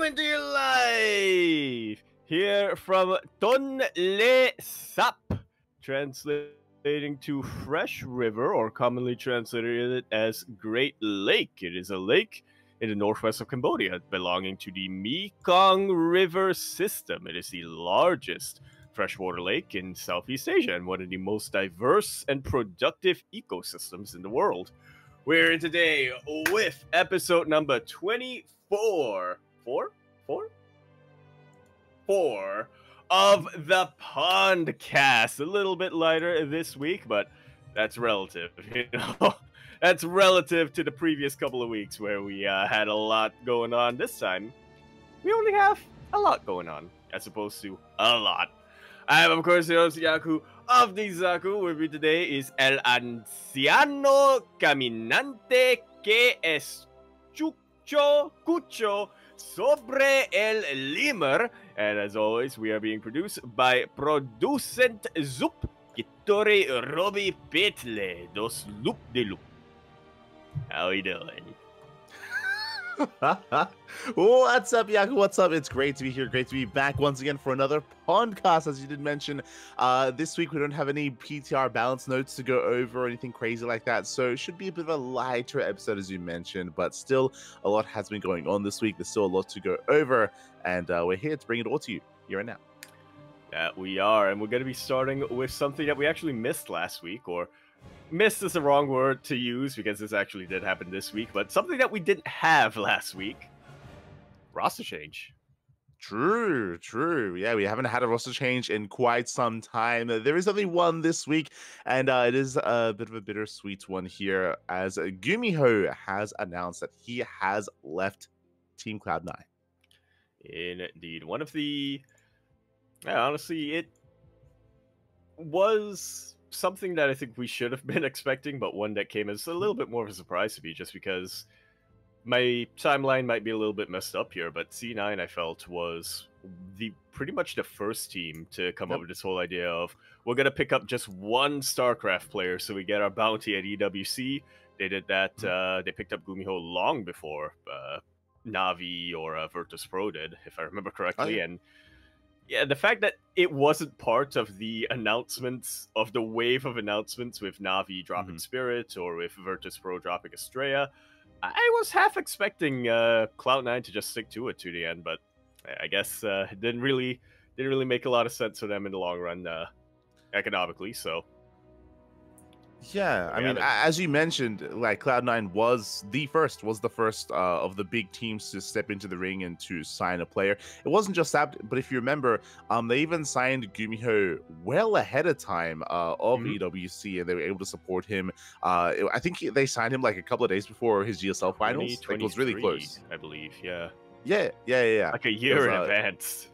Coming to you live here from Tonle Sap, translating to Fresh River, or commonly translated as Great Lake. It is a lake in the northwest of Cambodia, belonging to the Mekong River system. It is the largest freshwater lake in Southeast Asia and one of the most diverse and productive ecosystems in the world. We're in today with episode number 24. Four of the PondCast. A little bit lighter this week, but that's relative. That's relative to the previous couple of weeks where we had a lot going on. This time, we only have a lot going on, as opposed to a lot. I am, of course, the host Yaku of the Zaku. With me today is El Anciano Caminante que escucho sobre el limer. And as always, we are being produced by Producent Zup Kitore Robbie Petle dos Loop de Loop. How you doing? What's up, Yaku? What's up? It's great to be here. Great to be back once again for another PondCast, as you did mention. This week we don't have any PTR balance notes to go over or anything crazy like that, so it should be a bit of a lighter episode, as you mentioned, but still a lot has been going on this week. There's still a lot to go over, and we're here to bring it all to you here and now. That we are, and we're going to be starting with something that we actually missed last week, or missed is the wrong word to use because this actually did happen this week, but something that we didn't have last week. Roster change. True. Yeah, we haven't had a roster change in quite some time. There is only one this week, and it is a bit of a bittersweet one here, as Gumiho has announced that he has left Team Cloud9. Indeed. One of the... Yeah, honestly, it was something that I think we should have been expecting, but one that came as a little bit more of a surprise to me, just because my timeline might be a little bit messed up here, but C9, I felt, was pretty much the first team to come up with this whole idea of, we're going to pick up just one StarCraft player so we get our bounty at EWC. They did that, they picked up Gumiho long before Na'Vi or Virtus Pro did, if I remember correctly, and yeah, the fact that it wasn't part of the announcements, of the wave of announcements with Na'Vi dropping Spirit or with Virtus Pro dropping Estrella, I was half expecting Cloud9 to just stick to it to the end, but I guess it didn't really make a lot of sense for them in the long run economically, so... Yeah, I mean, as you mentioned, like Cloud9 was the first of the big teams to step into the ring and to sign a player. It wasn't just that, but if you remember, they even signed Gumiho well ahead of time of EWC, and they were able to support him. I think they signed him like a couple of days before his GSL finals. Like, it was really close, I believe. Yeah. Like a year in advance.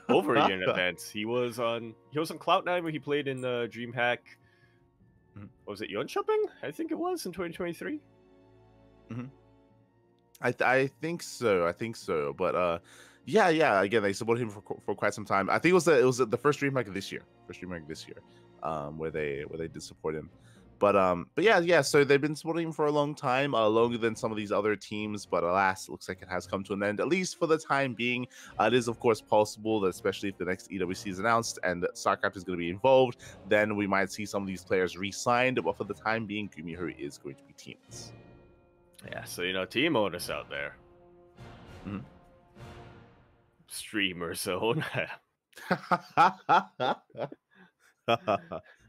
Over a year in advance. He was on Cloud9 when he played in DreamHack. Was it Jönköping? I think it was in 2023. I think so. But yeah. Again, they supported him for quite some time. I think it was the first DreamHack this year. Where they did support him. But yeah. So they've been supporting him for a long time, longer than some of these other teams. But alas, it looks like it has come to an end, at least for the time being. It is, of course, possible that, especially if the next EWC is announced and StarCraft is going to be involved, then we might see some of these players re-signed. But for the time being, Gumiho is going to be teamless. Yeah, so team owners out there, streamer zone.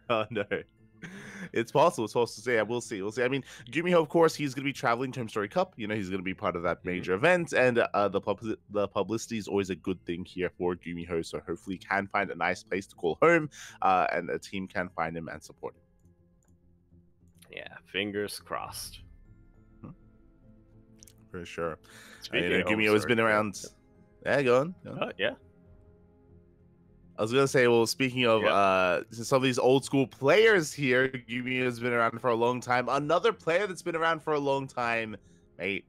Oh no. It's possible to say. We'll see. I mean, Gumiho, of course, he's going to be traveling to Story Cup. He's going to be part of that major event, and the publicity is always a good thing here for Gumiho. So hopefully, he can find a nice place to call home, and a team can find him and support him. Yeah, fingers crossed. For sure. Gumiho has been around. Yeah, go on. Yeah. I was gonna say, well, speaking of some of these old school players here, Gumiho has been around for a long time. Another player that's been around for a long time, mate,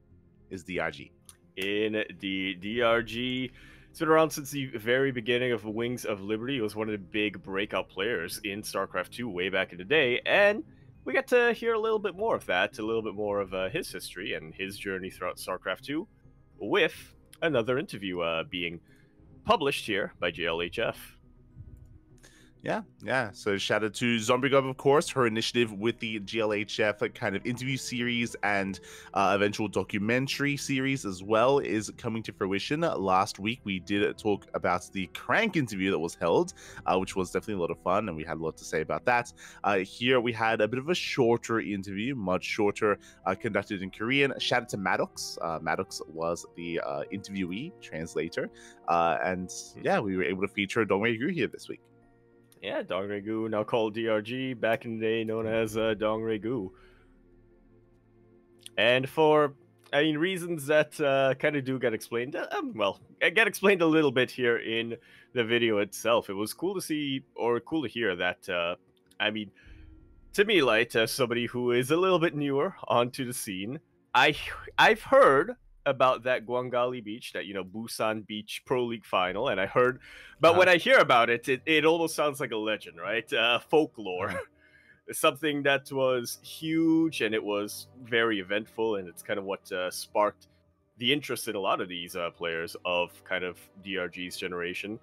is DRG. In the DRG, it's been around since the very beginning of Wings of Liberty. He was one of the big breakout players in StarCraft 2 way back in the day, and we got to hear a little bit more of that, a little bit more of his history and his journey throughout StarCraft 2 with another interview being published here by JLHF. Yeah. So shout out to Zombie Gov, of course, her initiative with the GLHF kind of interview series and eventual documentary series as well is coming to fruition. Last week, we did talk about the Crank interview that was held, which was definitely a lot of fun, and we had a lot to say about that. Here, we had a bit of a shorter interview, much shorter, conducted in Korean. Shout out to Maddox. Maddox was the interviewee, translator. And yeah, we were able to feature Dongwei Gu here this week. Yeah, Dongre-gu, now called DRG, back in the day known as Dongre-gu. And for, reasons that kind of do get explained, get explained a little bit here in the video itself. It was cool to see, or cool to hear that, to me, Light, as somebody who is a little bit newer onto the scene, I've heard about that Gwangali Beach, that, Busan Beach Pro League final, and I heard, but when I hear about it, it almost sounds like a legend, right? Folklore. Something that was huge, and it was very eventful, and it's kind of what sparked the interest in a lot of these players of kind of DRG's generation.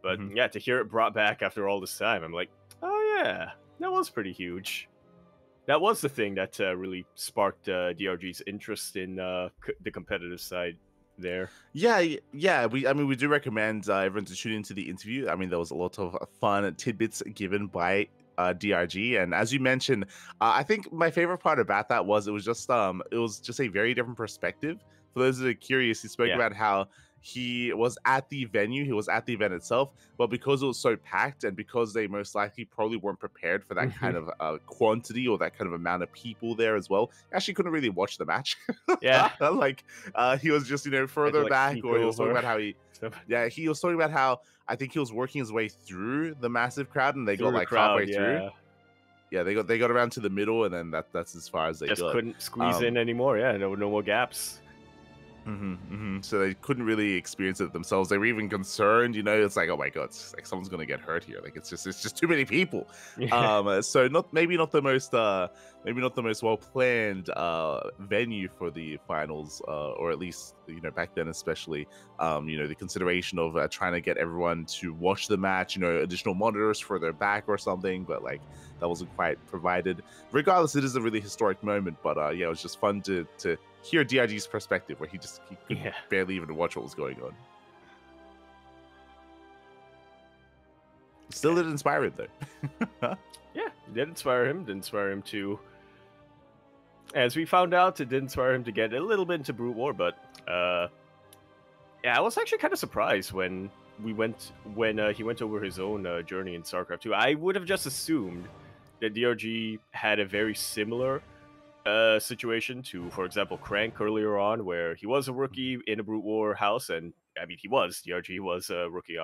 But yeah, to hear it brought back after all this time, I'm like, oh yeah, that was pretty huge. That was the thing that really sparked DRG's interest in the competitive side there. Yeah. We do recommend everyone to tune into the interview. I mean, there was a lot of fun tidbits given by DRG, and as you mentioned, I think my favorite part about that was it was just a very different perspective. For those that are curious, he spoke about how he was at the venue, he was at the event itself, but because it was so packed and because they most likely probably weren't prepared for that kind of quantity or that kind of amount of people there as well, actually couldn't really watch the match. He was just further back, or he was talking about how he was talking about how I think he was working his way through the massive crowd, and they got like halfway through. Yeah, they got around to the middle, and then that's as far as they just got. Couldn't squeeze in anymore. Yeah, no more gaps. So they couldn't really experience it themselves. They were even concerned, it's like, oh my god, it's like someone's gonna get hurt here. Like it's just too many people. So maybe not the most well planned venue for the finals, or at least back then especially. The consideration of trying to get everyone to watch the match, additional monitors further back or something, but like that wasn't quite provided. Regardless, it is a really historic moment. But it was just fun to hear DRG's perspective, where he could barely even watch what was going on. Still did inspire him, though. Yeah, it did inspire him. Did inspire him to, as we found out, it did inspire him to get a little bit into Brute War. But I was actually kind of surprised when he went over his own journey in StarCraft 2. I would have just assumed that DRG had a very similar situation to, for example, Crank earlier on, where he was a rookie in a Brute War house, and DRG was a rookie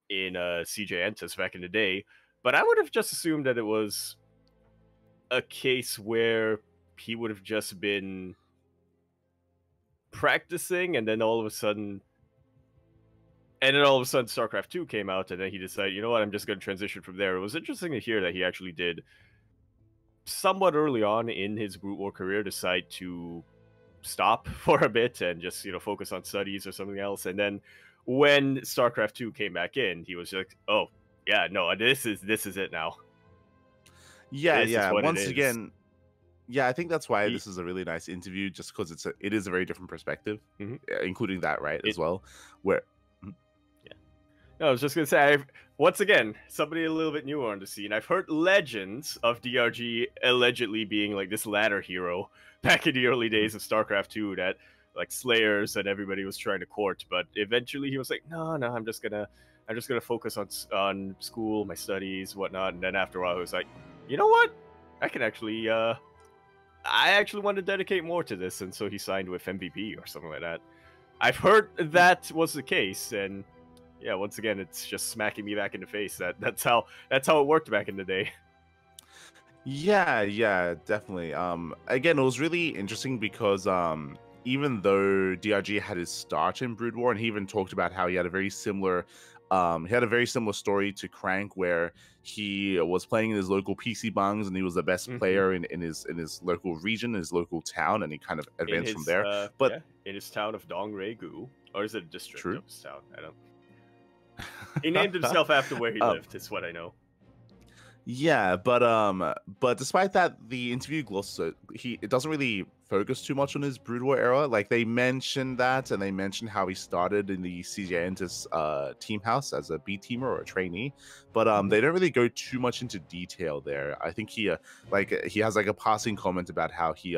in CJ Entus back in the day. But I would have just assumed that it was a case where he would have just been practicing, and then all of a sudden StarCraft 2 came out, and then he decided, you know what, I'm just going to transition from there. It was interesting to hear that he actually did somewhat early on in his Brute War career decide to stop for a bit and just focus on studies or something else. And then when StarCraft 2 came back in, he was like, oh yeah, no, this is it now. Once again, I think that's why this is a really nice interview, just because it is a very different perspective, including that as well, where No, I was just going to say, once again, somebody a little bit newer on the scene. I've heard legends of DRG allegedly being like this ladder hero back in the early days of StarCraft 2 that like Slayers and everybody was trying to court. But eventually he was like, no, I'm just gonna focus on school, my studies, whatnot. And then after a while, he was like, you know what? I can actually, I actually want to dedicate more to this. And so he signed with MVP or something like that. I've heard that was the case, and yeah, once again, it's just smacking me back in the face. That's how it worked back in the day. Yeah, definitely. Again, it was really interesting because even though DRG had his start in Brood War, and he even talked about how he had a very similar He had a very similar story to Crank, where he was playing in his local PC bungs and he was the best Hmm. player in his local region, his local town, and he kind of In advanced from his there. But in his town of Dongdaegu, or is it a district true. of his town? I don't. He named himself after where he um, lived. Is what I know. Yeah, but despite that, the interview glosses it doesn't really focus too much on his Brood War era. Like, they mentioned that, and they mentioned how he started in the CGNtis team house as a B teamer or a trainee, but Mhm. they don't really go too much into detail there. I think he has like a passing comment about how he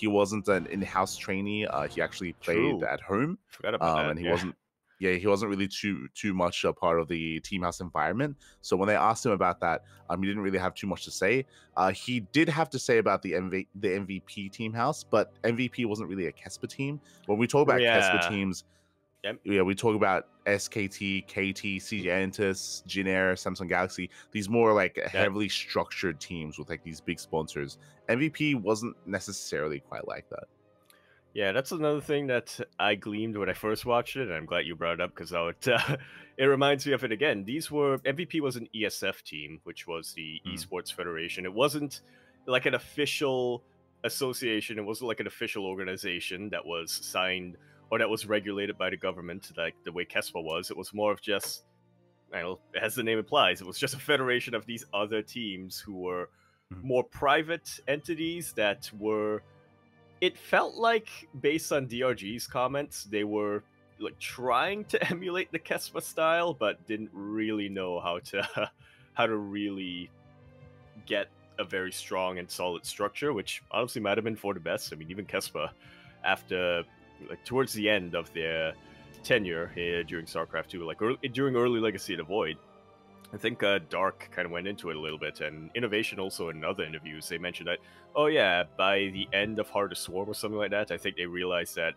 wasn't an in-house trainee. He actually played True. at home, Forgot about that. and he Yeah. wasn't. Yeah, he wasn't really too much a part of the team house environment. So when they asked him about that, he didn't really have too much to say. He did have to say about the MVP team house, but MVP wasn't really a Kespa team. When we talk about Kespa Yeah. teams, Yep. yeah, we talk about SKT, KT, CGNtis, Jinair, Samsung Galaxy. These more like That. heavily structured teams with like these big sponsors. MVP wasn't necessarily quite like that. Yeah, that's another thing that I gleamed when I first watched it, and I'm glad you brought it up because it reminds me of it again. These were MVP was an ESF team, which was the Mm. Esports Federation. It wasn't like an official association. It wasn't like an official organization that was signed or that was regulated by the government, like the way KESPA was. It was more of just, I don't know, as the name implies, it was just a federation of these other teams who were Mm. more private entities that were, it felt like, based on DRG's comments, they were like trying to emulate the Kespa style, but didn't really know how to how to really get a very strong and solid structure, which honestly might have been for the best. I mean, even Kespa, after like towards the end of their tenure during StarCraft 2, like during early Legacy of the Void, I think Dark kind of went into it a little bit, and Innovation also in other interviews, they mentioned that, oh yeah, by the end of Heart of Swarm or something like that, I think they realized that,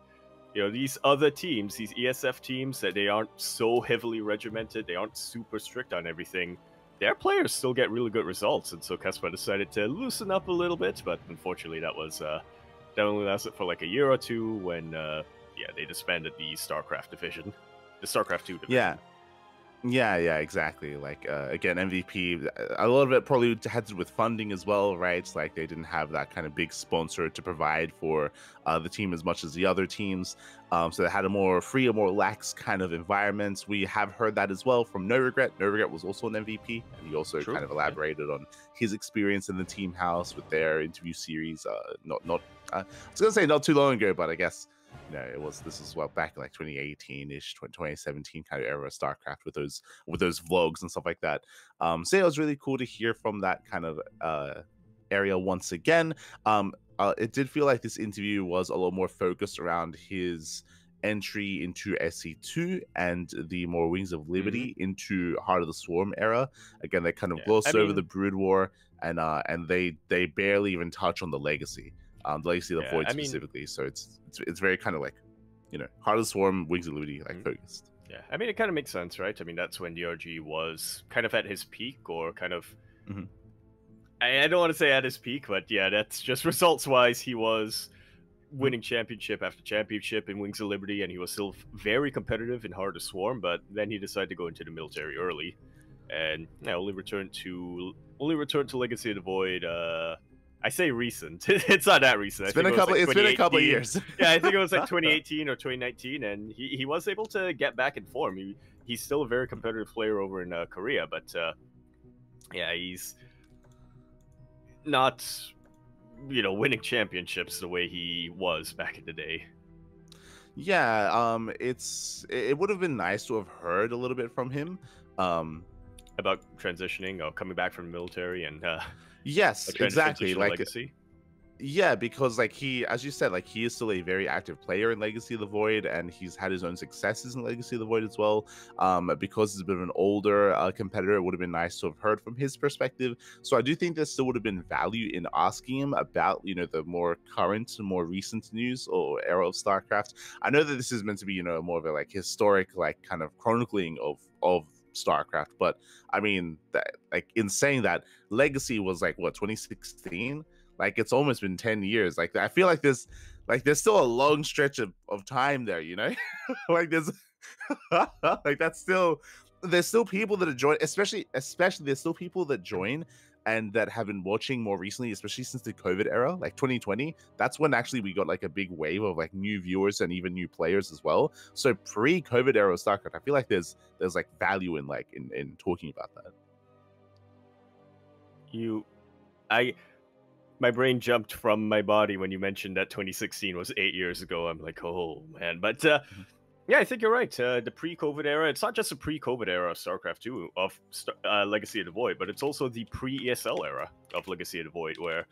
you know, these other teams, these ESF teams, that they aren't so heavily regimented, they aren't super strict on everything, their players still get really good results, and so Caspar decided to loosen up a little bit, but unfortunately that was, that only lasted for like a year or two when, yeah, they disbanded the StarCraft division, the StarCraft 2 division. Yeah. Yeah, exactly. Like again, MVP, a lot of it probably had to do with funding as well, right? It's like they didn't have that kind of big sponsor to provide for the team as much as the other teams. So they had a more free, a more lax kind of environment. We have heard that as well from No Regret. No Regret was also an MVP, and he also True, kind of yeah. elaborated on his experience in the team house with their interview series. I was gonna say not too long ago, but I guess, you know, this is well back in like 2018-ish, 2017 kind of era of StarCraft with those vlogs and stuff like that. So yeah, it was really cool to hear from that kind of area once again. It did feel like this interview was a lot more focused around his entry into SC2 and the more Wings of Liberty into Heart of the Swarm era. Again, they kind of glossed over the Brood War, and they barely even touch on the Legacy. The Legacy of the Void specifically. So it's very kind of like, you know, Heart of the Swarm, Wings of Liberty, like focused. Yeah, I mean, it kind of makes sense, right? I mean, that's when DRG was kind of at his peak, or kind of. I don't want to say at his peak, but yeah, that's just results-wise. He was winning championship after championship in Wings of Liberty, and he was still very competitive in Heart of Swarm. But then he decided to go into the military early, and only returned to Legacy of the Void. I say recent. It's not that recent. It's been a couple of years. Yeah, I think it was like 2018 or 2019, and he was able to get back in form. He's still a very competitive player over in Korea, but yeah, he's not, you know, winning championships the way he was back in the day. Yeah, it would have been nice to have heard a little bit from him about transitioning or coming back from the military and yes, exactly, like Legacy. Yeah, because like he, as you said, like he is still a very active player in Legacy of the Void, and he's had his own successes in Legacy of the Void as well. Because he's a bit of an older competitor, it would have been nice to have heard from his perspective. So I do think there still would have been value in asking him about, you know, the more current, more recent news or era of StarCraft. I know that this is meant to be, you know, more of a like historic, like kind of chronicling of StarCraft, but I mean, that, like in saying that, Legacy was like what, 2016. Like it's almost been 10 years. Like I feel like there's still a long stretch of time there, you know. Like there's like that's still there's still people that are join, especially there's still people that join and that have been watching more recently, especially since the COVID era, like 2020. That's when actually we got like a big wave of like new viewers and even new players as well. So pre-COVID era of StarCraft, I feel like there's like value in like in talking about that. My brain jumped from my body when you mentioned that 2016 was 8 years ago. I'm like, oh man, but yeah, I think you're right. The pre-COVID era, it's not just the pre-COVID era of StarCraft 2 of Legacy of the Void, but it's also the pre-ESL era of Legacy of the Void, where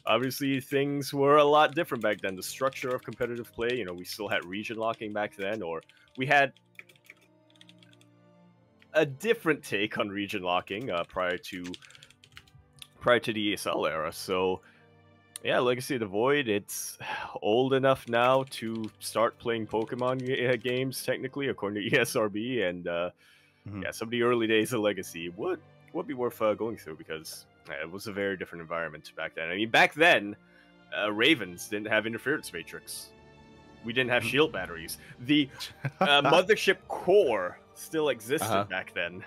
obviously things were a lot different back then. The structure of competitive play, you know, we still had region locking back then, or we had a different take on region locking prior to the ESL era. So yeah, Legacy of the Void, it's old enough now to start playing Pokemon games, technically, according to ESRB, and yeah, some of the early days of Legacy would be worth going through, because it was a very different environment back then. I mean, back then, Ravens didn't have Interference Matrix. We didn't have shield batteries. The Mothership core still existed back then.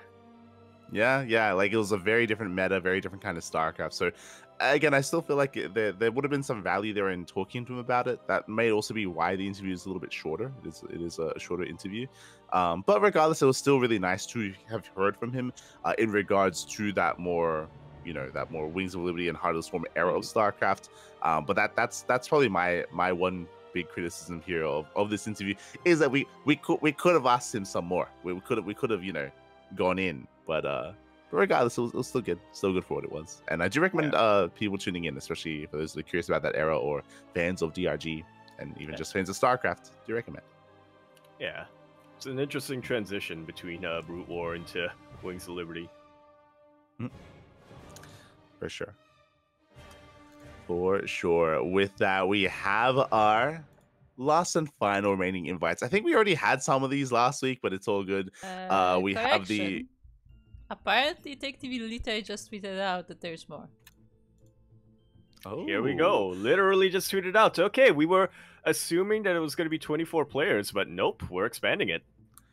Yeah, like it was a very different meta, very different kind of StarCraft. So again, I still feel like there would have been some value there in talking to him about it. That may also be why the interview is a little bit shorter. It is a shorter interview, but regardless, it was still really nice to have heard from him in regards to that more, you know, that more Wings of Liberty and Heart of the Swarm era of StarCraft. But that's probably my one big criticism here of this interview, is that we could have asked him some more. We could have, you know, gone in, but regardless, it was still good for what it was. And I do recommend people tuning in, especially for those that are curious about that era or fans of DRG and even just fans of StarCraft. Do recommend. Yeah, it's an interesting transition between Brute War into Wings of Liberty. For sure. With that, we have our last and final remaining invites. I think we already had some of these last week, but it's all good. We have the... Apparently, Take TV Lita just tweeted out that there's more. Oh. Here we go. Literally just tweeted out. Okay, we were assuming that it was going to be 24 players, but nope, we're expanding it,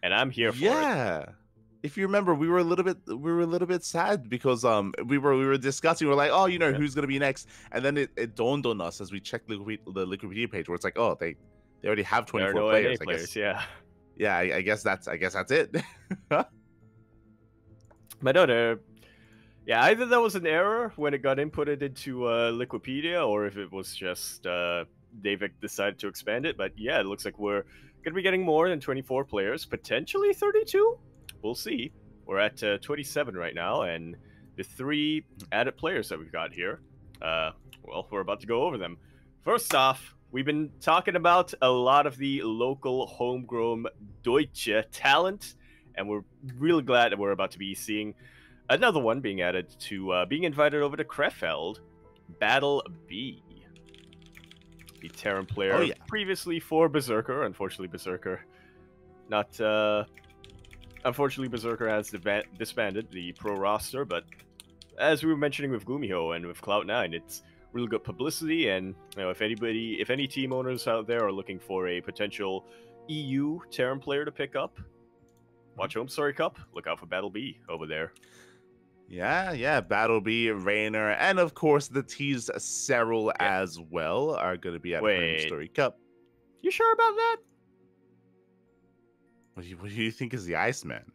and I'm here for it. Yeah. If you remember, we were a little bit sad because we were discussing. We're like, oh, you know, who's gonna be next, and then it dawned on us as we checked the Wikipedia page, where it's like, oh, they already have 24 players. I guess. Yeah. I guess that's it. But no, yeah, either that was an error when it got inputted into Wikipedia, or if it was just David decided to expand it. But yeah, it looks like we're gonna be getting more than 24 players, potentially 32. We'll see. We're at 27 right now, and the 3 added players that we've got here, well, we're about to go over them. First off, we've been talking about a lot of the local homegrown Deutsche talent, and we're really glad that we're about to be seeing another one being added to, being invited over to Krefeld, Battle B. The Terran player previously for Berserker. Unfortunately, Berserker has disbanded the pro roster, but as we were mentioning with Gumiho and with Cloud9, it's really good publicity, and you know, if any team owners out there are looking for a potential EU Terran player to pick up, watch Home Story Cup, look out for Battle B over there. Yeah, Battle B, Rainer, and of course the T's Serral as well are going to be at Home Story Cup. You sure about that? What do you think is the Iceman?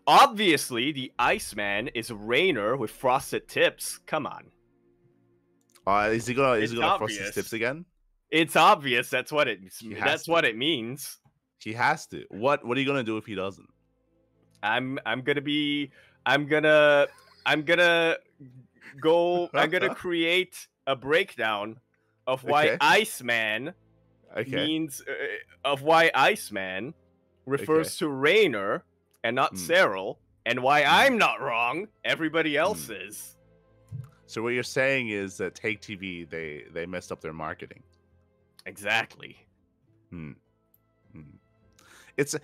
Obviously, the Iceman is Rainer with frosted tips. Come on. Is he gonna frost his tips again? It's obvious. That's what it means. He has to. What are you gonna do if he doesn't? I'm gonna create a breakdown of why Iceman means of why Iceman refers to Rainer and not Serral, and why I'm not wrong, everybody else is. So what you're saying is that Take TV, they messed up their marketing. Exactly. It's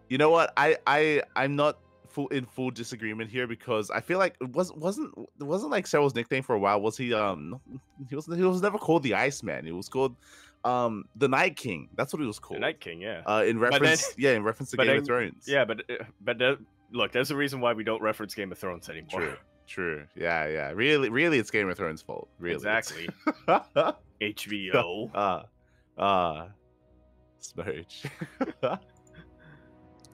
you know what, I'm not in full disagreement here, because I feel like it wasn't like Serral's nickname for a while. Was he? He was never called the Iceman. He was called the Night King. That's what he was called. The Night King, yeah. In reference to Game of Thrones. Yeah, but look, there's a reason why we don't reference Game of Thrones anymore. True. Yeah. Really, it's Game of Thrones' fault. Really, Exactly. It's... HBO. Smooch.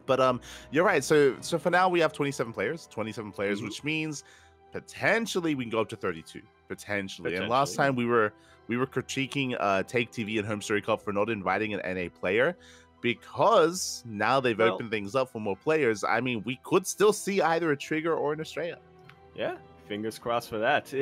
But you're right. So for now we have 27 players. 27 players, which means potentially we can go up to 32. Potentially. And last time we were critiquing Take TV and Home Story Cup for not inviting an NA player, because now they've opened things up for more players. I mean, we could still see either a Trigger or an Australia. Yeah, fingers crossed for that.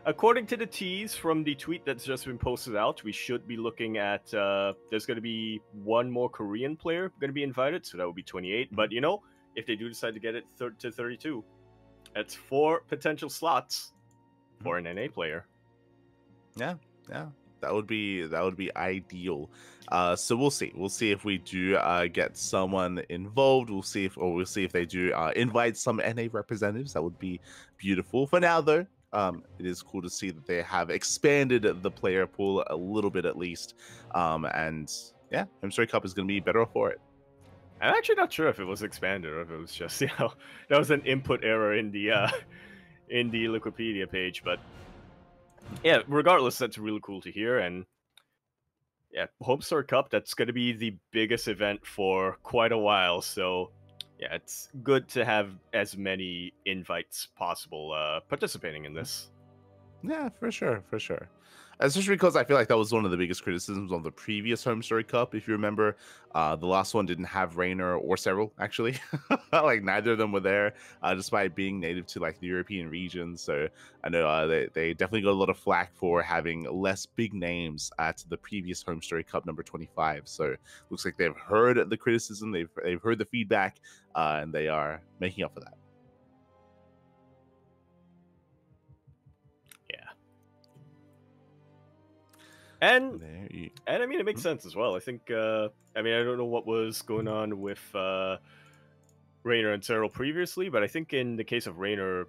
According to the tease from the tweet that's just been posted out, we should be looking at, there's going to be one more Korean player going to be invited, so that would be 28. But, you know, if they do decide to get it to 32, that's 4 potential slots for an NA player. Yeah. That would be ideal. So we'll see. We'll see if we do get someone involved. We'll see if they do invite some NA representatives. That would be beautiful. For now, though, it is cool to see that they have expanded the player pool a little bit at least. And yeah, Home Story Cup is going to be better off for it. I'm actually not sure if it was expanded or if it was just, you know, that was an input error in the Wikipedia page, but yeah, regardless, that's really cool to hear. And yeah, Home Story Cup, that's going to be the biggest event for quite a while. So yeah, it's good to have as many invites possible participating in this. Yeah, for sure. Especially because I feel like that was one of the biggest criticisms of the previous Home Story Cup. If you remember, the last one didn't have Rainer or Cyril, actually. Like, neither of them were there, despite being native to, like, the European region. So I know they definitely got a lot of flack for having less big names at the previous Home Story Cup number 25. So looks like they've heard the criticism, they've heard the feedback, and they are making up for that. And I mean, it makes sense as well. I think, I mean, I don't know what was going on with Rainer and Cyril previously, but I think in the case of Rainer,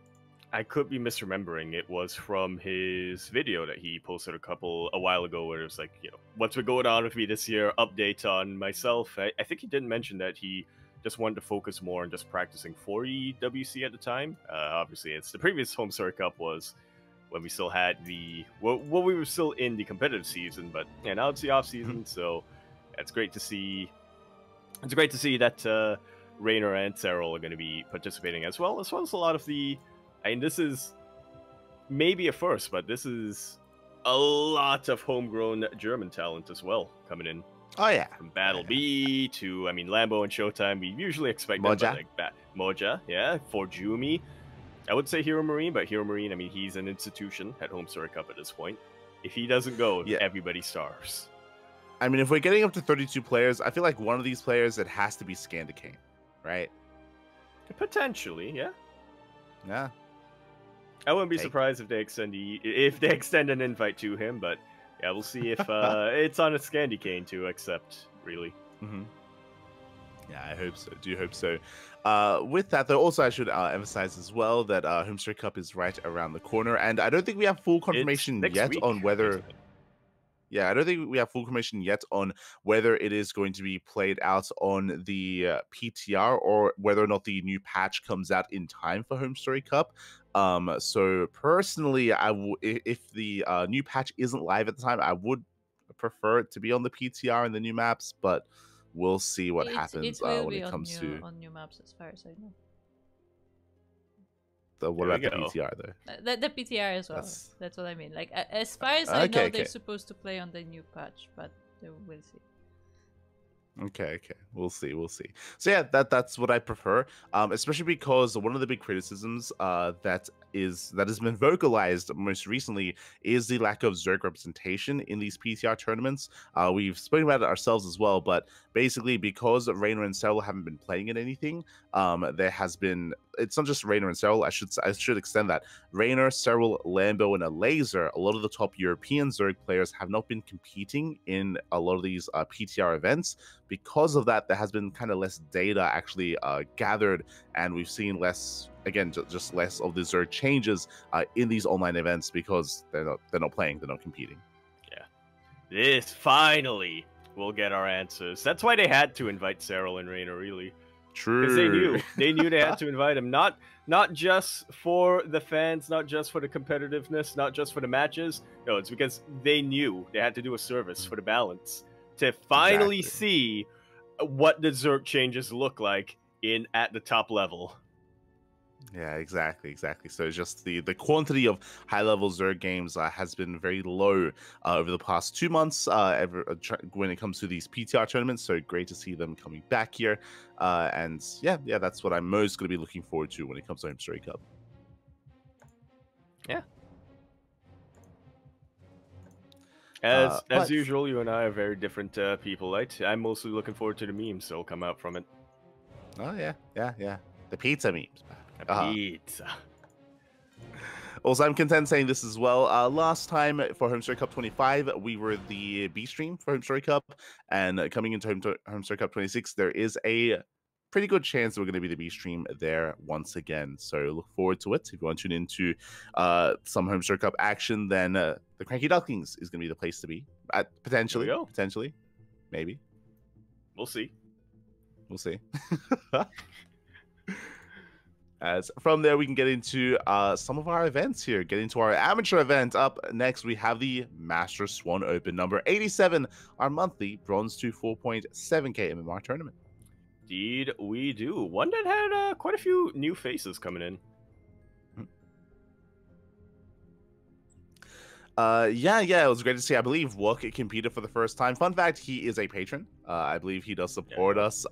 I could be misremembering. It was from his video that he posted a while ago, where it was like, you know, what's been going on with me this year, update on myself. I think he didn't mention that he just wanted to focus more on just practicing for EWC at the time. Obviously, it's the previous Home Story Cup was when we still had we were still in the competitive season, but yeah, now it's the off season, so it's great to see. It's great to see that Rainer and Cyril are going to be participating as well as a lot of the. I mean, this is maybe a first, but this is a lot of homegrown German talent as well coming in. Oh yeah, from Battle B to, I mean, Lambo and Showtime. We usually expect Moja, them, like Moja, yeah, for Jumi. I would say Hero Marine, but Hero Marine, I mean, he's an institution at Home Story Cup at this point. If he doesn't go, everybody starves. I mean, if we're getting up to 32 players, I feel like one of these players, it has to be Scandicane, right? Potentially, yeah. Yeah. I wouldn't be surprised if they extend an invite to him, but yeah, we'll see if it's on a Scandicane to accept, really. Mm-hmm. Yeah, I hope so. Do hope so. With that, though, also I should emphasize as well that Home Story Cup is right around the corner, and I don't think we have full confirmation yet on whether. Yeah, I don't think we have full confirmation yet on whether it is going to be played out on the PTR or whether or not the new patch comes out in time for Home Story Cup. So personally, if the new patch isn't live at the time, I would prefer it to be on the PTR and the new maps, but we'll see what happens when it comes to on new maps, as far as I know. What about the PTR though? The PTR as well. That's what I mean. Like, as far as I know, they're supposed to play on the new patch, but we'll see. Okay. We'll see. So yeah, that's what I prefer. Especially because one of the big criticisms that has been vocalized most recently is the lack of Zerg representation in these PTR tournaments. We've spoken about it ourselves as well, but basically because Rainer and Cyril haven't been playing in anything, there has been. It's not just Rainer and Cyril. I should extend that. Rainer, Cyril, Lambo, and a Laser. A lot of the top European Zerg players have not been competing in a lot of these PTR events. Because of that, there has been kind of less data actually gathered, and we've seen less. Again, just less of the Zerg changes in these online events because they're not playing, they're not competing. Yeah, this finally will get our answers. That's why they had to invite Cyril and Rainer, really. True. Because they knew they had to invite him, not just for the fans, not just for the competitiveness, not just for the matches. No, it's because they knew they had to do a service for the balance to finally see what the Zerg changes look like at the top level. Yeah, exactly. So it's just the quantity of high-level Zerg games has been very low over the past 2 months when it comes to these PTR tournaments. So great to see them coming back here. And yeah, that's what I'm most going to be looking forward to when it comes to Home Story Cup. Yeah. As usual, you and I are very different people, right? I'm mostly looking forward to the memes that'll come out from it. Oh yeah. The pizza memes. Pizza. Also, I'm content saying this as well. Last time for Home Story Cup 25, we were the B stream for Home Story Cup, and coming into Home Story Cup 26, there is a pretty good chance we're going to be the B stream there once again. So look forward to it. If you want to tune into some Home Story Cup action, then the CranKy Ducklings is going to be the place to be. Potentially, maybe. We'll see. As from there, we can get into some of our events here. Get into our amateur event. Up next, we have the Master Swan Open number 87, our monthly Bronze to 4.7K MMR tournament. Indeed, we do. One that had quite a few new faces coming in. It was great to see. I believe Wook competed for the first time. Fun fact, he is a patron. I believe he does support us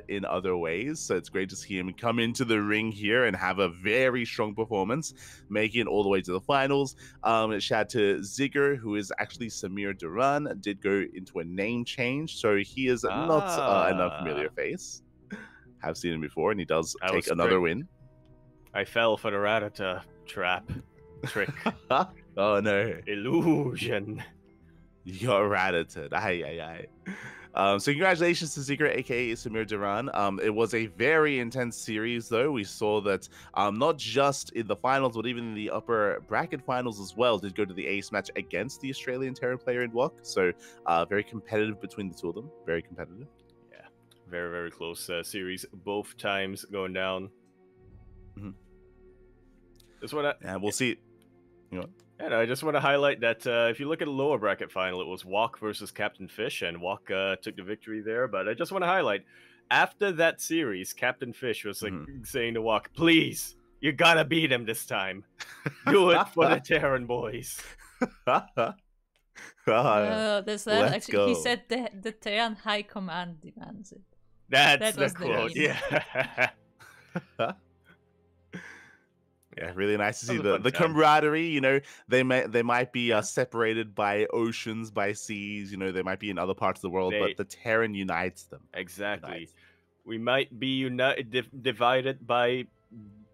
in other ways. So it's great to see him come into the ring here and have a very strong performance, making it all the way to the finals. Shout out to Zigger, who is actually Samir Duran, did go into a name change. So he is not an unfamiliar face. Have seen him before, and he does take another win. I fell for the Ratata trap trick. Oh no. Illusion. You're ratted. Aye. So congratulations to Zigger, aka Samir Duran. It was a very intense series, though. We saw that not just in the finals, but even in the upper bracket finals as well, did go to the ace match against the Australian Terran player in Wok. So very competitive between the two of them. Very competitive. Yeah, very, very close series. Both times going down. Mm-hmm. And we'll see. You know. And I just want to highlight that if you look at the lower bracket final, it was Wok versus Captain Fish, and Wok took the victory there. But I just want to highlight, after that series, Captain Fish was like saying to Wok, "Please, you gotta beat him this time. Do it for the Terran boys." There's that. Actually, he said the Terran High Command demands it. That's the quote. Yeah. Yeah, really nice to see the camaraderie. You know, they might be separated by oceans, by seas. You know, they might be in other parts of the world, but the Terran unites them. Exactly. We might be divided by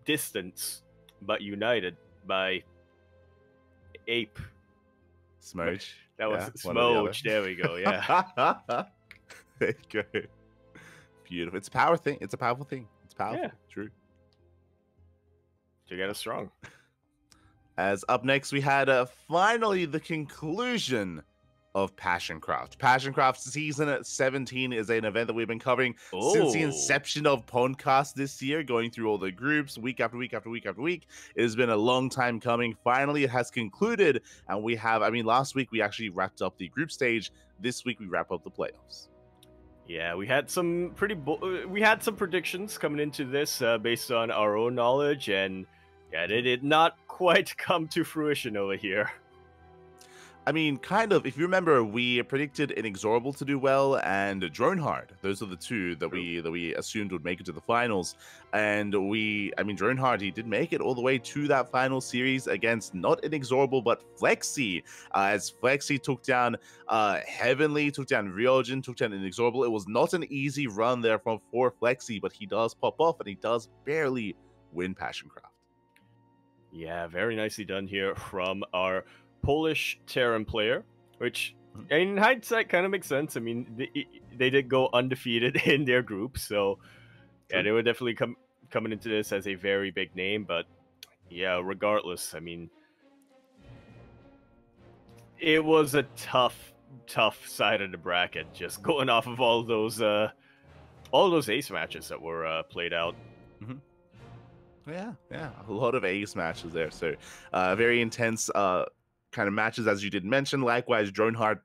distance, but united by ape. Smooch. That was Smooch. There we go. Yeah. There you go. Beautiful. It's a power thing. It's a powerful thing. It's powerful. Yeah. True. Together strong. As up next, we had finally the conclusion of PassionCraft. PassionCraft Season 17 is an event that we've been covering since the inception of PondCast this year, going through all the groups week after week after week after week. It has been a long time coming. Finally, it has concluded, and we have, last week we actually wrapped up the group stage. This week we wrap up the playoffs. Yeah, we had some we had some predictions coming into this based on our own knowledge, and yeah, they did not quite come to fruition over here. I mean, kind of. If you remember, we predicted Inexorable to do well and Dronehard. Those are the two that we assumed would make it to the finals. And Dronehard, he did make it all the way to that final series against not Inexorable, but Flexi. As Flexi took down Heavenly, took down Ryojin, took down Inexorable. It was not an easy run there for Flexi, but he does pop off and he does barely win PassionCraft. Yeah, very nicely done here from our Polish Terran player, which in hindsight kind of makes sense. I mean, they did go undefeated in their group, so yeah, they were definitely coming into this as a very big name. But yeah, regardless, I mean, it was a tough side of the bracket, just going off of all those all those ace matches that were played out. Yeah, a lot of ace matches there. So very intense kind of matches, as you did mention. Likewise, Droneheart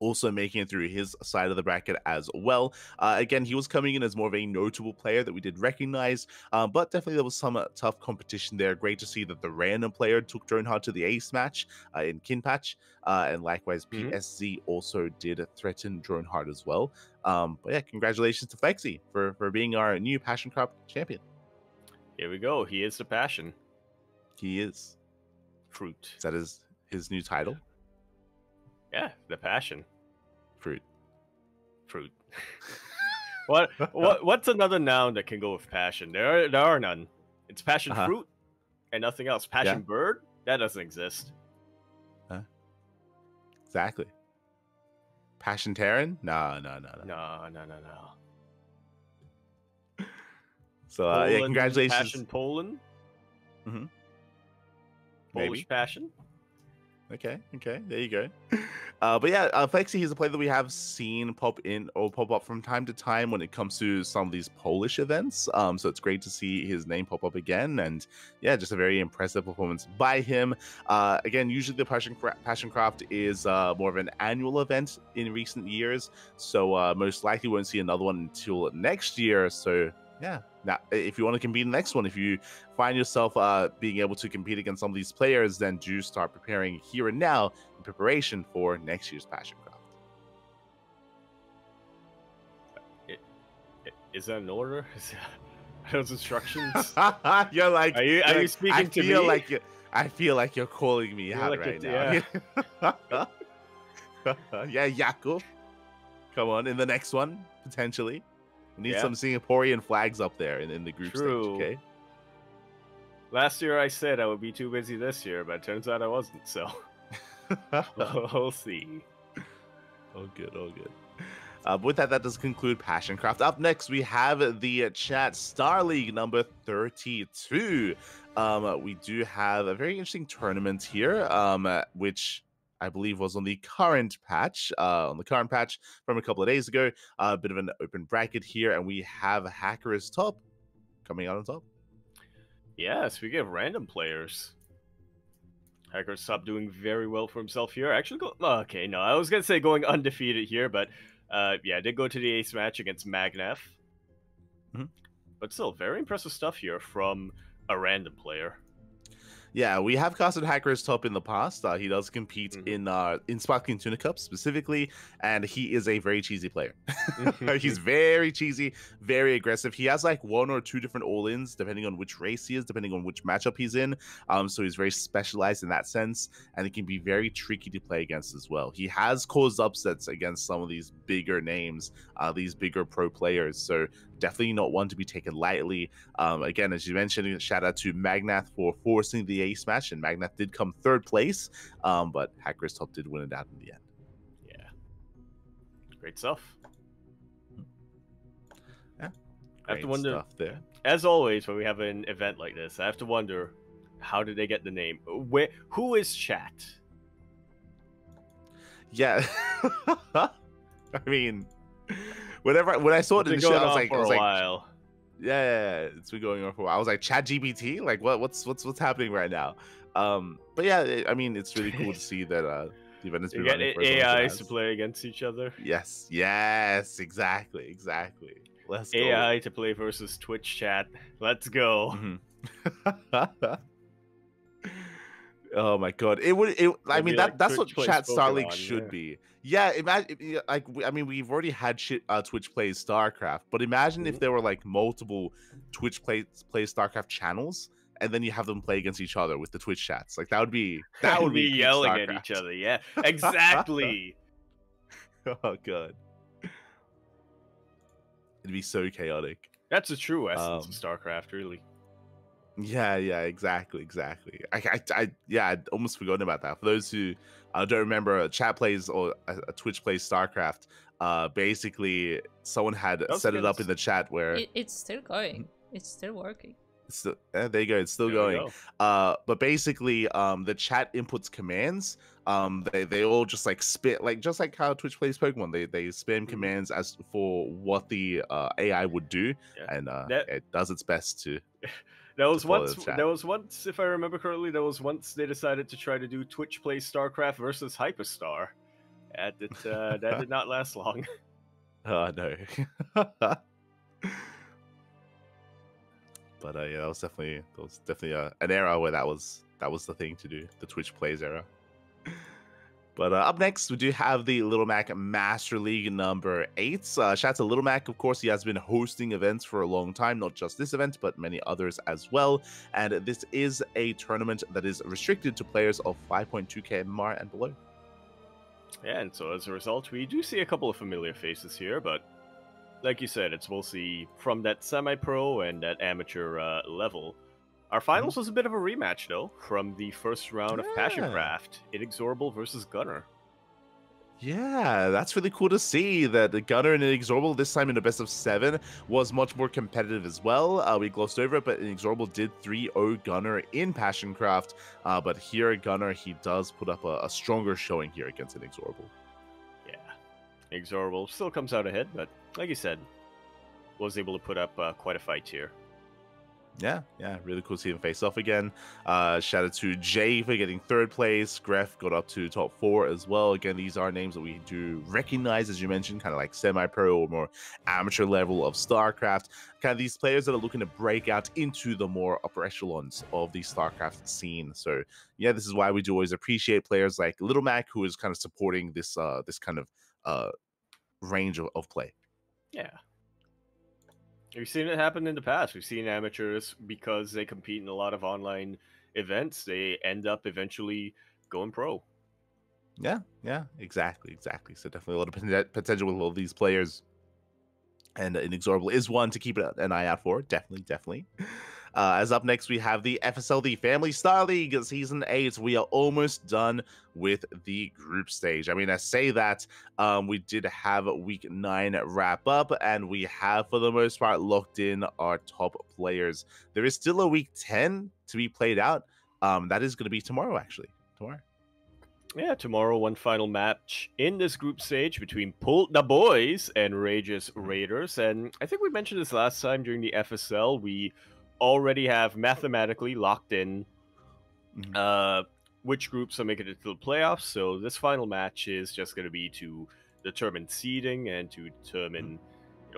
also making it through his side of the bracket as well. Again, he was coming in as more of a notable player that we did recognize, but definitely there was some tough competition there. Great to see that the random player took Droneheart to the ace match in Kinpatch, and likewise PSZ also did threaten Droneheart as well. But yeah, congratulations to Flexi for being our new PassionCraft champion. Here we go. He is the passion. He is. Fruit. Is that his new title? Yeah, the passion. Fruit. What's another noun that can go with passion? There are none. It's passion fruit and nothing else. Passion bird? That doesn't exist. Exactly. Passion Terran? No. So Poland, yeah, congratulations. Passion Poland. Polish passion. Okay, there you go. But yeah, Flexi, he's a player that we have seen pop up from time to time when it comes to some of these Polish events. So it's great to see his name pop up again, and yeah, just a very impressive performance by him. Again, usually the PassionCraft is more of an annual event in recent years, so most likely won't see another one until next year. So yeah. Now, if you want to compete in the next one, if you find yourself being able to compete against some of these players, then do start preparing here and now in preparation for next year's PassionCraft. Is that an order? Are those instructions? You're like, are you speaking to me? I feel like you're calling me out right now. Yeah, yeah, Jakub. Come on, in the next one, potentially. We need some Singaporean flags up there in the group stage, okay? Last year I said I would be too busy this year, but it turns out I wasn't, so we'll see. All good. With that does conclude PassionCraft. Up next, we have the chat Star League number 32. We do have a very interesting tournament here, which I believe was on the current patch, from a couple of days ago. A bit of an open bracket here, and we have Hacker as top coming out on top. Yes, we get random players. Hacker's top doing very well for himself here. Actually, okay, no, I was gonna say going undefeated here, but yeah, I did go to the ace match against Magnath. But still, very impressive stuff here from a random player. Yeah, we have casted Hacker as top in the past. He does compete in Sparkling Tuna Cup specifically, and he is a very cheesy player. He's very cheesy, very aggressive. He has like 1 or 2 different all-ins depending on which race he is, depending on which matchup he's in. So he's very specialized in that sense, and he can be very tricky to play against as well. He has caused upsets against some of these bigger names, these bigger pro players. So definitely not one to be taken lightly. Again, as you mentioned, shout out to Magnath for forcing the ace match, and Magnath did come 3rd place, but Hacker's top did win it out in the end. Yeah, great stuff. Yeah, I have to wonder stuff there. As always, when we have an event like this, I have to wonder, how did they get the name? Who is chat? Yeah, I mean, when I saw it in the show, I was like, while. Yeah, it's been going on for a while. I was like, ChatGPT, like what's happening right now? But yeah, I mean, it's really cool to see that the event has been running for AIs to play against each other. Yes, exactly. Let's go. AI to play versus Twitch chat. Let's go. Oh my god, I mean, that's what Chat Star League should be. Yeah, imagine, like, I mean, we've already had Twitch plays StarCraft, but imagine if there were like multiple Twitch plays StarCraft channels, and then you have them play against each other with the Twitch chats. Like that would be yelling at each other. Yeah, exactly. Oh god, it'd be so chaotic. That's the true essence of StarCraft, really. Yeah, exactly. I'd almost forgotten about that. For those who don't remember, chat plays or a Twitch plays StarCraft. Basically, someone had set it up in the chat where it's still going. It's still working. There you go. It's still There we going. go. But basically, the chat inputs commands. They all just like spit, like just like how Twitch plays Pokemon. They spam commands as for what the AI would do, Yeah. and That it does its best to. There was follow once, the chat. there was once, if I remember correctly, there was once they decided to try to do Twitch plays StarCraft versus Hyperstar. That did not last long. Oh no. But yeah, that was definitely an era where that was the thing to do, the Twitch plays era. But up next, we do have the Little Mac Master League number 8. Shout out to Little Mac, of course. He has been hosting events for a long time, not just this event, but many others as well. And this is a tournament that is restricted to players of 5.2k MMR and below. Yeah, and so as a result, we do see a couple of familiar faces here, but like you said, it's mostly from that semi-pro and that amateur level. Our finals was a bit of a rematch, though, from the first round of PassionCraft, Inexorable versus Gunner. Yeah, that's really cool to see that the Gunner and Inexorable, this time in a best of 7, was much more competitive as well. We glossed over it, but Inexorable did 3-0 Gunner in PassionCraft. But here, Gunner, he does put up a stronger showing here against Inexorable. Yeah, Inexorable still comes out ahead, but like you said, was able to put up quite a fight here. Yeah, really cool to see him face off again. Shout out to Jay for getting 3rd place. Gref got up to top 4 as well. Again, these are names that we do recognize, as you mentioned, kind of like semi-pro or more amateur level of StarCraft. Kind of these players that are looking to break out into the more upper echelons of the StarCraft scene. So yeah, this is why we do always appreciate players like Little Mac, who is kind of supporting this this kind of range of play. Yeah. We've seen it happen in the past. We've seen amateurs, because they compete in a lot of online events, they end up eventually going pro. Yeah, exactly. So definitely a lot of potential with all of these players. And Inexorable is one to keep an eye out for. Definitely. As up next, we have the FSL, the Family Star League Season 8. We are almost done with the group stage. I mean, I say that we did have Week 9 wrap up, and we have, for the most part, locked in our top players. There is still a Week 10 to be played out. That is going to be tomorrow, actually. Yeah, tomorrow, one final match in this group stage between Pull the Boys and Rage's Raiders. And I think we mentioned this last time during the FSL. We already have mathematically locked in which groups are making it to the playoffs. So this final match is just going to be to determine seeding and to determine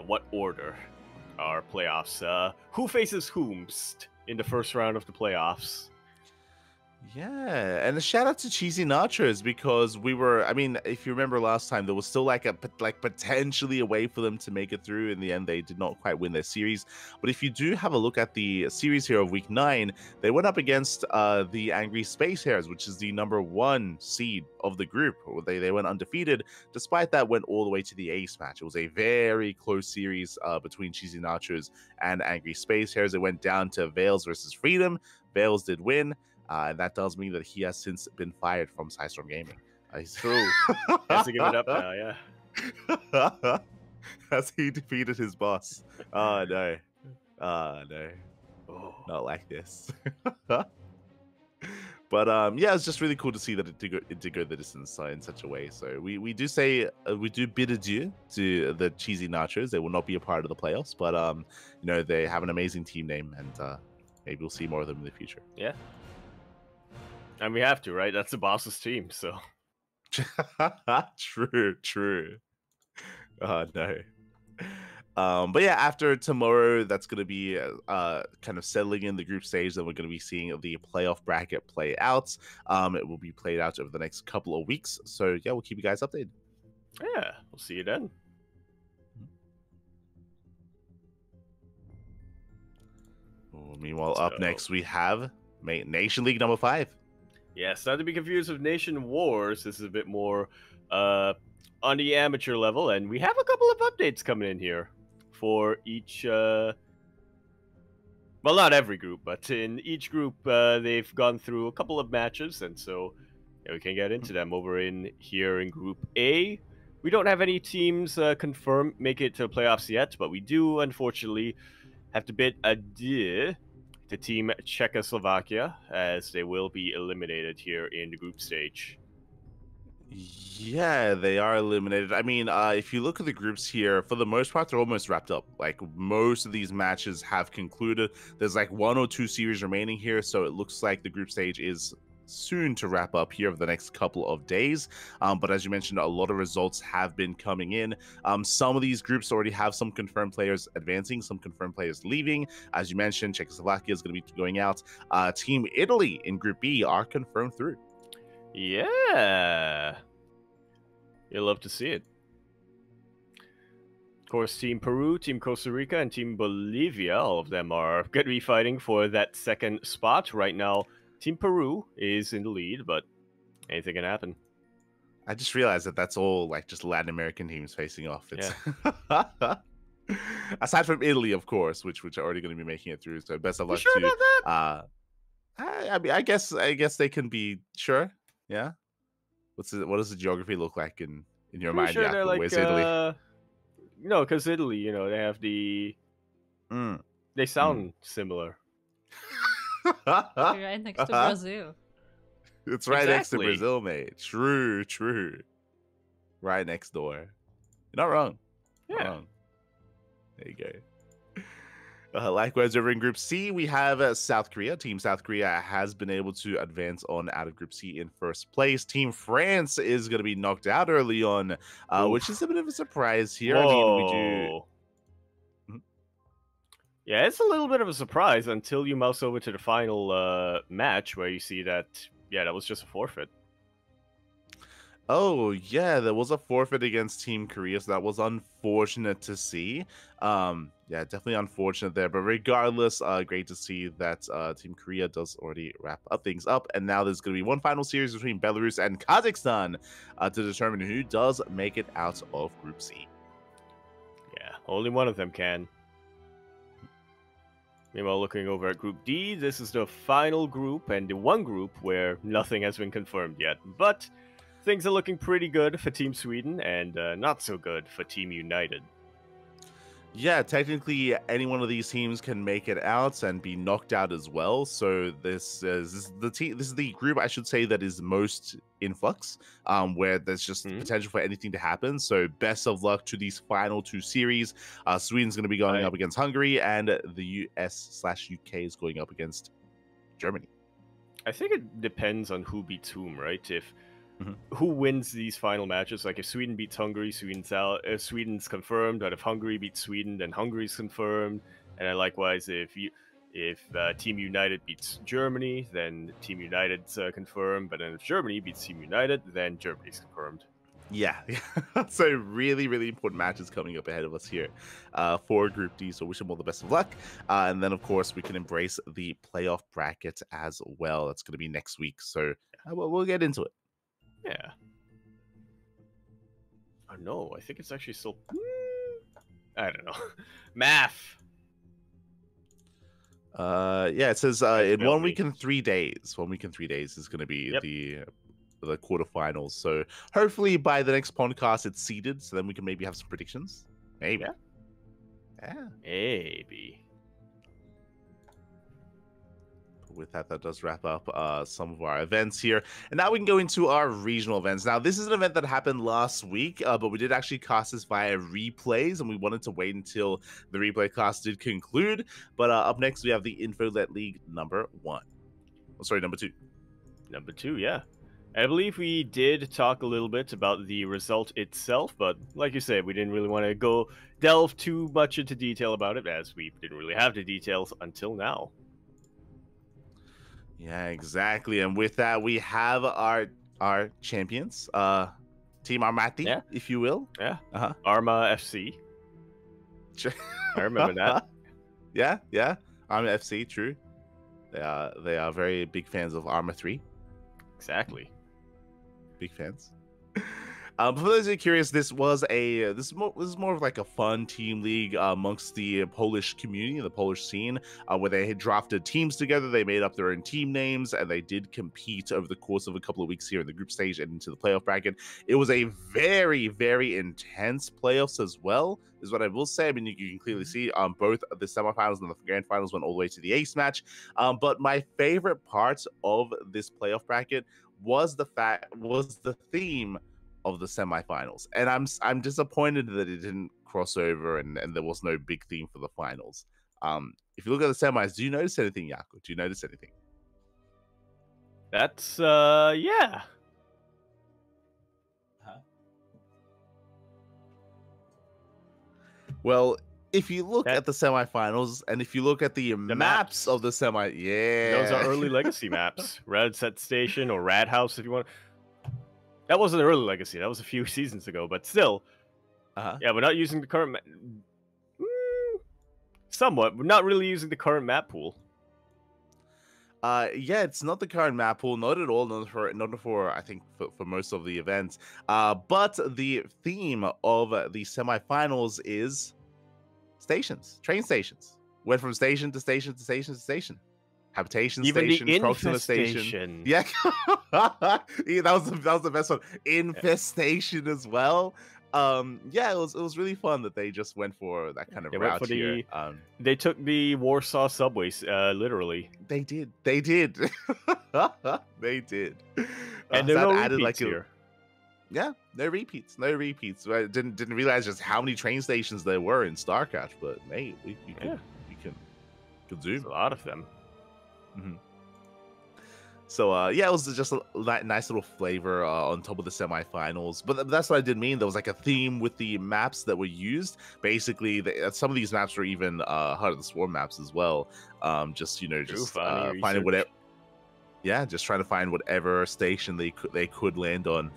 what order our playoffs, who faces whomst in the first round of the playoffs. Yeah, and a shout out to Cheesy Nachos, because we were, I mean, if you remember last time, there was still like potentially a way for them to make it through. In the end, they did not quite win their series. But if you do have a look at the series here of Week 9, they went up against the Angry Space Hares, which is the number 1 seed of the group. They went undefeated. Despite that, went all the way to the ace match. It was a very close series between Cheesy Nachos and Angry Space Hares. It went down to Veils versus Freedom. Veils did win. And that tells me that he has since been fired from Psystorm Gaming. True. Has to give it up now, yeah. As he defeated his boss. Oh, no. No. Oh. Not like this. But yeah, it's just really cool to see that it did go the distance in such a way. So we do say, we do bid adieu to the Cheesy Nachos. They will not be a part of the playoffs, but they have an amazing team name, and maybe we'll see more of them in the future. Yeah. And we have to, right? That's the boss's team, so. True. Oh, no. But yeah, after tomorrow, that's going to be kind of settling in the group stage. Then we're going to be seeing the playoff bracket play out. It will be played out over the next couple of weeks. So yeah, we'll keep you guys updated. Yeah, we'll see you then. Meanwhile, up next, we have Nation League number 5. Yes, not to be confused with Nation Wars. This is a bit more on the amateur level, and we have a couple of updates coming in here for each. Well, not every group, but in each group, they've gone through a couple of matches, and so we can get into them over here in Group A. We don't have any teams confirmed make it to the playoffs yet, but we do, unfortunately, have to bid adieu the team Czechoslovakia, as they will be eliminated here in the group stage. Yeah, they are eliminated. I mean, if you look at the groups here, for the most part, they're almost wrapped up. Like, most of these matches have concluded. There's like 1 or 2 series remaining here, so it looks like the group stage is soon to wrap up here over the next couple of days. But as you mentioned, a lot of results have been coming in. Some of these groups already have some confirmed players advancing, some confirmed players leaving. As you mentioned, Czechoslovakia is going to be going out. Team Italy in Group B are confirmed through. Yeah. You'll love to see it. Of course, Team Peru, Team Costa Rica, and Team Bolivia, all of them are going to be fighting for that second spot. Right now, Team Peru is in the lead, but anything can happen. I just realized that that's all like just Latin American teams facing off. It's aside from Italy, of course, which are already going to be making it through. So best of luck sure to. About that? I mean, I guess they can be sure. Yeah. What does the geography look like in your mind? Sure, they're like, where's Italy? No, because Italy, they have the. They sound similar. Right next to Brazil. It's right next to Brazil, mate. True. Right next door. You're not wrong. Yeah. Not wrong. There you go. Likewise, over in Group C, we have South Korea. Team South Korea has been able to advance on out of Group C in first place. Team France is going to be knocked out early on, which is a bit of a surprise here. Whoa. I mean, we do. Yeah, it's a little bit of a surprise until you mouse over to the final match where you see that, that was just a forfeit. Oh, yeah, there was a forfeit against Team Korea, so that was unfortunate to see. Yeah, definitely unfortunate there, but regardless, great to see that Team Korea does already wrap things up, and now there's going to be one final series between Belarus and Kazakhstan to determine who does make it out of Group C. Yeah, only one of them can. Meanwhile, looking over at Group D, this is the final group, and the one group where nothing has been confirmed yet, but things are looking pretty good for Team Sweden, and not so good for Team United. Yeah, technically, any one of these teams can make it out and be knocked out as well. So this is the group, I should say, that is most in flux, where there's just potential for anything to happen. So best of luck to these final 2 series. Sweden's going to be going up against Hungary, and the US/UK is going up against Germany. I think it depends on who beats whom, right? If who wins these final matches? Like if Sweden beats Hungary, Sweden's confirmed. But if Hungary beats Sweden, then Hungary's confirmed. And then likewise, if Team United beats Germany, then Team United's confirmed. But then if Germany beats Team United, then Germany's confirmed. Yeah. So really, really important matches coming up ahead of us here for Group D. So wish them all the best of luck. And then, of course, we can embrace the playoff bracket as well. That's going to be next week. So we'll get into it. Yeah. Oh, no, I think it's actually still... I don't know. Math! Yeah, it says in 1 week and 3 days. 1 week and 3 days is going to be the quarterfinals. So hopefully by the next podcast it's seeded, so then we can maybe have some predictions. Maybe. Yeah. Maybe. With that does wrap up some of our events here. And now we can go into our regional events. Now, this is an event that happened last week, but we did actually cast this via replays, and we wanted to wait until the replay cast did conclude. But up next, we have the Infolet League number 1. Oh, sorry, number 2. Number 2, yeah. I believe we did talk a little bit about the result itself, but like you said, we didn't really want to delve too much into detail about it, as we didn't really have the details until now. Yeah, exactly. And with that, we have our champions, Team Armati, if you will. Yeah. Arma FC. I remember that. Yeah. Arma FC, true. They are very big fans of Arma 3. Exactly. Big fans. For those who are curious, this is more of like a fun team league amongst the Polish community, the Polish scene, where they had drafted teams together. They made up their own team names, and they did compete over the course of a couple of weeks here in the group stage and into the playoff bracket. It was a very, very intense playoffs as well, is what I will say. I mean, you can clearly see both the semifinals and the grand finals went all the way to the ace match. But my favorite part of this playoff bracket was the theme of the semifinals, and I'm disappointed that it didn't cross over and there was no big theme for the finals. If you look at the semis, do you notice anything, Yako? Do you notice anything? That's yeah. Well, if you look at the semifinals and if you look at the maps of the semi, those are early legacy maps. Red Set Station or Rad House, if you want. That wasn't early legacy. That was a few seasons ago, but still. Yeah, we're not using the current somewhat. We're not really using the current map pool. Yeah, it's not the current map pool, not at all. Not for I think for most of the events. But the theme of the semifinals is stations, train stations. Went from station to station to station to station. Habitation even station, the Proxima station. Yeah, that was the best one. Infestation as well. Yeah, it was really fun that they just went for that kind of route here. They took the Warsaw subways, literally. They did. They did. They did. And there no added like here. Yeah, no repeats. No repeats. I didn't realize just how many train stations there were in StarCraft, but mate, you can zoom. There's a lot of them. Mm-hmm. So yeah, it was just a nice little flavor on top of the semifinals. But that's what I did mean. There was like a theme with the maps that were used. Basically, some of these maps were even Heart of the Swarm maps as well. Just finding whatever. Yeah, just trying to find whatever station they could land on.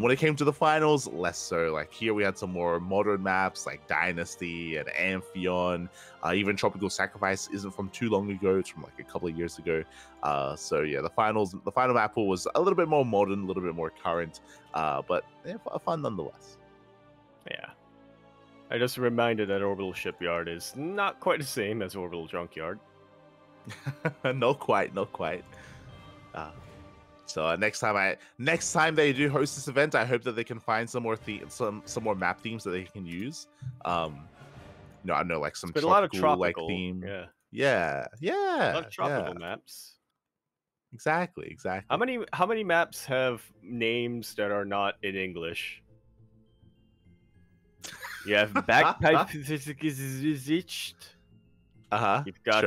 When it came to the finals, less so. Like here, we had some more modern maps like Dynasty and Amphion. Even Tropical Sacrifice isn't from too long ago; it's from like a couple of years ago. So yeah, the final map pool was a little bit more modern, a little bit more current, but yeah, fun nonetheless. Yeah, I just reminded that Orbital Shipyard is not quite the same as Orbital Junkyard. Not quite. So next time they do host this event, I hope that they can find some more map themes that they can use. I don't know, like some tropical, a lot of tropical theme. Yeah. A lot of tropical maps. Exactly. How many maps have names that are not in English? You have Bagpipe. You've got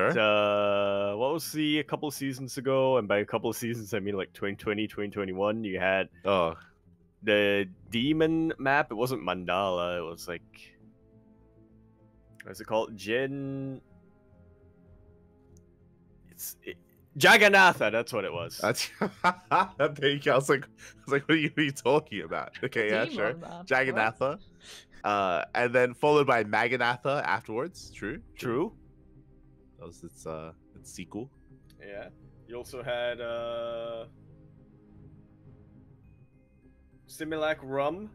what was a couple of seasons ago, and by a couple of seasons I mean like 2020, 2021, you had the demon map. It wasn't Mandala, it was like, what's it called? Jagannatha, that's what it was. There you go. I was like, what are you talking about? Okay, yeah, sure. Jagannatha. And then followed by Maganatha afterwards. True. It's sequel. Yeah. You also had Similac Rum.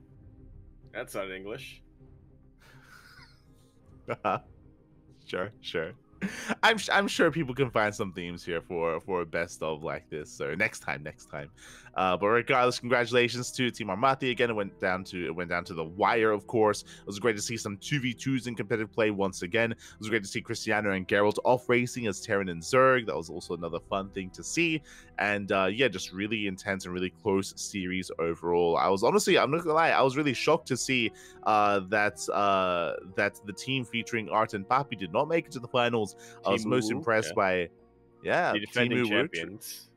That's not English. Sure. I'm sure people can find some themes here for a best of like this. So next time. But regardless, congratulations to Team Armati again. It went down to the wire, of course. It was great to see some 2v2s in competitive play once again. It was great to see Cristiano and Geralt off racing as Terran and Zerg. That was also another fun thing to see. And yeah, just really intense and really close series overall. I was honestly, I'm not gonna lie, I was really shocked to see that the team featuring Art and Papi did not make it to the finals. I was most impressed by the defending champions.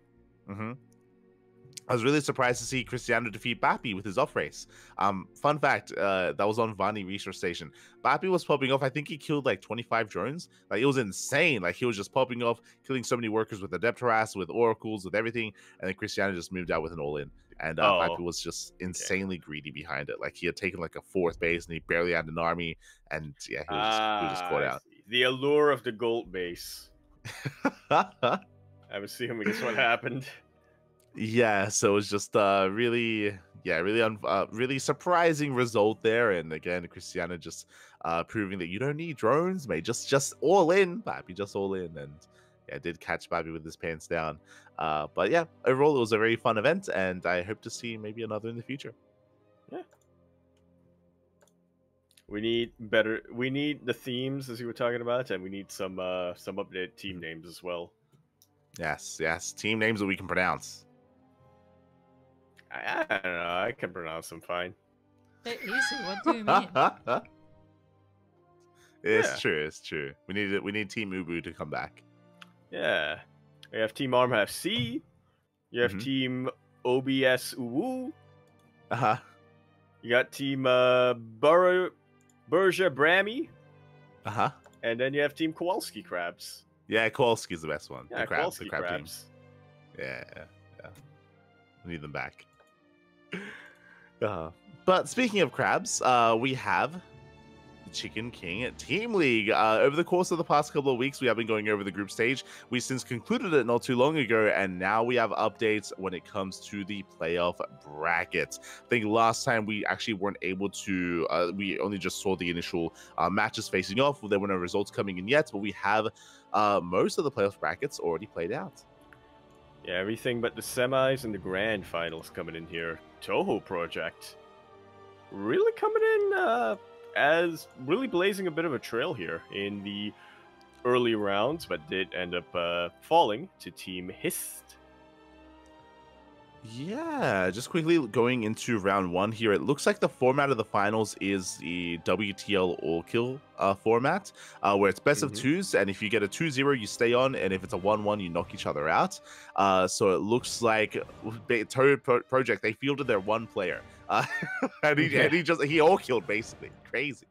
I was really surprised to see Cristiano defeat Bappy with his off race. Fun fact, that was on Vani Research Station. Bappy was popping off. I think he killed like 25 drones. Like, it was insane. Like, he was just popping off, killing so many workers with Adept Harass, with Oracles, with everything. And then Cristiano just moved out with an all-in. And Bappy was just insanely greedy behind it. Like, he had taken like a 4th base and he barely had an army. And yeah, he was just caught out. The allure of the gold base. I'm assuming is what happened. Yeah, so it was just really, yeah, really surprising result there. And again, Christiana just proving that you don't need drones, mate. Just all in, Babby, just all in. And yeah, did catch Babby with his pants down. But yeah, overall, it was a very fun event, and I hope to see maybe another in the future. Yeah. We need better. We need the themes, as you were talking about, and we need some updated team names as well. Yes, team names that we can pronounce. I don't know. I can pronounce them fine. They're easy. What do you mean? It's true. We need Team Ubu to come back. Yeah. We have Team Arm FC. You have Team OBS Uwu. You got Team Burja Brammy. And then you have Team Kowalski Crabs. Yeah, Kowalski's the best one. Yeah, the crab Crabs. Team. Yeah. We need them back. But speaking of crabs, we have the Chicken King Team League. Over the course of the past couple of weeks, we have been going over the group stage. We since concluded it not too long ago, and now we have updates when it comes to the playoff brackets. I think last time we actually weren't able to, we only just saw the initial matches facing off. There were no results coming in yet, but we have most of the playoff brackets already played out. Yeah, everything but the semis and the grand finals coming in here. Toho Project really coming in as really blazing a bit of a trail here in the early rounds, but did end up falling to Team Hist. Yeah, just quickly going into round one here, it looks like the format of the finals is the WTL All-Kill format, where it's best of twos, and if you get a 2-0, you stay on, and if it's a 1-1, you knock each other out. So it looks like Toho Project, they fielded their one player, and he all-killed, basically. Crazy.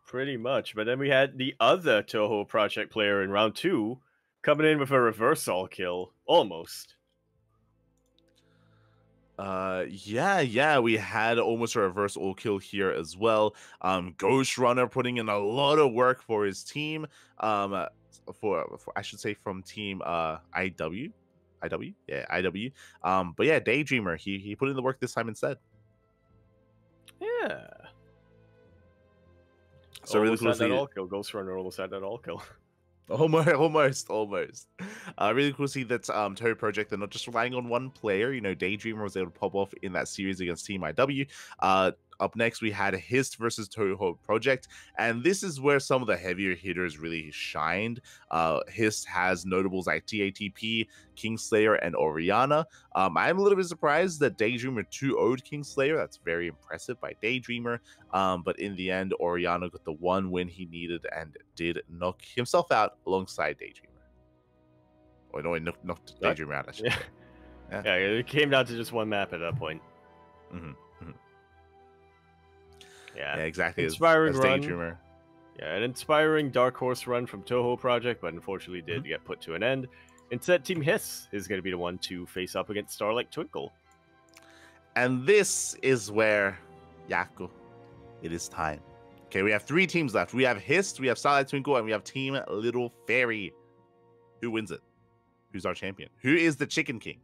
Pretty much, but then we had the other Toho Project player in round two coming in with a reverse all-kill, almost. Yeah, we had almost a reverse all kill here as well. Ghost Runner putting in a lot of work for his team. For I should say from team IW. But yeah, Daydreamer, he put in the work this time instead. Yeah. So really cool to see that all kill. Ghost Runner almost had that all kill. Almost. Really cool to see that Toho Project, they're not just relying on one player. You know, Daydreamer was able to pop off in that series against Team IW. Up next, we had Hist versus Toho Project, and this is where some of the heavier hitters really shined. Hist has notables like TATP, Kingslayer, and Oriana. I'm a little bit surprised that Daydreamer 2-0'd Kingslayer. That's very impressive by Daydreamer. But in the end, Oriana got the one win he needed and did knock himself out alongside Daydreamer. Or no, he knocked Daydreamer out, I should say. Yeah, it came down to just one map at that point. Yeah, exactly. Inspiring as run. Daydreamer. Yeah, an inspiring Dark Horse run from Toho Project, but unfortunately did get put to an end. Instead, Team Hiss is going to be the one to face up against Starlight Twinkle. And this is where, Yako, it is time. Okay, we have three teams left. We have Hist, we have Starlight Twinkle, and we have Team Little Fairy. Who wins it? Who's our champion? Who is the Chicken King?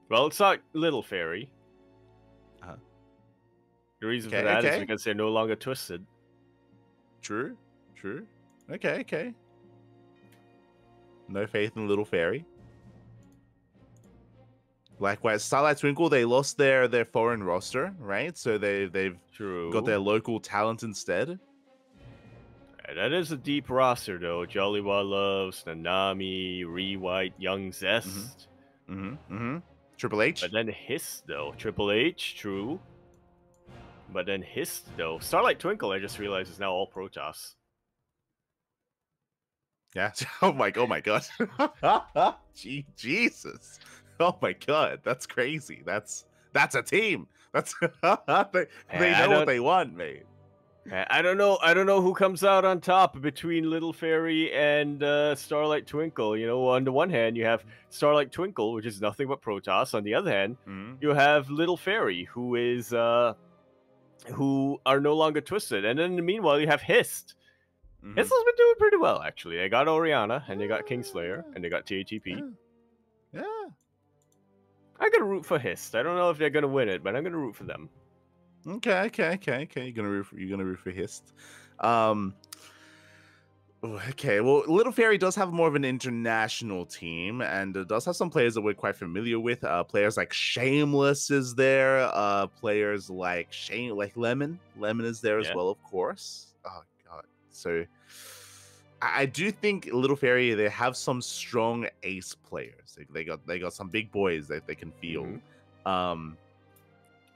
Well, it's not Little Fairy. The reason for that is because they're no longer twisted. True. Okay. No faith in Little Fairy. Likewise, Starlight Twinkle, they lost their foreign roster, right? So they've got their local talent instead. That is a deep roster, though. Jollywa Loves, Nanami, Rewhite, Young Zest. Triple H. But then Hiss, though. Triple H, true. But then Hist, though. Starlight Twinkle, I just realized, is now all Protoss. Yeah. Oh my god. Jesus. Oh my god. That's crazy. That's a team. That's they know what they want, mate. I don't know who comes out on top between Little Fairy and Starlight Twinkle. You know, on the one hand, you have Starlight Twinkle, which is nothing but Protoss. On the other hand, you have Little Fairy, who is who are no longer twisted. And then in the meanwhile, you have Hist. Hist has been doing pretty well, actually. They got Oriana, and they got Kingslayer, and they got TATP. Yeah. I'm gonna root for Hist. I don't know if they're gonna win it, but I'm gonna root for them. Okay. You're gonna root for Hist. Okay, well, Little Fairy does have more of an international team, and it does have some players that we're quite familiar with. Players like Shameless is there. Players like Lemon. Lemon is there as well, of course. Oh god. So I do think Little Fairy, they have some strong ace players. They got some big boys that they can field. And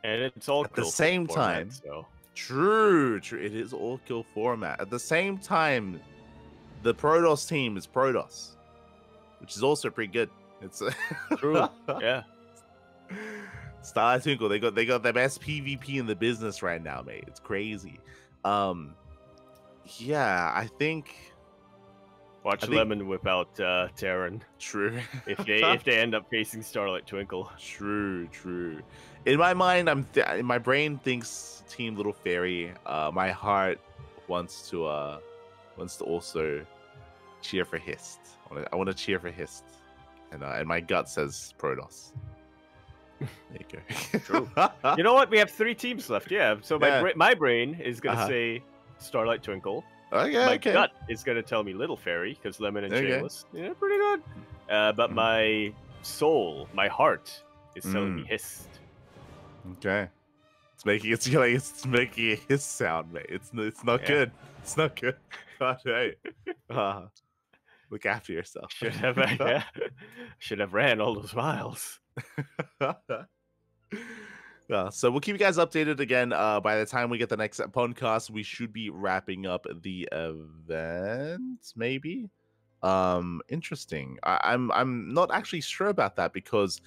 it's all at the same time. So. True. It is all kill format. At the same time, the Protoss team is Protoss, which is also pretty good. It's true. Yeah. Starlight Twinkle, they got the best PvP in the business right now, mate. It's crazy. Yeah, I think. Watch Lemon whip out Terran. True. if they end up facing Starlight Twinkle. True. In my mind, my brain thinks Team Little Fairy. My heart wants to also cheer for Hist. I want to cheer for Hist, and my gut says Protoss. There you go. True. You know what? We have 3 teams left. Yeah. So my brain is gonna say Starlight Twinkle. My gut is gonna tell me Little Fairy because Lemon and Shameless. Yeah, pretty good. But my soul, my heart, is telling me Hist. Okay. It's making a hiss sound, mate. It's not good. It's not good. God, hey. Look after yourself. Should have ran all those miles. So we'll keep you guys updated again. By the time we get the next podcast, we should be wrapping up the event, maybe. Interesting. I'm not actually sure about that because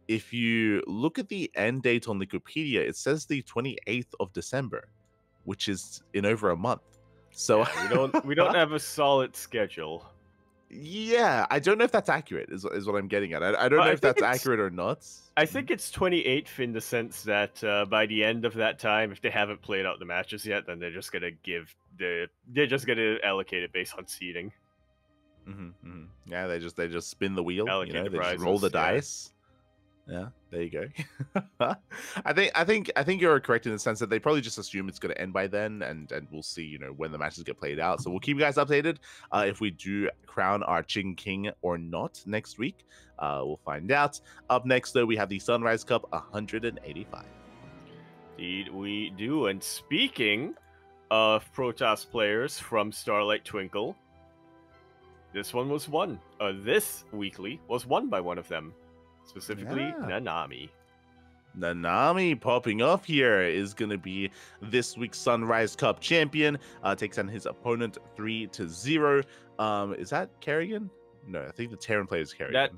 if you look at the end date on Wikipedia, it says the 28th of December, which is in over a month. So we don't have a solid schedule. Yeah, I don't know if that's accurate. Is what I'm getting at. I don't know if that's accurate or not. I think it's 28th in the sense that by the end of that time, if they haven't played out the matches yet, then they're just gonna allocate it based on seeding. Yeah, they just spin the wheel. Allocate they prizes, just roll the dice. Yeah, there you go. I think you're correct in the sense that they probably just assume it's going to end by then, and we'll see, when the matches get played out. So we'll keep you guys updated if we do crown our Chicken King or not next week. We'll find out. Up next, though, we have the Sunrise Cup 185. Indeed, we do. And speaking of Protoss players from Starlight Twinkle, this one was won. This weekly was won by one of them. Specifically, Nanami. Nanami popping off here is going to be this week's Sunrise Cup champion. Takes on his opponent 3-0. Is that Kerrigan? No, I think the Terran player is Kerrigan. I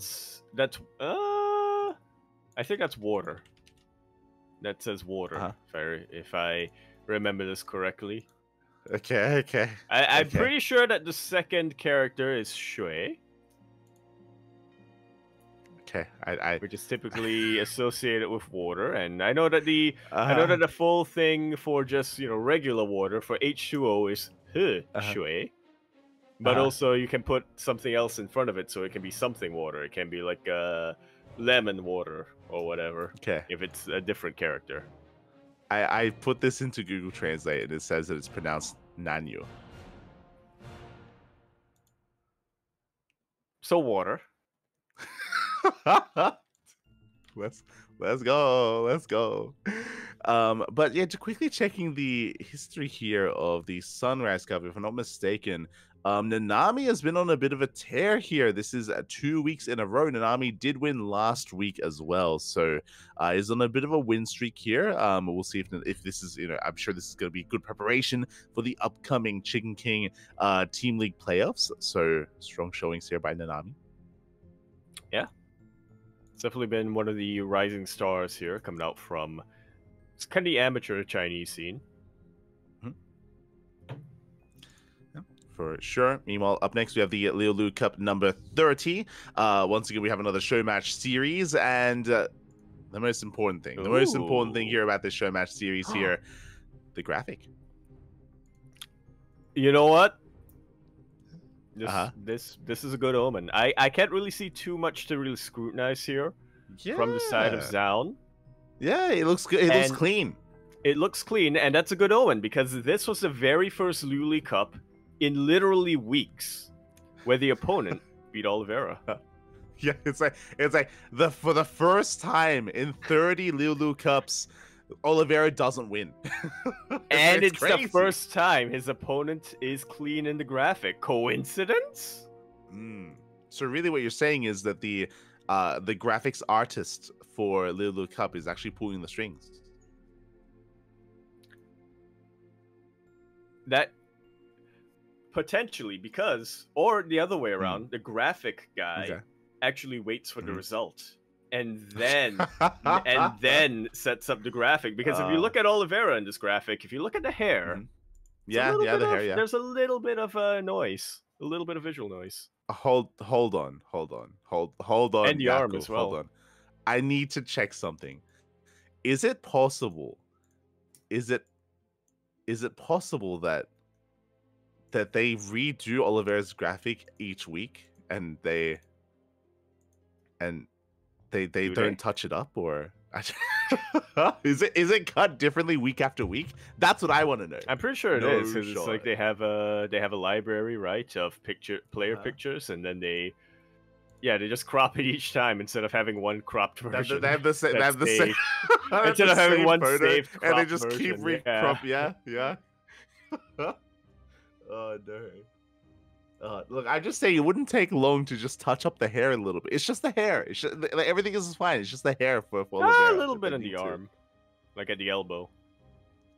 think that's Water. That says Water, if I remember this correctly. Okay. I'm pretty sure that the second character is Shui. Okay, which is typically associated with water, and I know that the full thing for just regular water for H2O is Shui, but also you can put something else in front of it, so it can be something water. It can be like lemon water or whatever. Okay, if it's a different character. I put this into Google Translate, and it says that it's pronounced Nanyu. So water. Let's go. But yeah, to quickly checking the history here of the Sunrise Cup, if I'm not mistaken, Nanami has been on a bit of a tear here. This is 2 weeks in a row. Nanami did win last week as well, so is on a bit of a win streak here. We'll see if this is, I'm sure this is going to be good preparation for the upcoming Chicken King Team League playoffs. So strong showings here by Nanami. Yeah. It's definitely been one of the rising stars here, coming out from it's kind of the amateur Chinese scene. Yeah, for sure. Meanwhile, up next we have the Liulu Cup number 30. Once again, we have another show match series, and the most important thing here about this show match series here, the graphic. You know what? This is a good omen. I can't really see too much to really scrutinize here. from the side of Zaun. Yeah, it looks good. It looks clean. It looks clean, and that's a good omen, because this was the very first Luli Cup in literally weeks where the opponent beat Oliveira. Yeah, it's like for the first time in 30 Lulu Cups, Oliveira doesn't win. And it's the first time his opponent is clean in the graphic. Coincidence? So really what you're saying is that the graphics artist for Lulu Cup is actually pulling the strings. That potentially, because, or the other way around, the graphic guy actually waits for the result and then sets up the graphic. Because if you look at Oliveira in this graphic, if you look at the hair, there's a little bit of noise, a little bit of visual noise. Hold on, and the arm as well. Hold on. I need to check something. Is it possible? Is it possible that they redo Oliveira's graphic each week and they don't touch it up, or is it cut differently week after week? That's what I want to know. I'm pretty sure it is. It's like they have a library, right, of player pictures, and then they just crop it each time instead of having one cropped version. They have the same. Instead of having one saved crop and they just version. keep re-crop. Yeah. Oh no. Look, I just say it wouldn't take long to just touch up the hair a little bit. It's just the hair. It's just, like, everything is fine. It's just the hair for a little bit on the arm, like at the elbow.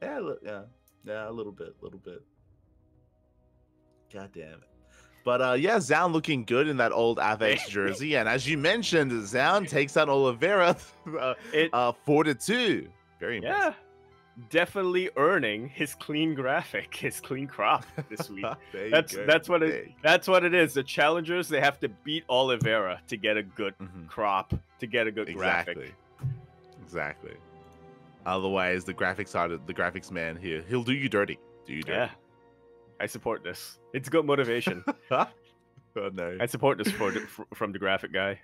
Yeah, a little bit. God damn it. But Zaun looking good in that old Avex jersey, and as you mentioned, Zaun takes out Oliveira 4-2. Very impressive. Yeah. Definitely earning his clean graphic, his clean crop this week. That's what it is. The challengers, they have to beat Oliveira to get a good crop, to get a good graphic. Exactly. Otherwise, the graphics man here, he'll do you dirty. Yeah. I support this. It's good motivation. Oh no. I support this from the graphic guy.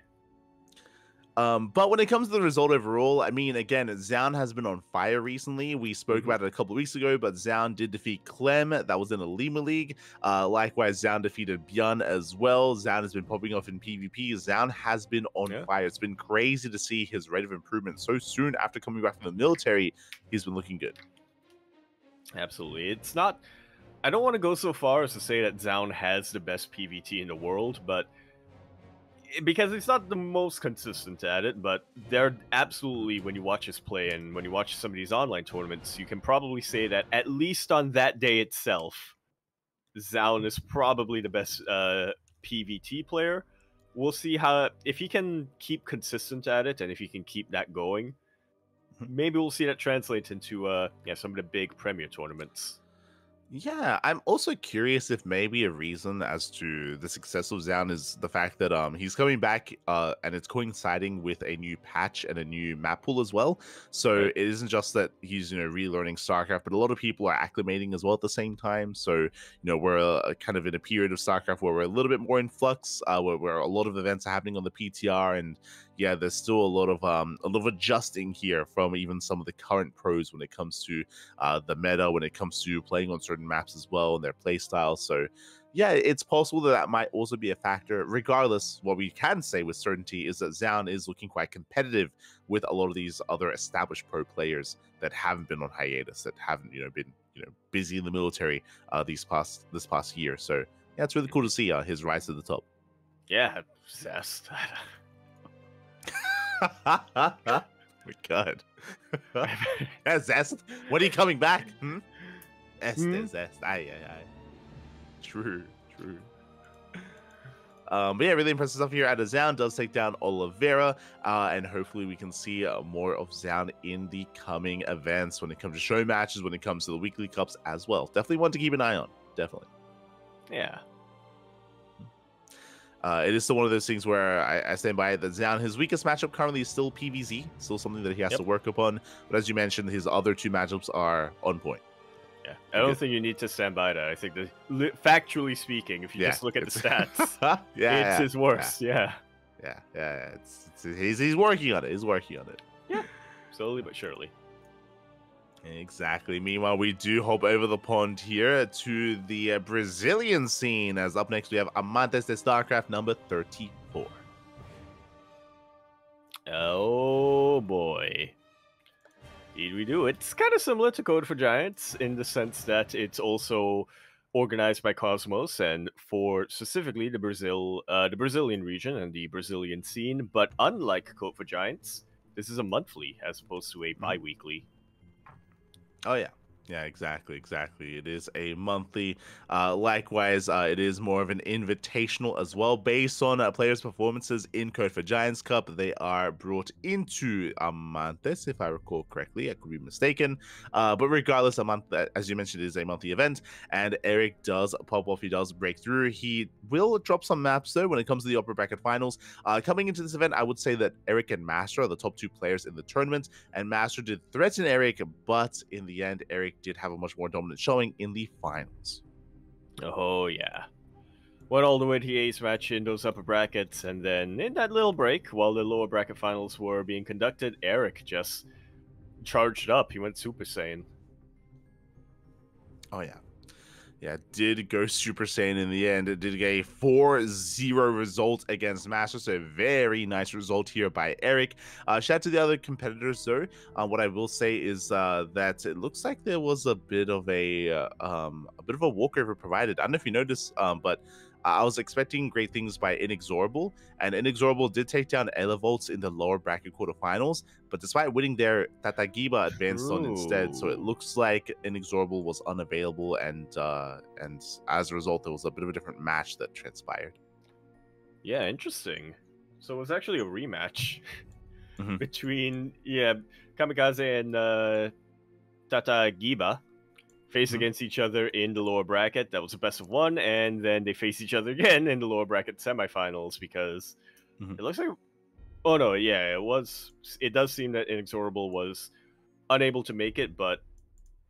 But when it comes to the result overall, I mean, again, Zaun has been on fire recently. We spoke about it a couple of weeks ago, but Zaun did defeat Clem. That was in a Lima League. Likewise, Zaun defeated Björn as well. Zaun has been popping off in PvP. Zaun has been on fire. It's been crazy to see his rate of improvement so soon after coming back from the military. He's been looking good. Absolutely. It's not... I don't want to go so far as to say that Zaun has the best PvT in the world, but... because it's not the most consistent at it, but they're absolutely, when you watch his play and when you watch some of these online tournaments, you can probably say that at least on that day itself, Zaun is probably the best PvT player. We'll see if he can keep consistent at it and if he can keep that going, maybe we'll see that translate into some of the big Premier tournaments. Yeah, I'm also curious if maybe a reason as to the success of Zaun is the fact that he's coming back and it's coinciding with a new patch and a new map pool as well. So it isn't just that he's relearning StarCraft, but a lot of people are acclimating as well at the same time. So we're kind of in a period of StarCraft where we're a little bit more in flux, where a lot of events are happening on the PTR, and yeah, there's still a lot of adjusting here from even some of the current pros when it comes to the meta, when it comes to playing on certain maps as well and their play style. So yeah, it's possible that might also be a factor. Regardless, what we can say with certainty is that Zaun is looking quite competitive with a lot of these other established pro players that haven't been on hiatus, that haven't been busy in the military this past year. So yeah, it's really cool to see his rise to the top. Yeah, obsessed. My God. Zest. When are you coming back? Zest. Aye. True. But yeah, really impressive stuff here. Zaun does take down Oliveira, and hopefully we can see more of Zaun in the coming events when it comes to show matches, when it comes to the weekly cups as well. Definitely one to keep an eye on. Definitely. Yeah. It is still one of those things where I stand by it that Zaun, his weakest matchup currently is still PvZ, still something that he has to work upon. But as you mentioned, his other two matchups are on point. Yeah, I don't think you need to stand by that. I think that factually speaking, if you just look at the stats, it's his worst. Yeah. yeah. He's working on it. He's working on it. Yeah, slowly but surely. Exactly. Meanwhile, we do hop over the pond here to the Brazilian scene. As up next, we have Amantes de StarCraft number 34. Oh boy. Indeed we do. It's kind of similar to Code for Giants in the sense that it's also organized by Cosmos and for specifically the Brazilian region and the Brazilian scene. But unlike Code for Giants, this is a monthly as opposed to a bi-weekly. Oh yeah. Yeah, exactly. It is a monthly. Likewise, it is more of an invitational as well, based on players' performances in Code for Giants Cup. They are brought into Amantes, if I recall correctly. I could be mistaken, but regardless, as you mentioned, is a monthly event, and Eric does pop off. He does break through. He will drop some maps though when it comes to the upper bracket finals. Coming into this event, I would say that Eric and Master are the top two players in the tournament, and Master did threaten Eric, but in the end, Eric did have a much more dominant showing in the finals. Oh yeah, went all the way to the ace match in those upper brackets, and then in that little break while the lower bracket finals were being conducted, Eric just charged up. He went Super Saiyan. Oh yeah, did go Super Saiyan in the end. It did get a 4-0 result against Master, so a very nice result here by Eric. Shout out to the other competitors though. What I will say is that it looks like there was a bit of a walkover provided. I don't know if you noticed, but I was expecting great things by Inexorable, and Inexorable did take down Elevolts in the lower bracket quarterfinals, but despite winning there, Tatagiba advanced on instead, so it looks like Inexorable was unavailable, and as a result, there was a bit of a different match that transpired. Yeah, interesting. So it was actually a rematch Mm-hmm. between Kamikaze and Tatagiba. Face against each other in the lower bracket. That was a best of one, and then they face each other again in the lower bracket semifinals because it looks like. Oh no, yeah, it was. It does seem that Inexorable was unable to make it, but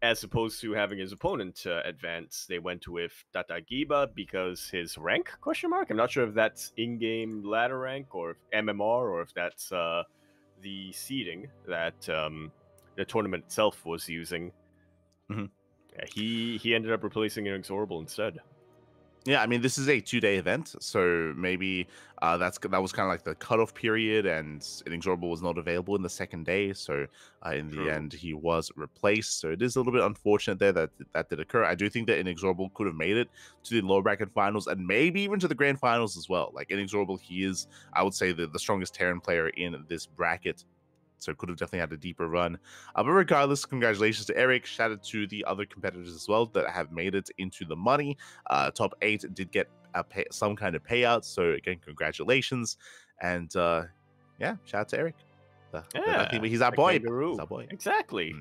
as opposed to having his opponent advance, they went with Tatagiba because his rank ? I'm not sure if that's in-game ladder rank or MMR or if that's the seeding that the tournament itself was using. Mm-hmm. Yeah, he ended up replacing Inexorable instead. Yeah, I mean, this is a 2-day event, so maybe that was kind of like the cutoff period, and Inexorable was not available in the second day, so in the end, he was replaced. So it is a little bit unfortunate there that did occur. I do think that Inexorable could have made it to the lower bracket finals, and maybe even to the grand finals as well. Like, Inexorable, he is, I would say, the strongest Terran player in this bracket, so could have definitely had a deeper run. But regardless, congratulations to Eric. Shout out to the other competitors as well that have made it into the money. Top 8 did get some kind of payout. So again, congratulations. And shout out to Eric. I think he's our boy. Kangaroo. He's our boy. Exactly.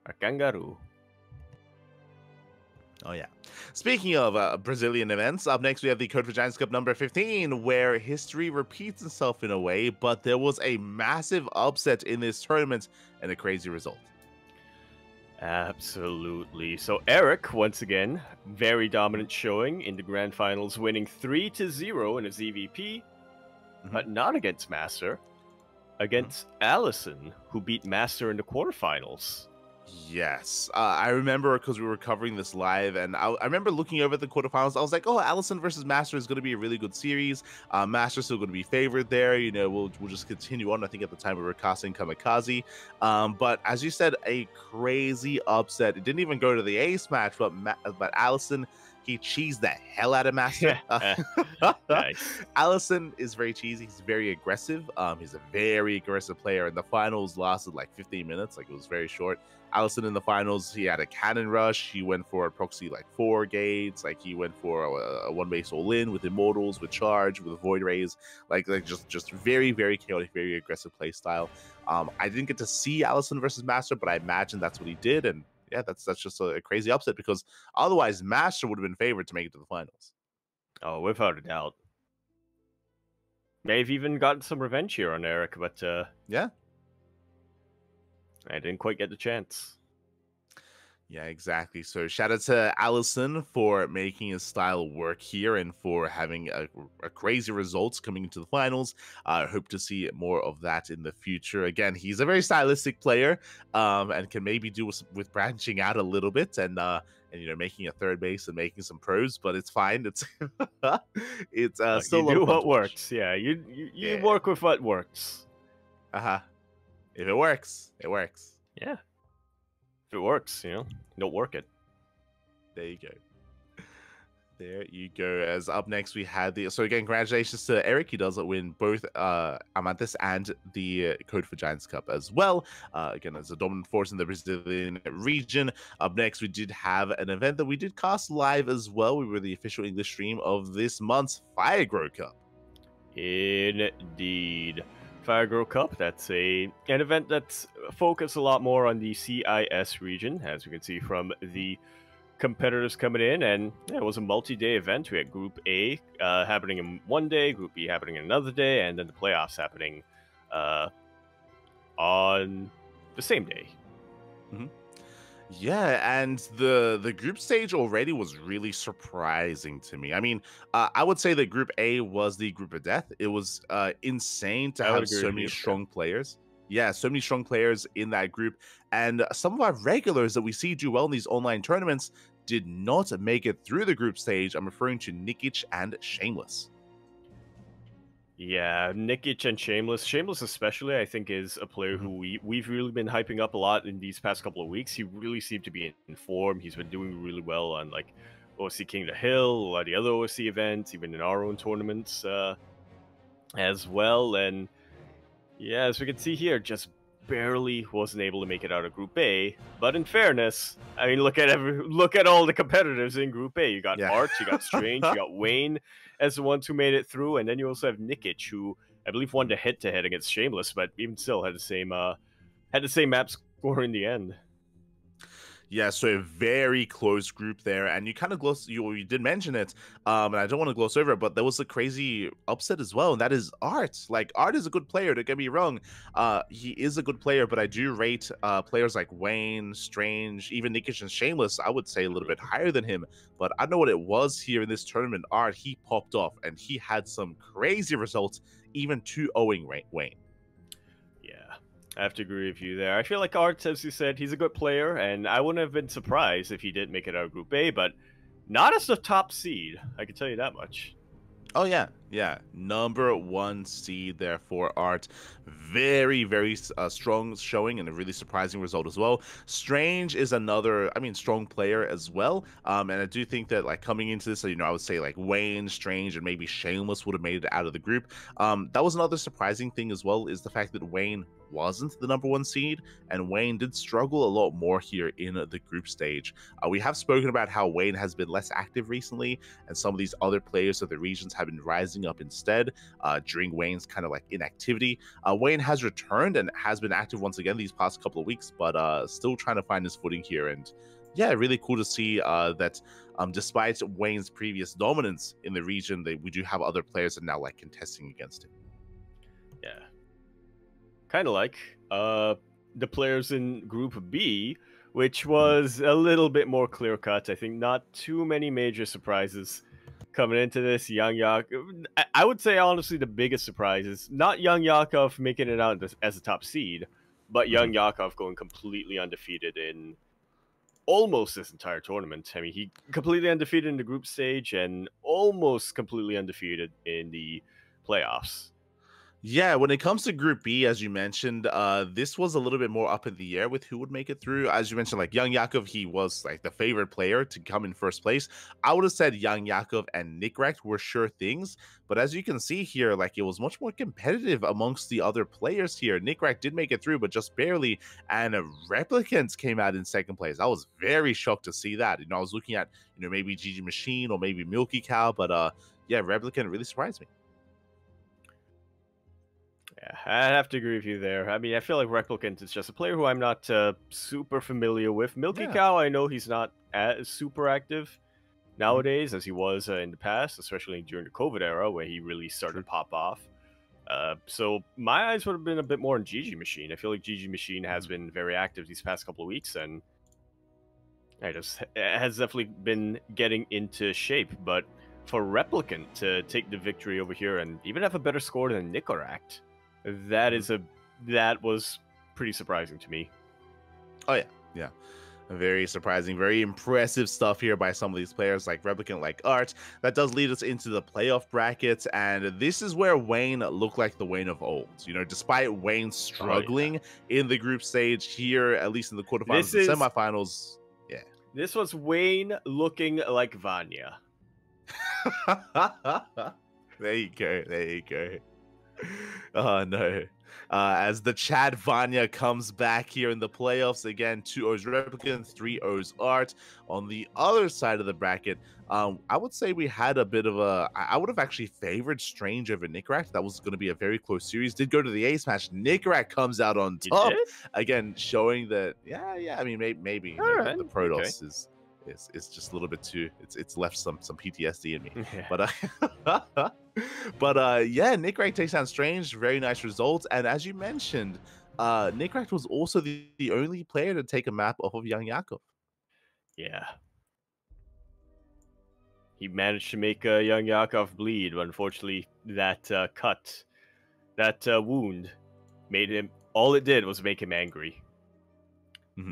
Our kangaroo. Oh, yeah. Speaking of Brazilian events, up next we have the Code for Giants Cup number 15, where history repeats itself in a way, but there was a massive upset in this tournament and a crazy result. Absolutely. So Eric, once again, very dominant showing in the grand finals, winning 3-0 in his EVP, but not against Master, against Allison, who beat Master in the quarterfinals. Yes, I remember because we were covering this live, and I remember looking over at the quarterfinals. I was like, "Oh, Allison versus Master is going to be a really good series. Master's still going to be favored there. You know, we'll just continue on." I think at the time we were casting Kamikaze, but as you said, a crazy upset. It didn't even go to the ace match, but Allison, he cheesed the hell out of Master. Nice. Allison is very cheesy. He's very aggressive. He's a very aggressive player, and the finals lasted like 15 minutes. Like, it was very short. Allison in the finals, he had a cannon rush. He went for a proxy like 4 gates. Like, he went for a 1-base all-in with Immortals, with Charge, with Void Rays. Like just very, very chaotic, very aggressive play style. I didn't get to see Allison versus Master, but I imagine that's what he did. And yeah, that's just a crazy upset, because otherwise Master would have been favored to make it to the finals. Oh, without a doubt. May have even gotten some revenge here on Eric, but yeah, I didn't quite get the chance. Yeah, exactly. So shout out to Allison for making his style work here and for having a crazy results coming into the finals. I hope to see more of that in the future. Again, he's a very stylistic player, and can maybe do with branching out a little bit and making a third base and making some pros, but it's fine. It's it's still You a lot do of fun what to watch. works. Yeah, you Yeah. work with what works. If it works, it works. Yeah, if it works, don't work it. There you go. There you go. As up next, we had so again, congratulations to Eric. He does win both Amantis and the Code for Giants Cup as well. Again, as a dominant force in the Brazilian region. Up next, we did have an event that we did cast live as well. We were the official English stream of this month's Fire Grow Cup. Indeed. Fire Grow Cup, that's an event that's focused a lot more on the CIS region, as we can see from the competitors coming in, and it was a multi-day event. We had Group A happening in one day, Group B happening in another day, and then the playoffs happening on the same day. Mm-hmm. Yeah, and the group stage already was really surprising to me. I mean, I would say that Group A was the group of death. It was insane to have so many strong players. Yeah, so many strong players in that group. And some of our regulars that we see do well in these online tournaments did not make it through the group stage. I'm referring to Nikic and Shameless. Yeah, Nikic and Shameless. Shameless especially, I think, is a player who we've really been hyping up a lot in these past couple of weeks. He really seemed to be in form. He's been doing really well on like OSC King of the Hill, a lot of the other OSC events, even in our own tournaments as well. And yeah, as we can see here, just barely wasn't able to make it out of Group A. But in fairness, I mean, look at all the competitors in Group A. You got Arch, you got Strange, you got Wayne as the ones who made it through, and then you also have Nikic, who I believe won the head-to-head against Shameless, but even still had the same map score in the end. Yeah, so a very close group there, and you kind of you did mention it, and I don't want to gloss over it, but there was a crazy upset as well, and that is Art. Like, Art is a good player, don't get me wrong. He is a good player, but I do rate players like Wayne, Strange, even Nikic and Shameless, I would say a little bit higher than him, but I don't know what it was here in this tournament. Art, he popped off, and he had some crazy results, even 2-0ing Wayne. I have to agree with you there. I feel like Art, as you said, he's a good player, and I wouldn't have been surprised if he did make it out of Group A, but not as the top seed. I can tell you that much. Oh, yeah. Number 1 seed there for Art. Very, very strong showing and a really surprising result as well. Strange is another, strong player as well. And I do think that, like, coming into this, I would say, like, Wayne, Strange, and maybe Shameless would have made it out of the group. That was another surprising thing as well, is the fact that Wayne wasn't the number 1 seed, and Wayne did struggle a lot more here in the group stage. We have spoken about how Wayne has been less active recently, and some of these other players of the regions have been rising up instead during Wayne's kind of like inactivity. Wayne has returned and has been active once again these past couple of weeks, but still trying to find his footing here. And yeah, really cool to see that despite Wayne's previous dominance in the region, we do have other players that are now like contesting against him. Yeah. Kind of like the players in Group B, which was a little bit more clear-cut. I think not too many major surprises coming into this. Young Yakov, I would say honestly the biggest surprise is not Young Yakov making it out as a top seed, but Young Yakov going completely undefeated in almost this entire tournament. I mean, he completely undefeated in the group stage and almost completely undefeated in the playoffs. Yeah, when it comes to Group B, as you mentioned, this was a little bit more up in the air with who would make it through. As you mentioned, like Young Yakov, he was like the favorite player to come in first place. I would have said Young Yakov and Nikrekt were sure things, but as you can see here, like it was much more competitive amongst the other players here. Nikrekt did make it through, but just barely, and Replicants came out in second place. I was very shocked to see that. I was looking at maybe GG Machine or maybe Milky Cow, but yeah, Replicant really surprised me. Yeah, I have to agree with you there. I mean, I feel like Replicant is just a player who I'm not super familiar with. Milky Cow, I know he's not as super active nowadays as he was in the past, especially during the COVID era where he really started to pop off. So my eyes would have been a bit more on GG Machine. I feel like GG Machine has been very active these past couple of weeks, and It has definitely been getting into shape, but for Replicant to take the victory over here and even have a better score than Nicoract, that was pretty surprising to me. Oh yeah, yeah. Very surprising, very impressive stuff here by some of these players like Replicant, like Art. That does lead us into the playoff brackets, and this is where Wayne looked like the Wayne of old. You know, despite Wayne struggling in the group stage here, at least in the quarterfinals and semifinals. Yeah. This was Wayne looking like Vanya. There you go. There you go. Oh no. As the Chad Vanya comes back here in the playoffs again, 2-0's Replicant, 3-0's Art. On the other side of the bracket, I would say we had a bit of I would have actually favored Strange over Nicoract. That was going to be a very close series. Did go to the ace match. Nicoract comes out on top again, showing that I mean maybe right. The Protoss is just a little bit too. It's left some PTSD in me. Yeah. But yeah, Nicoract takes down Strange. Very nice result. And as you mentioned, Nicoract was also the only player to take a map off of Young Yakov. Yeah. He managed to make Young Yakov bleed, but unfortunately that cut, that wound, made him. All it did was make him angry.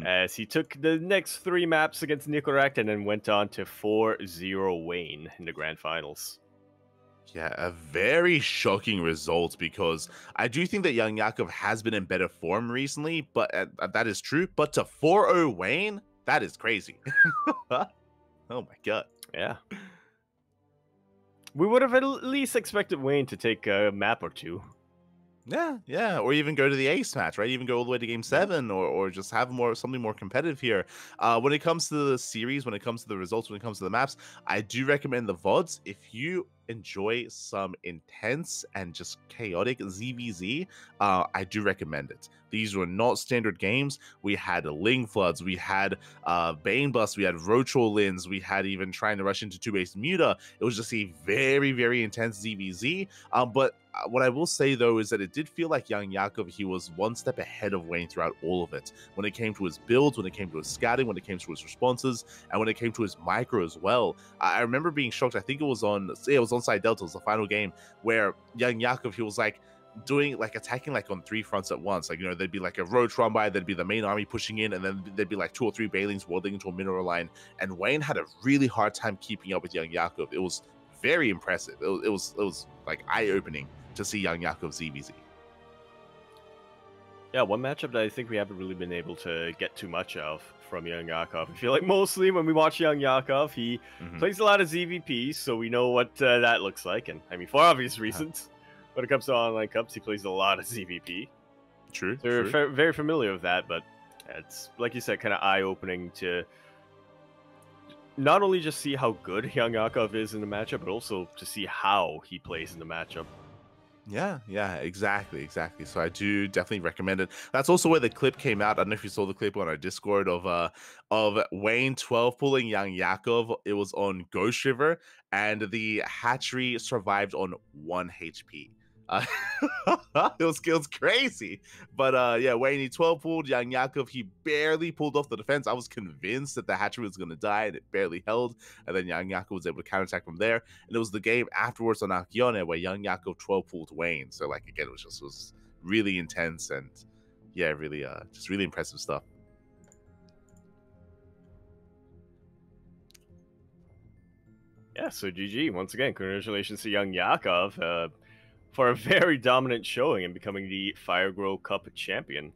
As he took the next 3 maps against Nicoract and then went on to 4-0 Wayne in the grand finals. Yeah, a very shocking result because I do think that Young Yakov has been in better form recently, but that is true. But to 4-0 Wayne, that is crazy. Oh my god. Yeah. We would have at least expected Wayne to take a map or 2. Yeah, or even go to the ace match, right? Even go all the way to game 7, or just have something more competitive here. When it comes to the series, when it comes to the results, when it comes to the maps, I do recommend the VODs. If you enjoy some intense and just chaotic ZVZ, I do recommend it. These were not standard games. We had Ling Floods, we had Bane Bust, we had Rochor Lins, we had even trying to rush into 2-base Muta. It was just a very, very intense ZVZ. But what I will say, though, is that it did feel like Young Yakov, he was one step ahead of Wayne throughout all of it. When it came to his builds, when it came to his scouting, when it came to his responses, and when it came to his micro as well. I remember being shocked. I think it was on Side Delta, it was the final game, where Young Yakov, he was like attacking like on 3 fronts at once. Like, you know, there'd be like a road run by, there'd be the main army pushing in, and then there'd be like 2 or 3 Bailings warding into a mineral line. And Wayne had a really hard time keeping up with Young Yakov. It was very impressive. It was like eye-opening to see Young Yakov ZVZ. Yeah, one matchup that I think we haven't really been able to get too much of from Young Yakov. I feel like mostly when we watch Young Yakov, he plays a lot of ZVPs, so we know what that looks like. And I mean, for obvious reasons, when it comes to online cups, he plays a lot of ZVP. True. So we're very familiar with that, but it's, like you said, kind of eye-opening to not only just see how good Young Yakov is in the matchup, but also to see how he plays in the matchup. Yeah, exactly. So I do definitely recommend it. That's also where the clip came out. I don't know if you saw the clip on our Discord of Wayne 12 pulling Young Yakov. It was on Ghost River, and the hatchery survived on 1 HP. It was crazy. But yeah, Wayne, he 12 pulled Young Yakov. He barely pulled off the defense. I was convinced that the hatchery was going to die, and it barely held. And then Young Yakov was able to counterattack from there. And it was the game afterwards on Alkione where Young Yakov 12 pulled Wayne. So like again, it was really intense, and yeah, really just really impressive stuff. Yeah, so GG once again. Congratulations to Young Yakov for a very dominant showing and becoming the Firegrow Cup champion.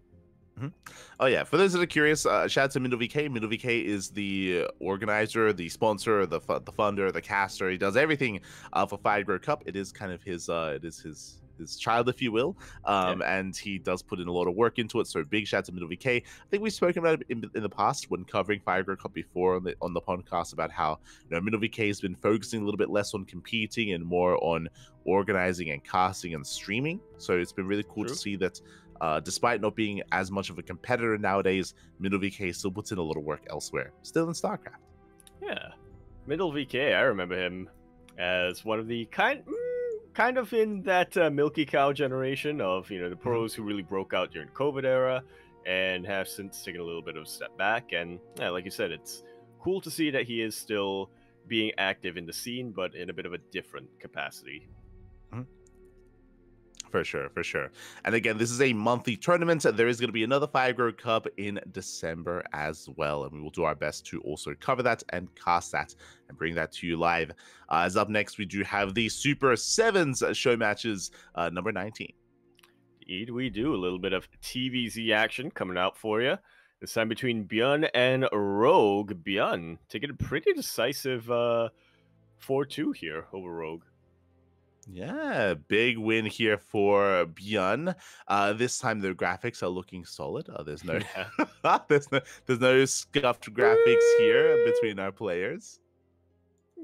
Oh yeah, for those that are curious, shout out to MindoVK. MindoVK is the organizer, the sponsor, the funder, the caster. He does everything for Firegrow Cup. It is kind of his his child, if you will, and he does put in a lot of work into it. So big shout out to MindoVK. I think we've spoken about it in the past when covering Firegrow Cup before on the podcast about how, you know, MindoVK has been focusing a little bit less on competing and more on organizing and casting and streaming. So it's been really cool to see that. Despite not being as much of a competitor nowadays, MindoVK still puts in a lot of work elsewhere, still in StarCraft. Yeah, MindoVK, I remember him as one of the kind of in that milky cow generation of, you know, the pros who really broke out during the COVID era and have since taken a little bit of a step back. And yeah, like you said, it's cool to see that he is still being active in the scene, but in a bit of a different capacity. For sure, for sure. And again, this is a monthly tournament. There is going to be another Fire Grow Cup in December as well. And we will do our best to also cover that and cast that and bring that to you live. As up next, we do have the Super Sevens show matches, number 19. Indeed, we do. A little bit of TVZ action coming out for you. This time between Bjorn and Rogue. Bjorn taking a pretty decisive 4-2 here over Rogue. Yeah, big win here for Bjorn. This time the graphics are looking solid. There's no, there's no scuffed graphics here between our players.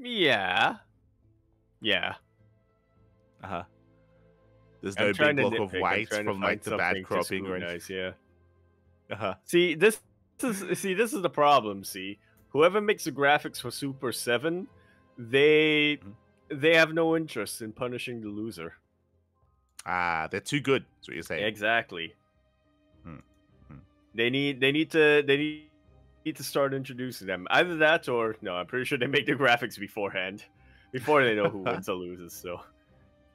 Yeah. There's no big block of white from like the bad cropping or anything. Yeah. See, this is the problem. See, whoever makes the graphics for Super 7, they have no interest in punishing the loser. They're too good. That's what you're saying. Exactly. They need to start introducing them. Either that or no. I'm pretty sure they make the graphics beforehand, before they know who wins or loses. So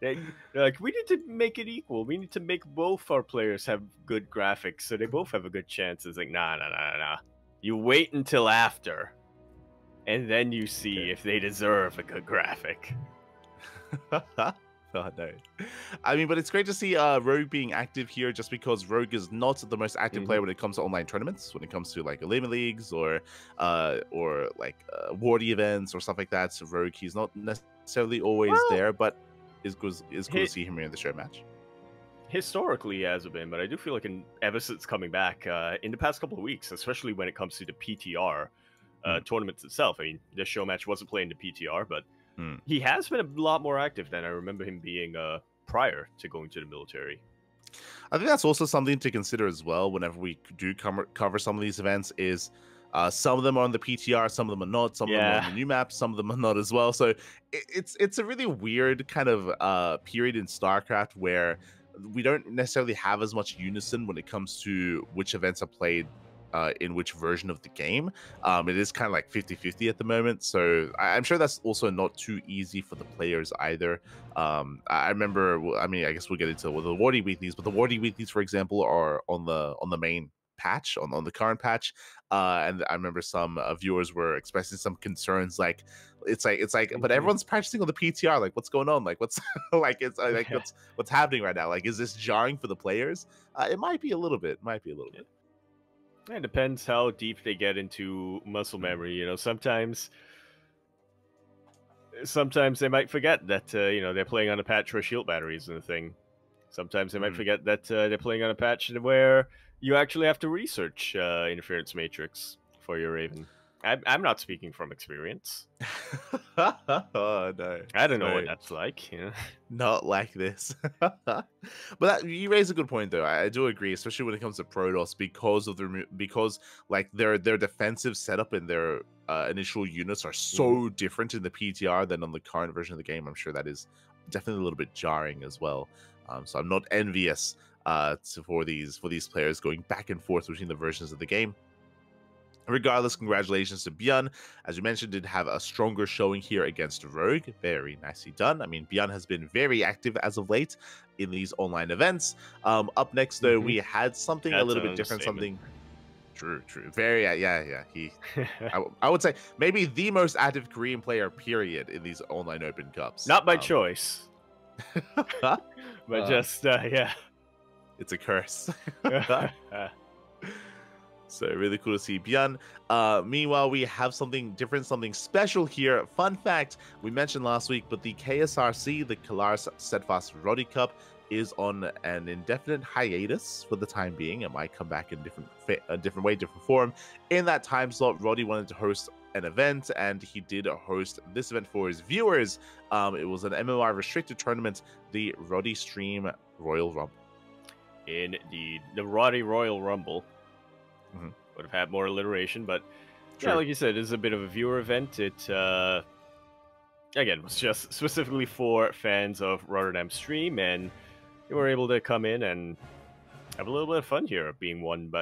they're like, we need to make it equal. We need to make both our players have good graphics, so they both have a good chance. It's like, nah. You wait until after. And then you see if they deserve a good graphic. Oh, no. I mean, but it's great to see Rogue being active here, just because Rogue is not the most active player when it comes to online tournaments, when it comes to like Eliminate Leagues or like Wardy events or stuff like that. So Rogue, he's not necessarily always there, but it's cool to see him here in the show match. Historically, he has been, but I do feel like ever since coming back in the past couple of weeks, especially when it comes to the PTR tournaments itself. I mean, this show match wasn't playing the PTR, but he has been a lot more active than I remember him being prior to going to the military. I think that's also something to consider as well whenever we do cover some of these events is some of them are on the PTR, some of them are not, some of them are on the new map, some of them are not as well. So it's a really weird kind of period in StarCraft where we don't necessarily have as much unison when it comes to which events are played in which version of the game. It is kind of like 50-50 at the moment, so I'm sure that's also not too easy for the players either. I remember, I mean, I guess we'll get into the Wardy weeklies, but the Wardy weeklies, for example, are on the main patch, on the current patch, and I remember some viewers were expressing some concerns, like it's like but everyone's practicing on the PTR, like what's going on, like what's like it's like what's happening right now, like is this jarring for the players? It might be a little bit. It depends how deep they get into muscle memory. You know, sometimes they might forget that they're playing on a patch where shield batteries and a thing. Sometimes they might forget that they're playing on a patch where you actually have to research interference matrix for your Raven. I'm not speaking from experience. Oh no, I don't know what that's like. Not like this. But you raise a good point, though. I do agree, especially when it comes to Protoss, because like their defensive setup and their initial units are so different in the PTR than on the current version of the game. I'm sure that is definitely a little bit jarring as well. So I'm not envious for these players going back and forth between the versions of the game. Regardless, congratulations to Bjorn. As you mentioned, did have a stronger showing here against Rogue. Very nicely done. I mean, Bjorn has been very active as of late in these online events. Up next, though, we had something a little bit different. Something true. Very, yeah. I would say maybe the most active Korean player, period, in these online Open Cups. Not by choice, but just it's a curse. So really cool to see Bjorn. Meanwhile, we have something different, something special here. Fun fact, we mentioned last week, but the KSRC, the Kalaris Steadfast Roddy Cup, is on an indefinite hiatus for the time being. It might come back in a different way, different form. In that time slot, Roddy wanted to host an event, and he did host this event for his viewers. It was an MMR restricted tournament, the Roddy Stream Royal Rumble. Indeed, the Roddy Royal Rumble. Would have had more alliteration, but yeah, like you said, it's a bit of a viewer event. It again was just specifically for fans of Rotterdam Stream, and they were able to come in and have a little bit of fun here, being won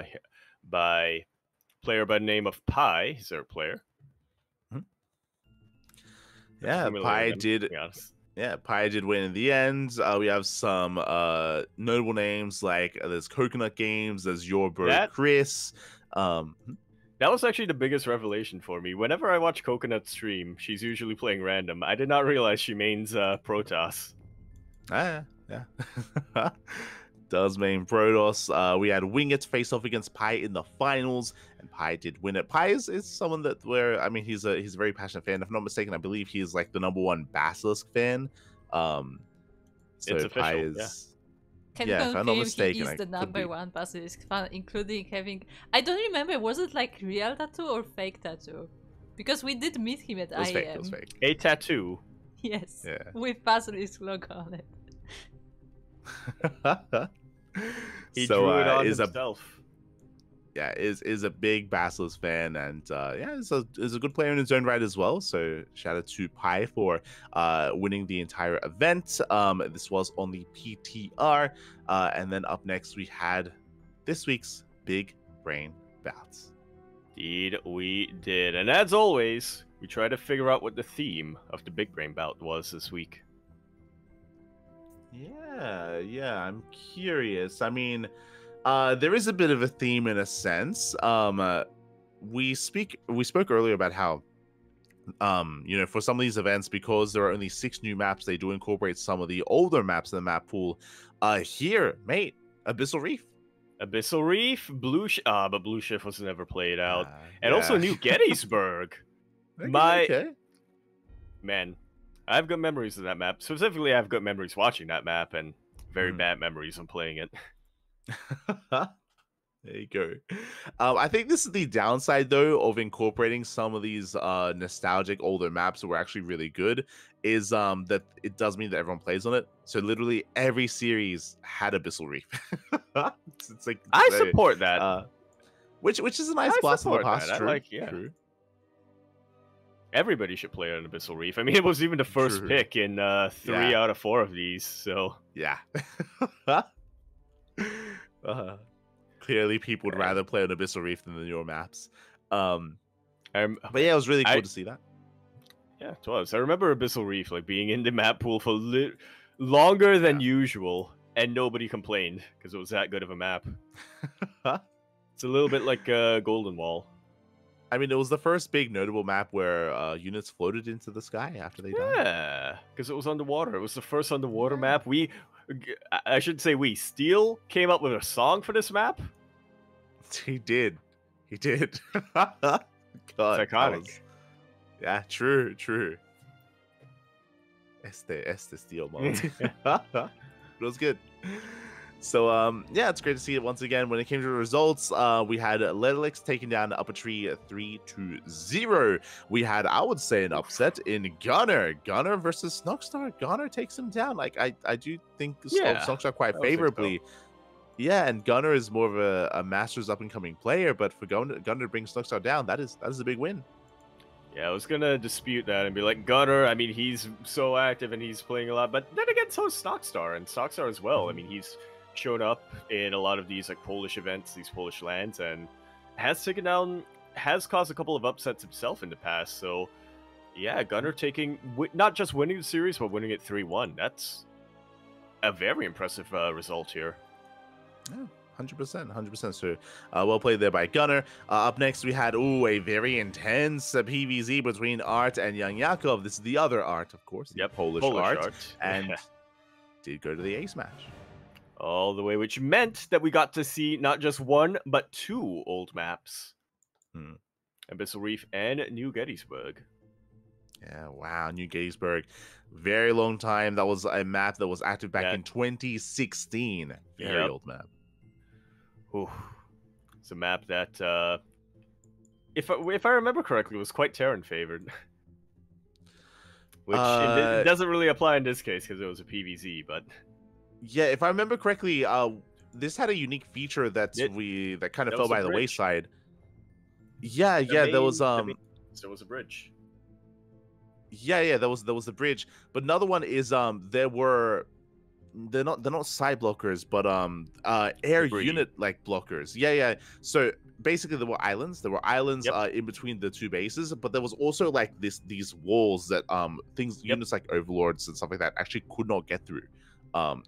by player by the name of Pi, is their player. Yeah, Pi did. Yeah, Pi did win in the end. We have some notable names like there's Coconut Games, there's Your Bro Chris. That was actually the biggest revelation for me. Whenever I watch Coconut stream, she's usually playing random. I did not realize she mains Protoss. Yeah. Does main Protoss. We had Wingit face off against Pi in the finals, and Pi did win it. Pi is someone that he's a very passionate fan. If I'm not mistaken, I believe he is like the #1 Basilisk fan. So it's Pi official, is. Can yeah, if I'm not mistaken, he is the #1 Basilisk fan, including having... I don't remember, was it like real tattoo or fake tattoo? Because we did meet him at IEM. It was fake. A tattoo? Yes, yeah. with Basilisk logo on it. He drew it on himself. Is a big Basilisk fan, and is a good player in his own right as well. So shout out to Pi for winning the entire event. This was on the PTR, and then up next we had this week's Big Brain Bouts. Indeed, we did, and as always, we try to figure out what the theme of the Big Brain Bout was this week. Yeah, I'm curious. I mean, there is a bit of a theme in a sense. We spoke earlier about how, for some of these events, because there are only 6 new maps, they do incorporate some of the older maps in the map pool. Here, mate, Abyssal Reef. Abyssal Reef, but Blue Shift was never played out, and also New Gettysburg. Man, I have good memories of that map. Specifically, I have good memories watching that map, and very bad memories on playing it. There you go. I think this is the downside, though, of incorporating some of these nostalgic older maps that were actually really good, is that it does mean that everyone plays on it. So literally every series had Abyssal Reef. it's like I support that. Which is a nice blast from the past. True. True. Everybody should play on Abyssal Reef. I mean, it was even the first pick in 3 out of 4 of these. So yeah. Clearly, people would rather play on Abyssal Reef than the newer maps. But yeah, it was really cool to see that. Yeah, it was. I remember Abyssal Reef like being in the map pool for longer than usual, and nobody complained because it was that good of a map. It's a little bit like Golden Wall. I mean, it was the first big notable map where units floated into the sky after they died. Yeah, because it was underwater. It was the first underwater map. I should say Steel came up with a song for this map. He did. God, it's iconic. Yeah, true. Este Steel moment. It was good. So, it's great to see it once again. When it came to the results, we had Ledlix taking down Upper Tree 3-0. We had, I would say, an upset in Gunner versus Snockstar. Gunner takes him down. Like, I do think Snockstar quite favorably. Yeah, and Gunner is more of a Masters up-and-coming player, but for Gunner to bring Snockstar down, that is a big win. Yeah, I was gonna dispute that and be like, Gunner, I mean, he's so active and he's playing a lot, but then again, so is Snockstar, and Snockstar as well. I mean, he's shown up in a lot of these like Polish events, these Polish lands, and has caused a couple of upsets himself in the past. So yeah, Gunner not just winning the series, but winning it 3-1. That's a very impressive result here. Yeah, 100%. So well played there by Gunner. Up next, we had a very intense PvZ between Art and Young Yakov. This is the other Art, of course. Yep, Polish Art. And did go to the ace match. All the way, which meant that we got to see not just 1, but 2 old maps. Abyssal Reef and New Gettysburg. Yeah, wow, New Gettysburg. Very long time. That was a map that was active back in 2016. Very old map. Ooh. It's a map that, if I remember correctly, was quite Terran favored. Which it doesn't really apply in this case because it was a PvZ, but... Yeah, if I remember correctly, this had a unique feature that kind of fell by the wayside. Yeah, there was there was a bridge. Yeah, there was the bridge. But another one is they're not side blockers, but air unit like blockers. Yeah. So basically there were islands. There were islands Yep. in between the two bases, but there was also like these walls that things Yep. units like overlords and stuff like that actually could not get through,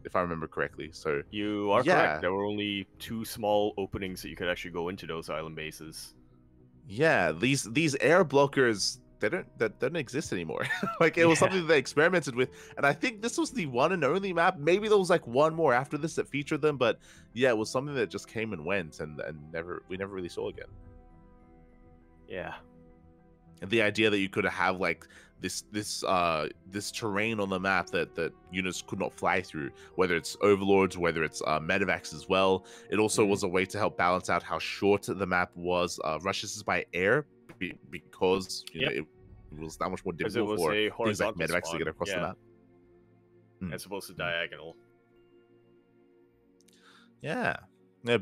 if I remember correctly. So You are yeah, correct. There were only 2 small openings that you could actually go into those island bases. yeah, these air blockers that don't exist anymore. Like it was Yeah. something that they experimented with, and I think this was the one and only map. Maybe there was like one more after this that featured them, but yeah, it was something that just came and went, and we never really saw again. Yeah. And the idea that you could have like this terrain on the map that units could not fly through, whether it's overlords, whether it's medevacs as well. It also was a way to help balance out how short the map was. Rushes is by air because you know it was that much more Because it difficult was for a things like horizontal medevacs to spawn. get across the map. As opposed to diagonal. Yeah.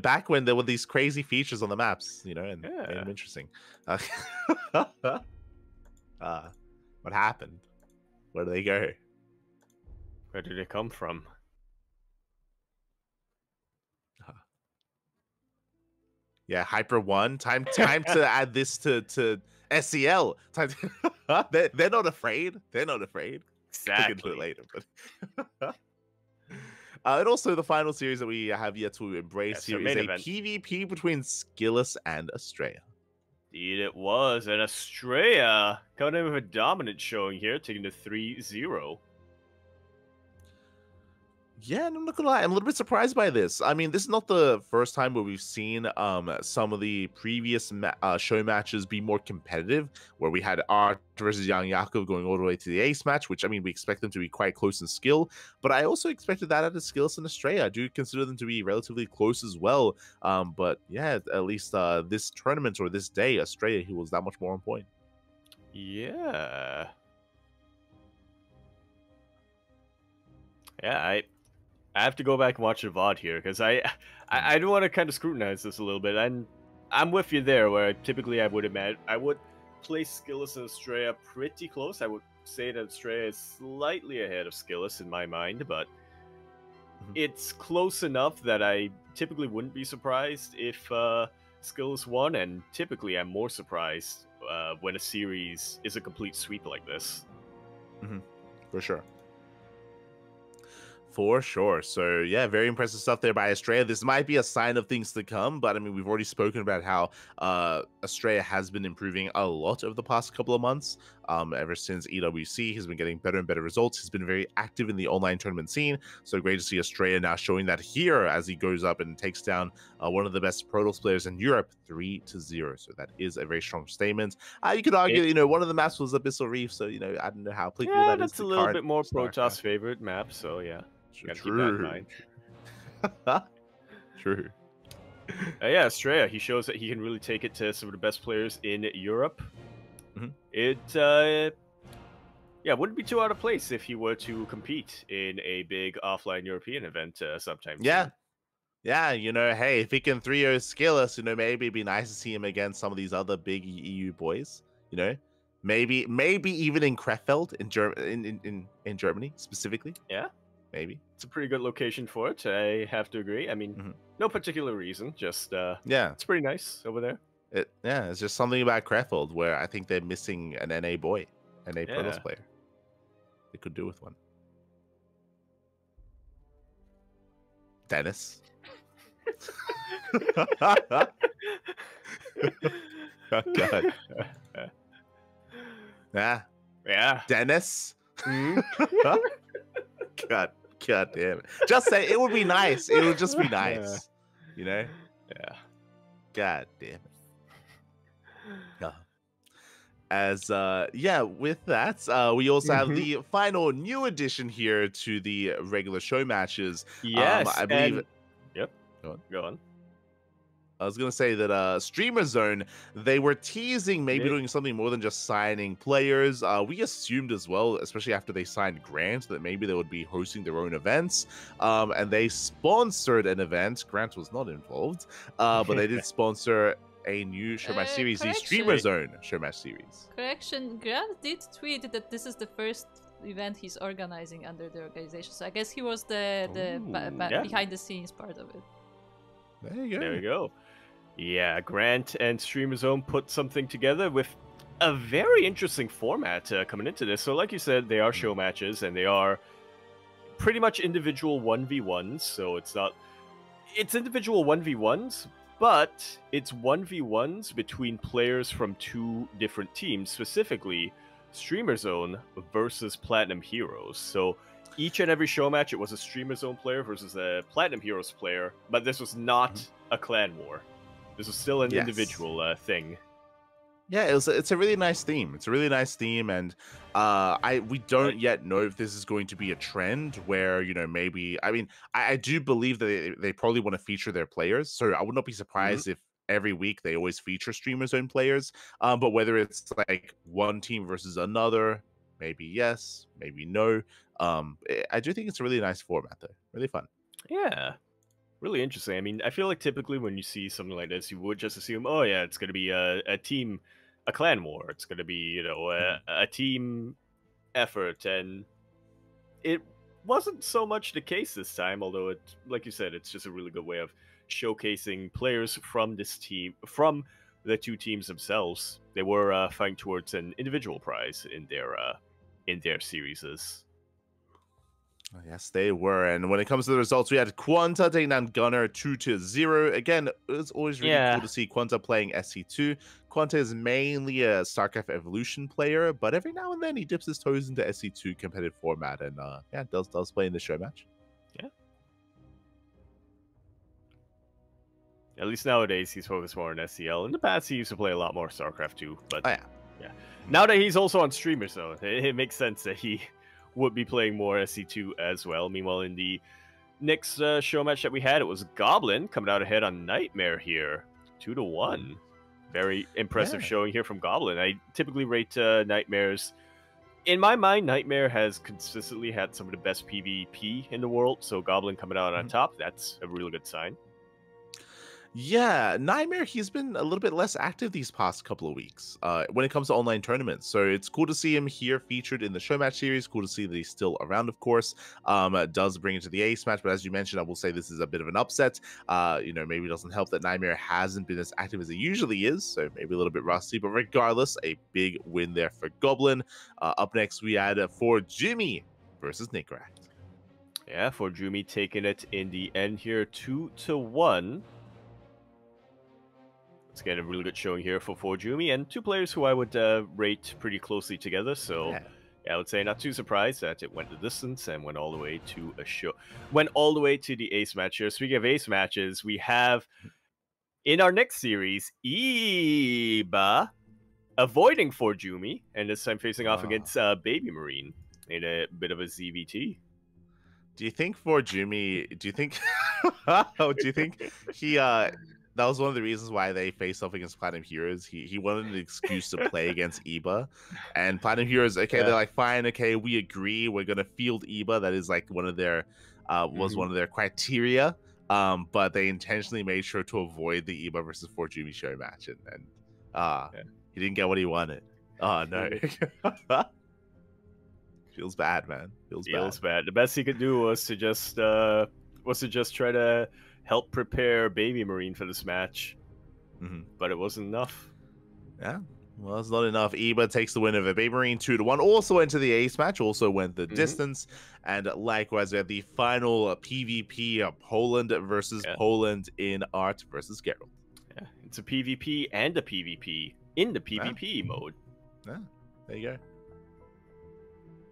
Back when there were these crazy features on the maps, you know, and made them interesting. What happened? Where do they go? Where did it come from? Yeah, Hyper 1. Time to add this to SEL. Time to... they're not afraid. They're not afraid. Exactly. We'll get to it later, but and also the final series that we have yet to embrace here is a PvP between Skillus and Estrella. Indeed it was, and Estrella coming in with a dominant showing here, taking the 3-0. Yeah, and I'm not gonna lie, I'm a little bit surprised by this. I mean, this is not the first time where we've seen some of the previous show matches be more competitive, where we had Art versus Young Yakov going all the way to the ace match, which I mean, we expect them to be quite close in skill, but I also expected that out of Skillus and Estrella. I do consider them to be relatively close as well. But yeah, at least this tournament or this day, Estrella, he was that much more on point. Yeah. Yeah, I have to go back and watch the VOD here, because I do want to kind of scrutinize this a little bit. And I'm with you there, where typically I would place Skillus and Estrella pretty close. I would say that Estrella is slightly ahead of Skillus in my mind, but it's close enough that I typically wouldn't be surprised if Skillus won, and typically I'm more surprised when a series is a complete sweep like this. For sure. For sure. So, yeah, very impressive stuff there by Estrella. This might be a sign of things to come, but I mean, we've already spoken about how Estrella has been improving a lot over the past couple of months. Ever since EWC, he's been getting better and better results. He's been very active in the online tournament scene. So great to see Estrella now showing that here as he goes up and takes down one of the best Protoss players in Europe, 3-0. So that is a very strong statement. You could argue, you know, one of the maps was Abyssal Reef, so, you know, I don't know how applicable that is. That's a little bit more Protoss favorite map, so yeah. Gotta keep that in mind. True. Yeah, Estrella, he shows that he can really take it to some of the best players in Europe. It, wouldn't be too out of place if he were to compete in a big offline European event sometime soon. Yeah, you know, hey, if he can 3-0 Skillus, you know, maybe it'd be nice to see him against some of these other big EU boys, you know? Maybe even in Krefeld in Germany specifically. Yeah. Maybe. It's a pretty good location for it, I have to agree. I mean, no particular reason, just it's pretty nice over there. It's just something about Krefeld where I think they're missing an NA boy, NA Protoss player. They could do with one. Dennis. Oh, God. Yeah. Dennis. God damn it. Just say it would be nice. It would just be nice. You know? Yeah. God damn it. With that, we also have the final new addition here to the regular show matches. Yes, I believe. Yep. Go on. I was gonna say that Streamer Zone, they were teasing maybe doing something more than just signing players. We assumed as well, especially after they signed Grant, that maybe they would be hosting their own events. And they sponsored an event. Grant was not involved, but they did sponsor a new show match series, the Streamer Zone show match series. Correction, Grant did tweet that this is the first event he's organizing under the organization. So I guess he was the behind the scenes part of it. There you go. There we go. Yeah, Grant and Streamer Zone put something together with a very interesting format coming into this. So, like you said, they are show matches and they are pretty much individual 1v1s. So it's individual 1v1s, but it's 1v1s between players from two different teams, specifically Streamer Zone versus Platinum Heroes. So each and every show match, it was a Streamer Zone player versus a Platinum Heroes player, but this was not a clan war. This was still an individual thing. Yeah, it's a really nice theme. It's a really nice theme, and we don't yet know if this is going to be a trend where, you know, maybe, I mean, I do believe that they probably want to feature their players, so I would not be surprised if every week they always feature Streamer's own players. But whether it's like one team versus another, maybe yes, maybe no. I do think it's a really nice format though. Really fun. Yeah. Really interesting. I mean, I feel like typically when you see something like this, you would just assume, oh yeah, it's going to be a team, a clan war. It's going to be, you know, a team effort, and it wasn't so much the case this time. Although it, like you said, it's just a really good way of showcasing players from this team, from the two teams themselves. They were fighting towards an individual prize in their series. Oh, yes, they were. And when it comes to the results, we had Quanta taking down Gunner 2-0. Again, it's always really cool to see Quanta playing SC2. Quanta is mainly a StarCraft Evolution player, but every now and then he dips his toes into SC2 competitive format, and yeah, does play in the show match. Yeah. At least nowadays, he's focused more on SCL. In the past, he used to play a lot more StarCraft 2, but yeah. Now that he's also on Streamer Zone, it makes sense that he would be playing more SC2 as well. Meanwhile, in the next show match that we had, it was Goblin coming out ahead on Nightmare here, 2-1. Very impressive showing here from Goblin. I typically rate Nightmares. In my mind, Nightmare has consistently had some of the best PvP in the world, so Goblin coming out on top, that's a really good sign. Yeah, Nightmare, he's been a little bit less active these past couple of weeks when it comes to online tournaments. So it's cool to see him here featured in the show match series. Cool to see that he's still around, of course. Does bring it to the ace match, but as you mentioned, I will say this is a bit of an upset. You know, maybe it doesn't help that Nightmare hasn't been as active as he usually is, so maybe a little bit rusty. But regardless, a big win there for Goblin. Up next, we had For Jimmy versus Nickrat. Yeah, For Jimmy taking it in the end here, 2-1. It's getting a really good showing here for Jumi, and two players who I would rate pretty closely together. So yeah, I would say not too surprised that it went the distance and went all the way to the ace match here. Speaking of ace matches, we have in our next series Iba avoiding Jumi, and this time facing off against Baby Marine in a bit of a ZVT. Do you think Jumi? Do you think? Do you think he? That was one of the reasons why they faced off against Platinum Heroes. He wanted an excuse to play against Iba, and Platinum Heroes, they're like, fine, okay, we agree, we're gonna field Iba. That is like one of their one of their criteria. But they intentionally made sure to avoid the Iba versus Jumi show match, and he didn't get what he wanted. Oh no. Feels bad, man. Feels bad. The best he could do was to just try to help prepare Baby Marine for this match, but it wasn't enough. Yeah, well, it's not enough. Iba takes the win over Baby Marine 2-1. Also into the ace match, also went the distance, and likewise we had the final PvP Poland versus Poland in Art versus Geralt. Yeah, it's a PvP and a PvP in the PvP mode. Yeah, there you go.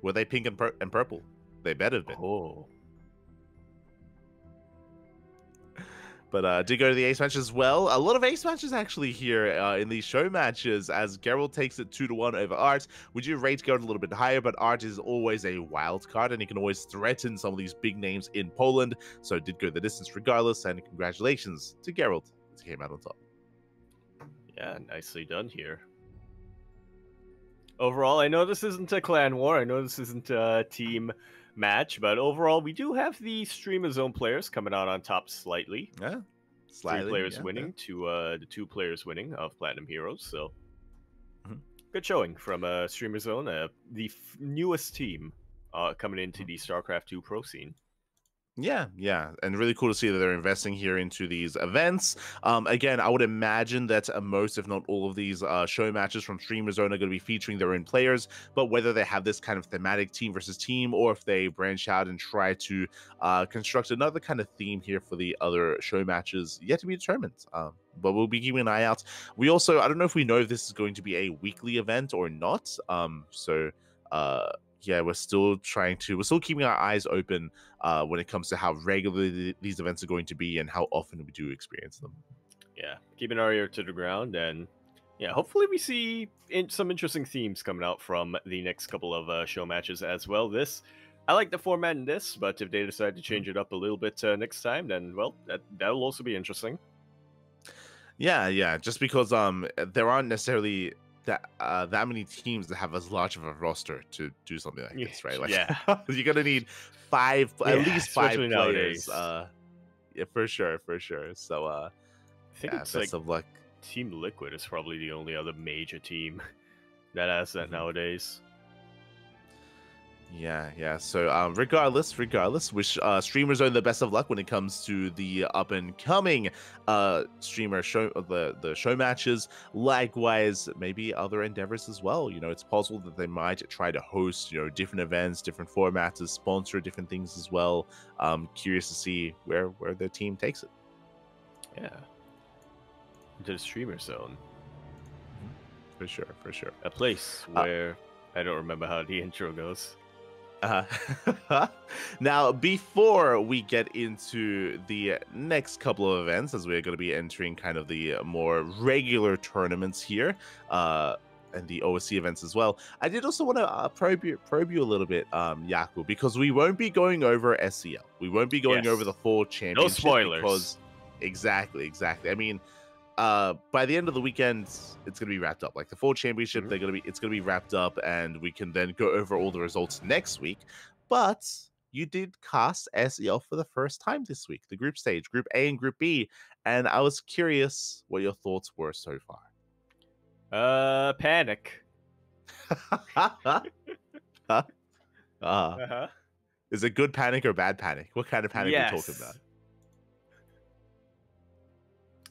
Were they pink and purple? They better have been. Oh. But did go to the ace match as well. A lot of ace matches actually here in these show matches, as Geralt takes it 2-1 over Art. Would you rate Geralt a little bit higher? But Art is always a wild card, and he can always threaten some of these big names in Poland. So did go the distance regardless, and congratulations to Geralt as he came out on top. Yeah, nicely done here. Overall, I know this isn't a clan war. I know this isn't a team match, but overall, we do have the Streamer Zone players coming out on top slightly. Yeah, slightly. 3 players winning to the 2 players winning of Platinum Heroes. So good showing from Streamer Zone, the newest team coming into the StarCraft 2 pro scene. Yeah, and really cool to see that they're investing here into these events. Again, I would imagine that most, if not all, of these show matches from Streamer Zone are going to be featuring their own players. But whether they have this kind of thematic team versus team, or if they branch out and try to construct another kind of theme here for the other show matches, yet to be determined. But we'll be keeping an eye out. We also, I don't know if we know if this is going to be a weekly event or not. Yeah, we're still keeping our eyes open when it comes to how regularly these events are going to be and how often we do experience them. Yeah, keeping our ear to the ground, and yeah, hopefully we see some interesting themes coming out from the next couple of show matches as well. I like the format in this, but if they decide to change it up a little bit next time, then well, that'll also be interesting. Yeah, just because there aren't necessarily that many teams that have as large of a roster to do something like this, right? Like, yeah, you're gonna need at least five players. Nowadays. Yeah, for sure. So I think it's best of luck. Team Liquid is probably the only other major team that has that nowadays. Yeah. So regardless, wish Streamer Zone the best of luck when it comes to the up and coming streamer show, the show matches. Likewise, maybe other endeavors as well. It's possible that they might try to host different events, different formats, sponsor different things as well. Curious to see where their team takes it. Yeah, into the Streamer Zone. For sure. A place where I don't remember how the intro goes. Now, before we get into the next couple of events, as we're going to be entering kind of the more regular tournaments here, and the OSC events as well, I did also want to probe you a little bit, Yaku, because we won't be going over SCL. We won't be going over the full championship. No spoilers. Because exactly. I mean, by the end of the weekend, it's gonna be wrapped up. Like the full championship, it's gonna be wrapped up, and we can then go over all the results next week. But you did cast SEL for the first time this week, the group stage, Group A and Group B, and I was curious what your thoughts were so far. Panic. Is it good panic or bad panic? What kind of panic are you talking about?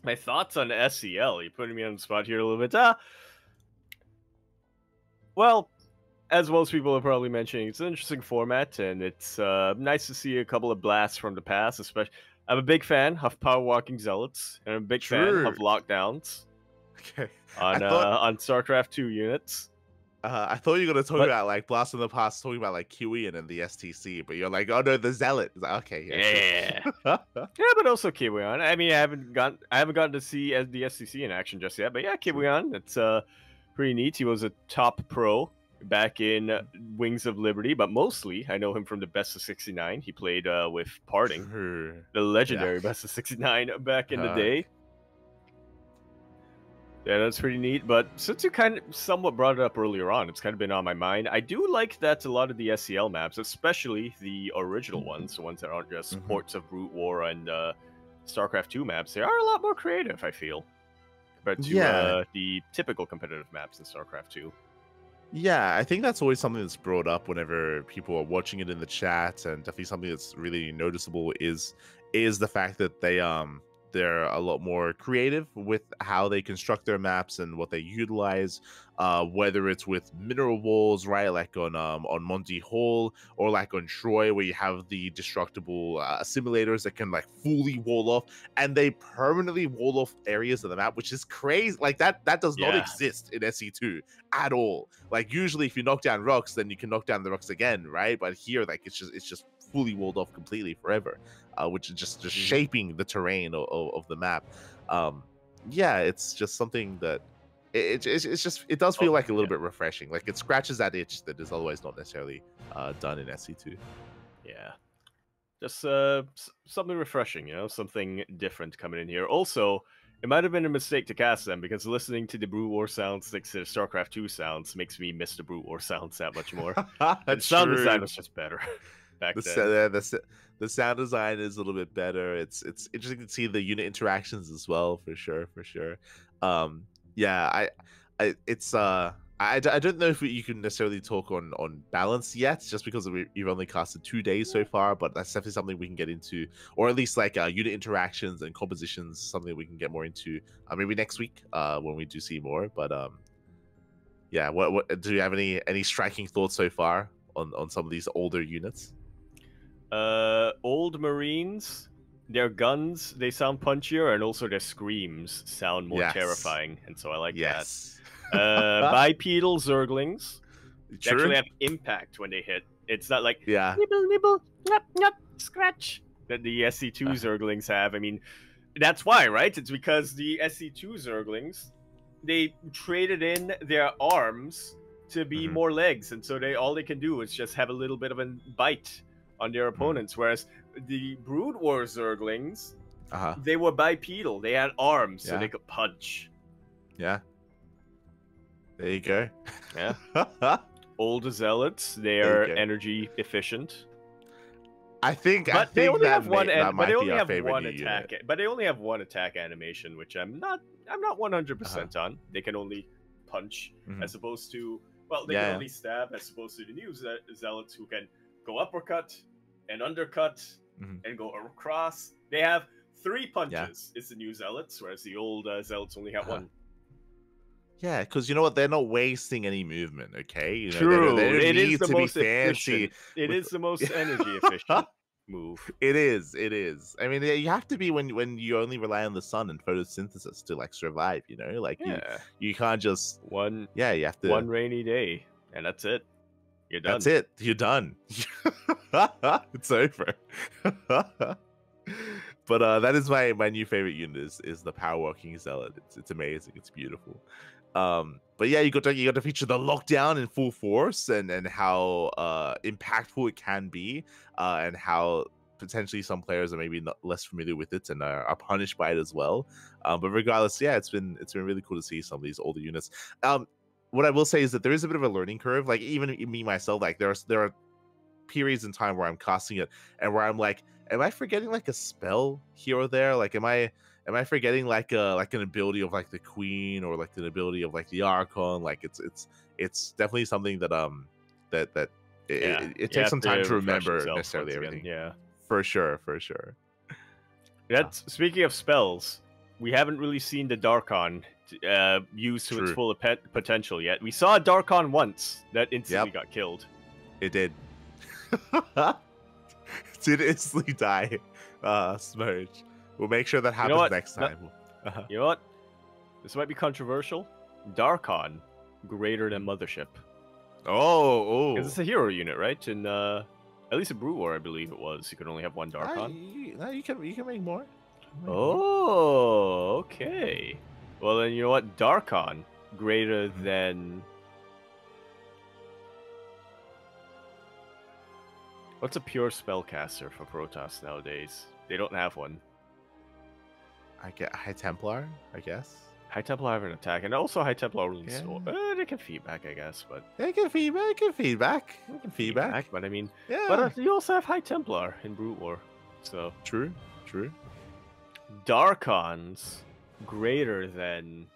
My thoughts on SEL. You're putting me on the spot here a little bit. Well, as most people are probably mentioning, it's an interesting format, and it's nice to see a couple of blasts from the past. Especially, I'm a big fan of Power Walking Zealots, and I'm a big fan of Lockdowns. Okay. On StarCraft 2 units. I thought you were going to talk about like Blast from the Past, talking about like Kiwian and the STC, but you're like, oh no, the Zealot. Like, okay, yeah. Yeah, but also Kiwian. I mean, I haven't gotten to see the STC in action just yet, but yeah, Kiwian. It's pretty neat. He was a top pro back in Wings of Liberty, but mostly I know him from the Best of 69. He played with Parting, the legendary Best of 69 back in the day. Yeah, that's pretty neat. But since you kind of somewhat brought it up earlier on, it's kind of been on my mind. I do like that a lot of the SEL maps, especially the original ones, the ones that aren't just ports of Brute War and StarCraft 2 maps, they are a lot more creative, I feel, compared to the typical competitive maps in StarCraft 2. Yeah, I think that's always something that's brought up whenever people are watching it in the chat, and definitely something that's really noticeable is the fact that they're a lot more creative with how they construct their maps and what they utilize, whether it's with mineral walls, right, like on Monty Hall, or like on Troy, where you have the destructible simulators that can like fully wall off, and they permanently wall off areas of the map, which is crazy. Like that does not exist in SE2 at all. Like usually if you knock down rocks, then you can knock down the rocks again, right? But here, like it's just fully walled off completely forever, which is just shaping the terrain of the map. It's just something that it does feel like a little bit refreshing. Like it scratches that itch that is otherwise not necessarily done in SC2. Yeah, just something refreshing, something different coming in here. Also, it might have been a mistake to cast them, because listening to the Brute War sounds next to the StarCraft 2 sounds makes me miss the Brute War sounds that much more. The sound design was just better. The sound design is a little bit better. It's interesting to see the unit interactions as well, for sure. I don't know if you can necessarily talk on balance yet, just because you've only casted 2 days so far. But that's definitely something we can get into, or at least like unit interactions and compositions, something we can get more into maybe next week when we do see more. But yeah, what do you have any striking thoughts so far on some of these older units? Old Marines, their guns, they sound punchier, and also their screams sound more terrifying, and so I like that. Bipedal Zerglings. They actually have impact when they hit. It's not like nibble, nibble, nyap, nyap, scratch that the SC2 Zerglings have. I mean, that's why, right? It's because the SC2 Zerglings, they traded in their arms to be more legs, and so all they can do is just have a little bit of a bite on their opponents, whereas the Brood War Zerglings, they were bipedal. They had arms, so they could punch. Yeah. There you go. Yeah. Old Zealots, they are energy efficient. I think they only have one attack. But they only have one attack animation, which I'm not 100% on. They can only punch, as opposed to they can only stab, as opposed to the new Zealots who can go uppercut and undercut and go across. They have 3 punches. It's the new Zealots, whereas the old Zealots only have 1. Yeah, because you know what? They're not wasting any movement, okay? You know, True. They don't it need is the to most be fancy. efficient. It is the most energy efficient move. It is. I mean, you have to be when you only rely on the sun and photosynthesis to like survive. You know, like you can't just you have to one rainy day and that's it. You're done. That's it. You're done. It's over. But that is my new favorite unit is the Power Walking Zealot. It's amazing. It's beautiful. But yeah, you got to feature the lockdown in full force and how impactful it can be, and how potentially some players are maybe not less familiar with it and are punished by it as well. But regardless, yeah, it's been really cool to see some of these older units. What I will say is that there is a bit of a learning curve. Like even me myself, like there are periods in time where I'm casting it and where I'm like, am I forgetting like a spell here or there? Like am I forgetting like an ability of like the Queen or like an ability of like the Archon? Like it's definitely something that it takes some time to remember necessarily everything. Yeah, for sure. That's speaking of spells. We haven't really seen the Darkon used to its full potential yet. We saw a Darkon once that instantly got killed. It did. It did instantly die. Smurge. We'll make sure that happens next time. You know what? This might be controversial. Darkon, greater than Mothership. Oh. Because it's a hero unit, right? And at least in Brew War, I believe it was. You could only have one Darkon. You can make more. Oh, okay. Well, then you know what? Darkon, greater than... What's a pure spellcaster for Protoss nowadays? They don't have one. I get High Templar, I guess. High Templar have an attack, and also High Templar rules store. They can feedback, I guess, but they can feedback. But I mean, but you also have High Templar in Brute War, so true. Darkons greater than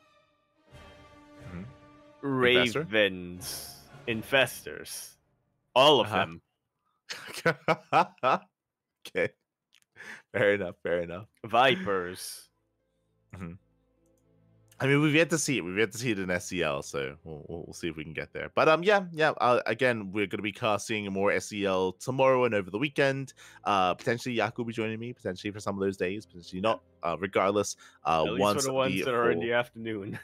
Ravens, Infestors, all of them. Okay, fair enough. Vipers. I mean, we've yet to see it. We've yet to see it in SCL, so we'll see if we can get there. But again, we're going to be casting more SCL tomorrow and over the weekend. Potentially, Yak will be joining me. Potentially for some of those days. Potentially not. Regardless, at least for the ones that are in the afternoon.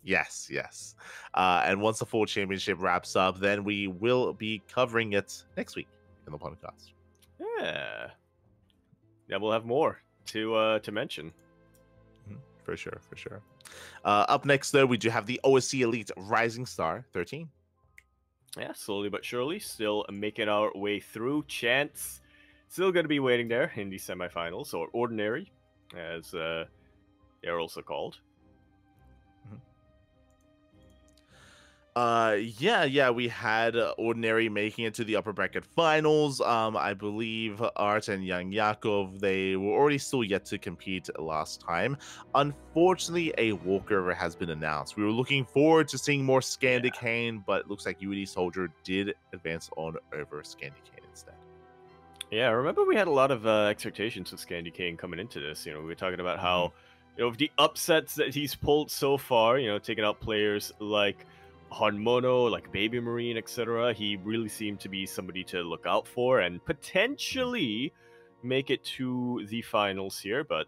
Yes. And once the full championship wraps up, then we will be covering it next week in the podcast. Yeah, we'll have more to mention. For sure. Up next, though, we do have the OSC Elite Rising Star 13. Yeah, slowly but surely, still making our way through. Chance still going to be waiting there in the semifinals, or Ordinary, as they're also called. Yeah, we had Ordinary making it to the upper bracket finals. I believe Art and Young Yakov, they were already still yet to compete last time. Unfortunately, a walkover has been announced. We were looking forward to seeing more Scandicane, but it looks like UED Soldier did advance on over Scandicane instead. Yeah, I remember we had a lot of expectations with Scandy Kane coming into this. You know, we were talking about how, you know, the upsets that he's pulled so far, you know, taking out players like Hanmono, like Baby Marine, etc. He really seemed to be somebody to look out for and potentially make it to the finals here. But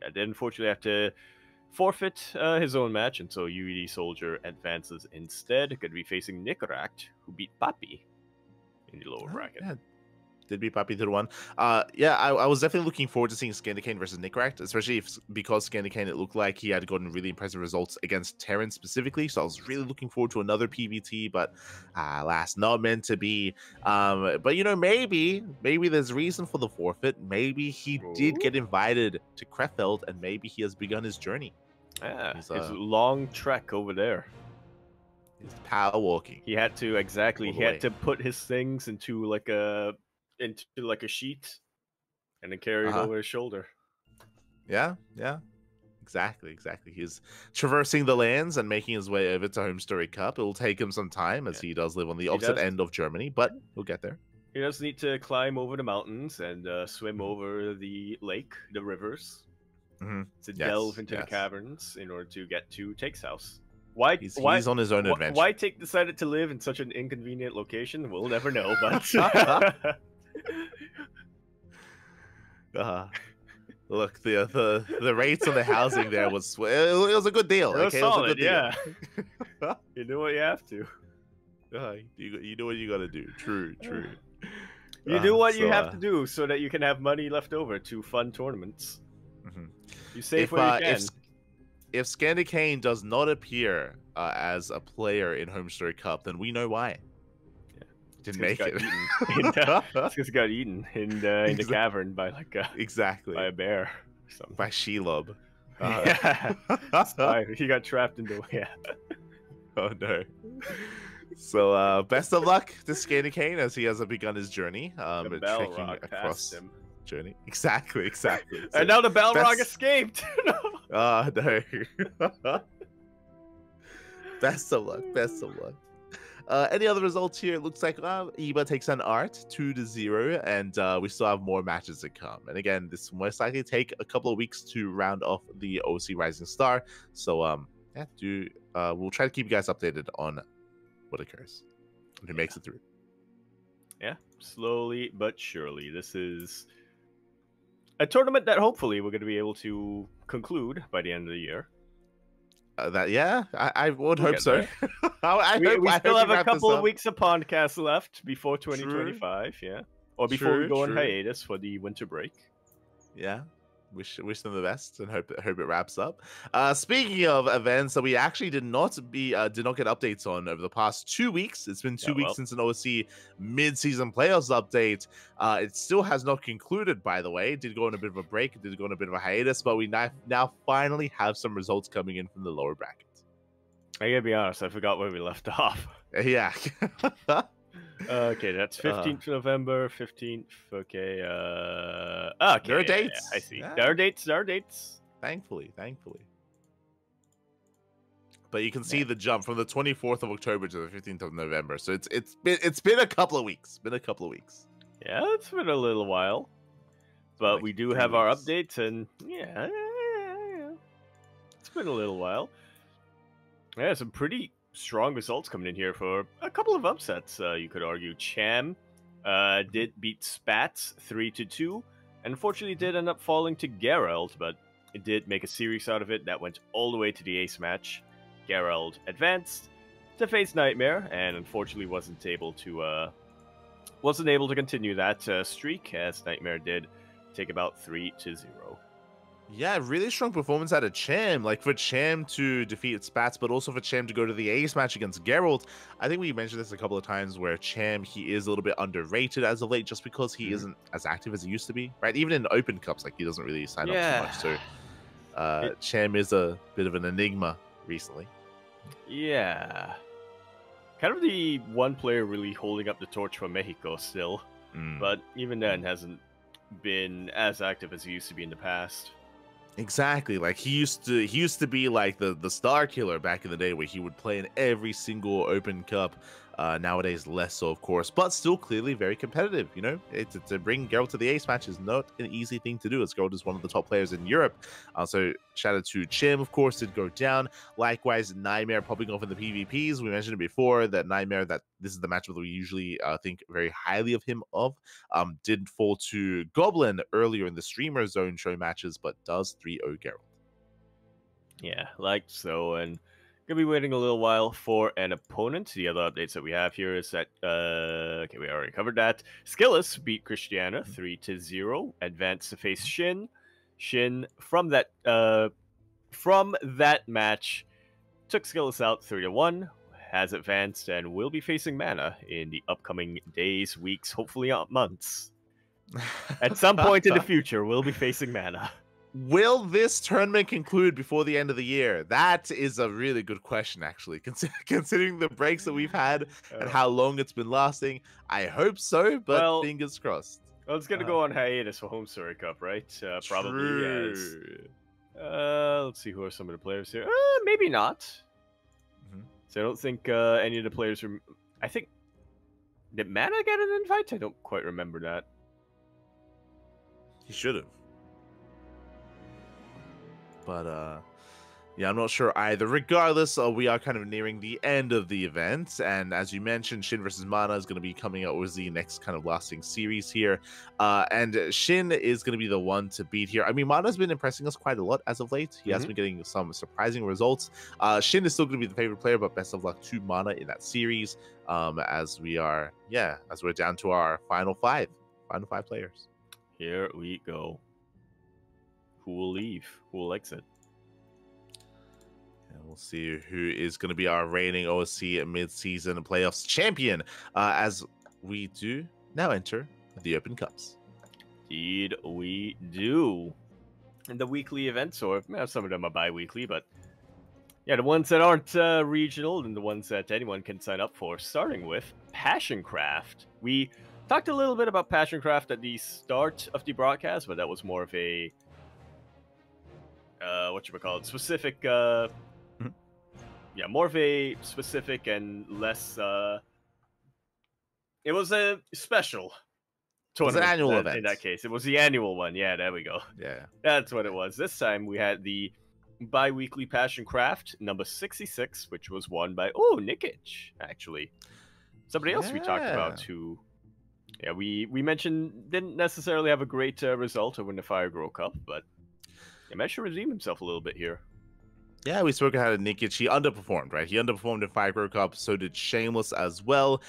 yeah, did unfortunately have to forfeit his own match, and so UED Soldier advances instead. Going to be facing Nickeract, who beat Papi in the lower bracket. Yeah. Did beat Papi 2-1. Yeah, I was definitely looking forward to seeing Scandicane versus Nickeract, especially because Scandicane, it looked like he had gotten really impressive results against Terran specifically. So I was really looking forward to another PVT, but alas, not meant to be. But you know, maybe there's reason for the forfeit. Maybe he did get invited to Krefeld, and maybe he has begun his journey. Yeah, his long trek over there. His power walking. He had to he had to put his things into like a sheet and then carry it over his shoulder. Yeah, exactly. He's traversing the lands and making his way over to Home Story Cup. It'll take him some time, as he does live on the opposite end of Germany, but he'll get there. He does need to climb over the mountains and swim over the lake, the rivers, to delve into the caverns in order to get to Take's house. Why he's on his own adventure. Why Take decided to live in such an inconvenient location? We'll never know, but look, the rates on the housing there was a good deal. It was solid, yeah. You do what you have to. You do what you gotta do. True. You do what you have to do so that you can have money left over to fund tournaments. You save where you can. If Scandicane does not appear as a player in Home Story Cup, then we know why. Didn't make it. Because he got eaten in the cavern by by a bear or something. By Shelob. He got trapped into Oh no. So best of luck to Scandicane as he has begun his journey. The Balrog across him. Journey. Exactly. So, and now the Balrog escaped. No. Best of luck. Any other results here? It looks like Iba takes on Art 2-0, and we still have more matches to come. And again, this will most likely take a couple of weeks to round off the OC Rising Star. So we'll try to keep you guys updated on what occurs and who makes it through. Yeah, slowly but surely. This is a tournament that hopefully we're going to be able to conclude by the end of the year. I would hope so. We still have a couple of weeks of PondCast left before 2025, or before we go on hiatus for the winter break. Yeah, wish them the best and hope it wraps up. Speaking of events that we actually did not get updates on over the past 2 weeks. It's been 2 weeks since an OC mid-season playoffs update. It still has not concluded, by the way. It did go on a bit of a break. It did go on a bit of a hiatus, but we now finally have some results coming in from the lower bracket. I gotta be honest, I forgot where we left off. Yeah. Okay, that's 15th November, 15th. Okay, okay. There are dates. I see. Yeah. There are dates. Thankfully. But you can see the jump from the 24th of October to the 15th of November. So it's been a couple of weeks. Yeah, it's been a little while. But we do have our updates, and yeah. It's been a little while. Yeah, some pretty strong results coming in here for a couple of upsets, you could argue. Cham did beat Spats 3-2, and unfortunately did end up falling to Gerald, but it did make a series out of it that went all the way to the ace match. Gerald advanced to face Nightmare, and unfortunately wasn't able to continue that streak, as Nightmare did take about 3-0. Yeah, really strong performance out of Cham. Like, for Cham to defeat Spats, but also for Cham to go to the ace match against Geralt. I think we mentioned this a couple of times where Cham, he is a little bit underrated as of late just because he isn't as active as he used to be, right? Even in open cups, like, he doesn't really sign up too much. So Cham is a bit of an enigma recently. Yeah. kind of the one player really holding up the torch for Mexico still. But even then hasn't been as active as he used to be in the past. Exactly. Like he used to be like the star killer back in the day, where he would play in every single Open Cup. Nowadays, less so, of course, but still clearly very competitive. You know, to bring Geralt to the Ace match is not an easy thing to do, as Geralt is one of the top players in Europe. So shout out to Chim, of course, did go down. Likewise, Nightmare popping off in the PvPs. We mentioned it before that Nightmare, that this is the matchup that we usually think very highly of him did fall to Goblin earlier in the Streamer Zone show matches, but does 3-0 Geralt. Yeah, like so, and gonna be waiting a little while for an opponent. The other updates that we have here is that okay, we already covered that. Skillus beat Christiana 3-0, advanced to face Shin. Shin from that match took Skillus out 3-1, has advanced, and will be facing Mana in the upcoming days, weeks, hopefully months. At some point in the future, we'll be facing Mana. Will this tournament conclude before the end of the year? That is a really good question, actually, considering the breaks that we've had and how long it's been lasting. I hope so, but fingers crossed. Well, it's going to go on hiatus for Home Story Cup, right? Probably. As, let's see, who are some of the players here? Maybe not. So I don't think any of the players are... I think... Did Mana get an invite? I don't quite remember that. He should have. But, yeah, I'm not sure either. Regardless, we are kind of nearing the end of the event. And as you mentioned, Shin versus Mana is going to be coming out with the next kind of lasting series here. And Shin is going to be the one to beat here. I mean, Mana's been impressing us quite a lot as of late. He has been getting some surprising results. Shin is still going to be the favorite player, but best of luck to Mana in that series. As we're down to our final five players. Here we go. Who will leave? Who will exit? And we'll see who is going to be our reigning OSC mid-season playoffs champion as we do now enter the Open Cups. Indeed, we do. And the weekly events, or some of them are bi-weekly, but yeah, the ones that aren't regional and the ones that anyone can sign up for, starting with PassionCraft. We talked a little bit about PassionCraft at the start of the broadcast, but that was more of a specific more of a specific and less it was a special tournament. It was an annual event. In that case, it was the annual one. Yeah, there we go. Yeah, that's what it was. This time we had the bi-weekly PassionCraft number 66, which was won by Nikic, actually. Somebody else we talked about who we mentioned didn't necessarily have a great result to win the Fire Grow Cup, but he managed to redeem himself a little bit here. Yeah, we spoke about Nikic. He underperformed, right? He underperformed in Fire Grow Cup. So did Shameless as well.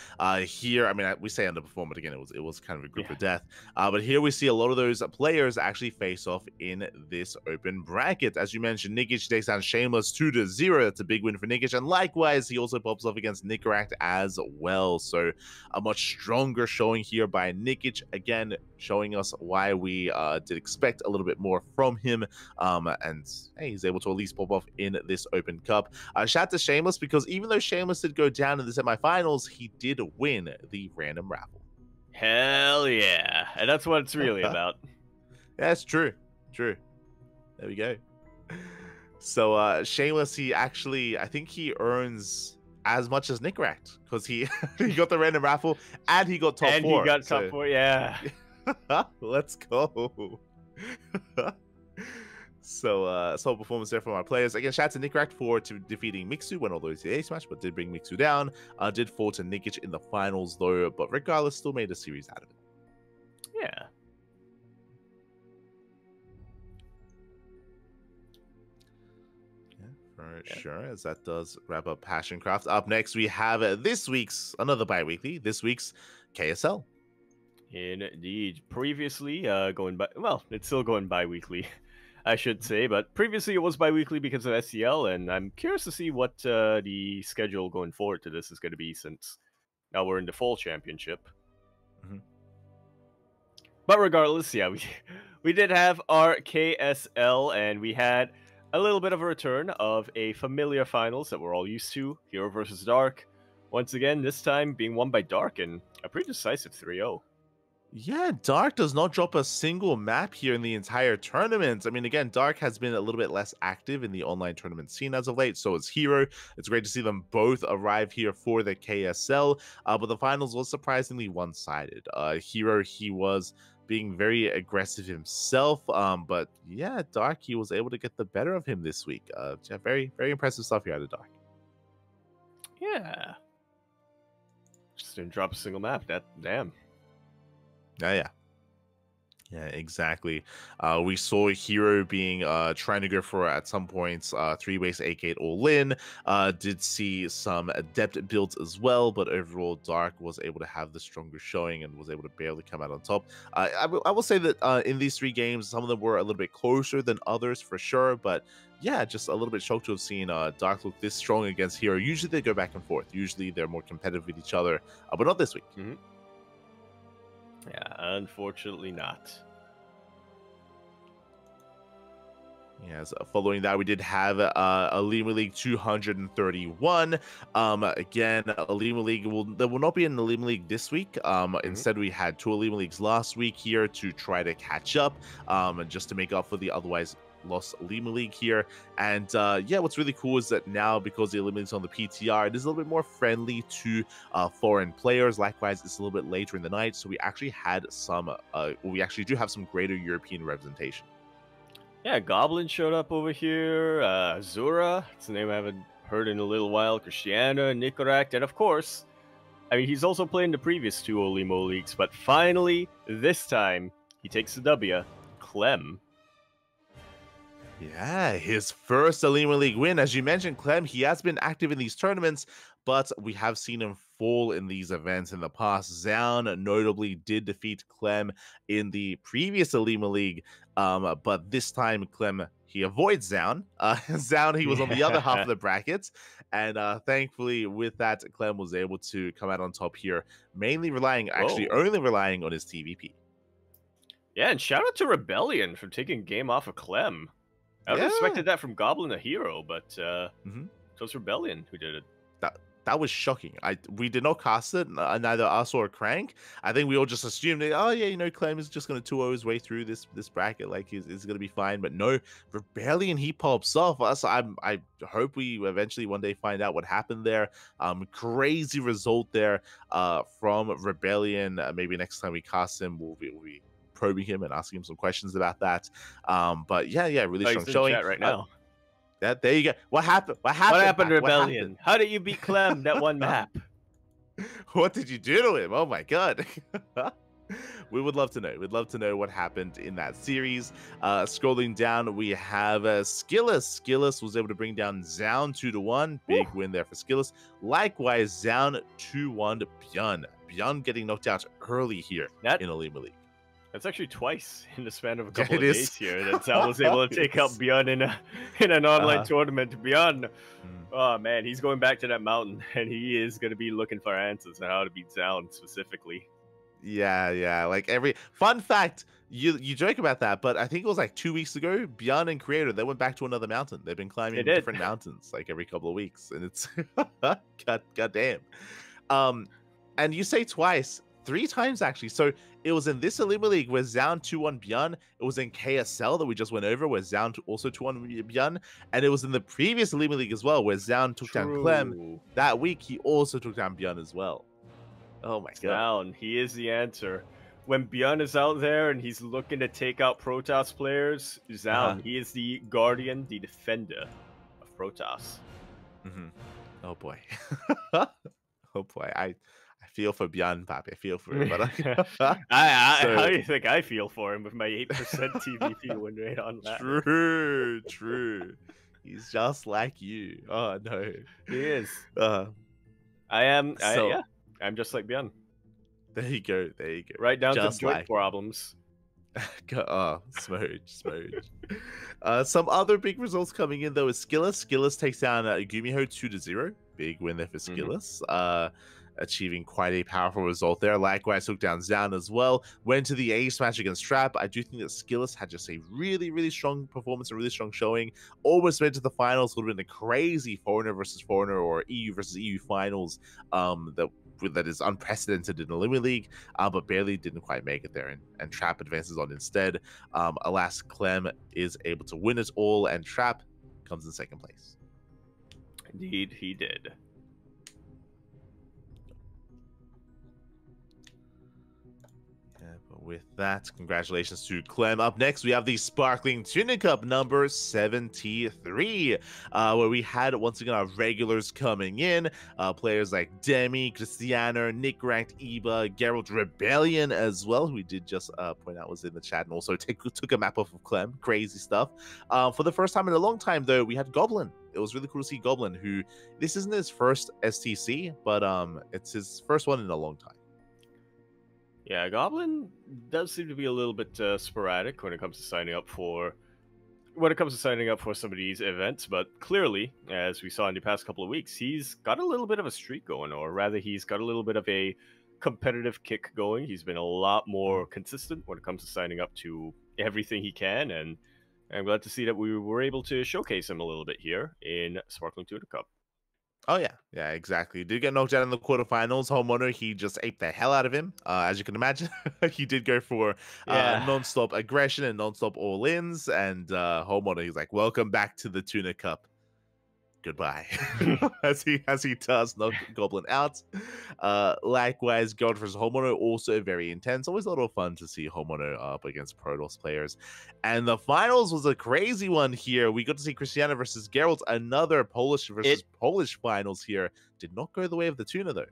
Here, I mean, we say underperformed, but again, it was kind of a group of death. But here we see a lot of those players actually face off in this open bracket. As you mentioned, Nikic takes down Shameless 2-0. That's a big win for Nikic. And likewise, he also pops off against Nicaract as well. So a much stronger showing here by Nikic. Again, showing us why we did expect a little bit more from him. And hey, he's able to at least pop off in this Open Cup. Shout out to Shameless, because even though Shameless did go down in the semifinals, he did win the random raffle. Hell yeah. And that's what it's really about. Yeah, it's true. True. There we go. So Shameless, he actually, I think he earns as much as Nicaract, because he got the random raffle and he got top 4. And he got top 4, yeah. Let's go. So solid performance there from our players. Again, shout out to Nicaract for defeating Mixu when all those the ace match, but did bring Mixu down. Did fall to Nikic in the finals though, but regardless, still made a series out of it. Yeah. For sure, as that does wrap up PassionCraft. Up next, we have another bi-weekly, this week's KSL. Indeed. Previously, it's still going bi-weekly, I should say, but previously it was bi-weekly because of SCL, and I'm curious to see what the schedule going forward to this is going to be, since now we're in the fall championship. But regardless, yeah, we did have our KSL, and we had a little bit of a return of a familiar finals that we're all used to, Hero versus Dark. once again, this time being won by Dark in a pretty decisive 3-0. Yeah, Dark does not drop a single map here in the entire tournament. I mean, again, Dark has been a little bit less active in the online tournament scene as of late, so is Hero. It's great to see them both arrive here for the KSL, but the finals was surprisingly one-sided. Hero, he was being very aggressive himself, but yeah, Dark, he was able to get the better of him this week. Yeah, very, very impressive stuff here out of Dark. Yeah. Just didn't drop a single map. Damn. Yeah. Yeah, exactly. We saw Hero being trying to go for at some points 3-base A-Gate all-in. Did see some adept builds as well, but overall Dark was able to have the stronger showing and was able to barely come out on top. I will say that in these 3 games, some of them were a little bit closer than others for sure, but yeah, just a little bit shocked to have seen Dark look this strong against Hero. Usually they go back and forth. Usually they're more competitive with each other, but not this week. Mm-hmm. Yeah, unfortunately not. Yes, following that, we did have Alima League 231. Again, Alima League there will not be an Alima League this week. Instead, we had 2 Alima Leagues last week here to try to catch up, just to make up for the otherwise lost Alima League here. And yeah, what's really cool is that now, because the Alima League's on the PTR, it is a little bit more friendly to foreign players. Likewise, it's a little bit later in the night, so we actually had some we actually do have some greater European representation. Yeah, Goblin showed up over here. Azura, it's a name I haven't heard in a little while. Christiana, Nicorakt, and of course, I mean, he's also played in the previous 2 Olimo leagues, but finally, this time, he takes the W. Clem. Yeah, his first Alima League win. As you mentioned, Clem, he has been active in these tournaments, but we have seen him fall in these events in the past. Zaun notably did defeat Clem in the previous Alima League, but this time Clem, he avoids Zaun. Zaun, he was on the other half of the brackets, and thankfully with that, Clem was able to come out on top here, mainly relying, actually only relying on his TVP. Yeah, and shout out to Rebellion for taking game off of Clem. I would have expected that from Goblin a Hero, but it was Rebellion who did it. That was shocking. We did not cast it, neither us or Crank. I think we all just assumed that, oh yeah, you know, Clem is just going to 2-0 his way through this bracket, like he's going to be fine. But no, Rebellion, he pops off. I hope we eventually one day find out what happened there. Crazy result there from Rebellion. Maybe next time we cast him, we'll be probing him and asking him some questions about that. But yeah, really strong showing chat right now. There you go. What happened? What happened, Rebellion? How did you beat Clem that one map? What did you do to him? Oh my god. We would love to know. We'd love to know what happened in that series. Scrolling down, we have Skillus. Skillus was able to bring down Zaun 2-1. Big win there for Skillus. Likewise, Zaun 2-1 Björn. Björn getting knocked out early here in Alima League. That's actually twice in the span of a couple of days here that Zaun was able to take out Björn in an online tournament. Björn, oh man, he's going back to that mountain, and he is going to be looking for answers on how to beat Zaun specifically. Yeah. Like fun fact, you joke about that, but I think it was like 2 weeks ago, Björn and Creator, they went back to another mountain. They've been climbing different mountains like every couple of weeks, and it's goddamn. And you say twice. 3 times actually. So it was in this Alima League where Zaun 2-1 Björn. It was in KSL that we just went over where Zaun also 2-1 Björn. And it was in the previous Alima League as well where Zaun took down Clem. That week he also took down Björn as well. Oh my god. Zaun, he is the answer. When Björn is out there and he's looking to take out Protoss players, Zaun, he is the guardian, the defender of Protoss. Oh boy. Oh boy. I feel for Björn, Papi. I feel for him. But how do you think I feel for him with my 8% TVP win rate on that? True. He's just like you. Oh no, he is. I am. I'm just like Björn. There you go. Right down just to joint problems. Smooge. Some other big results coming in though is Skillus. Skillus takes down Gumiho 2-0. Big win there for Skillus. achieving quite a powerful result there. Likewise, took down Zan as well. Went to the ace match against Trap. I do think that Skillus had just a really, really strong performance, a really strong showing. Almost made to the finals. Would have been a crazy Foreigner versus Foreigner or EU versus EU finals that is unprecedented in the Limit League, but barely didn't quite make it there. And Trap advances on instead. Alas, Clem is able to win it all, and Trap comes in second place. Indeed, he did. With that, congratulations to Clem. Up next, we have the Sparkling Tuna Cup number 73, where we had, once again, our regulars coming in. Players like Demi, Cristiano, Nick Ranked, Eba, Geralt Rebellion as well, who we did just point out was in the chat, and also took a map off of Clem. Crazy stuff. For the first time in a long time, though, we had Goblin. It was really cool to see Goblin, who, this isn't his first STC, but it's his first one in a long time. Yeah, Goblin does seem to be a little bit sporadic when it comes to signing up for some of these events, but clearly, as we saw in the past couple of weeks, he's got a little bit of a streak going, or rather, he's got a little bit of a competitive kick going. He's been a lot more consistent when it comes to signing up to everything he can, and I'm glad to see that we were able to showcase him a little bit here in Sparkling Tuna Cup. Oh, yeah, exactly. Did get knocked out in the quarterfinals. Homeowner, he just ate the hell out of him. As you can imagine, he did go for non-stop aggression and non-stop all-ins. And Homeowner, he's like, welcome back to the Tuna Cup. Goodbye. as he does knock Goblin out. Likewise, God vs. Homeowner, also very intense. Always a lot of fun to see Homeowner up against Protoss players. And the finals was a crazy one here. We got to see Cristiano versus Geralt, another Polish versus Polish finals here. Did not go the way of the Tuna, though.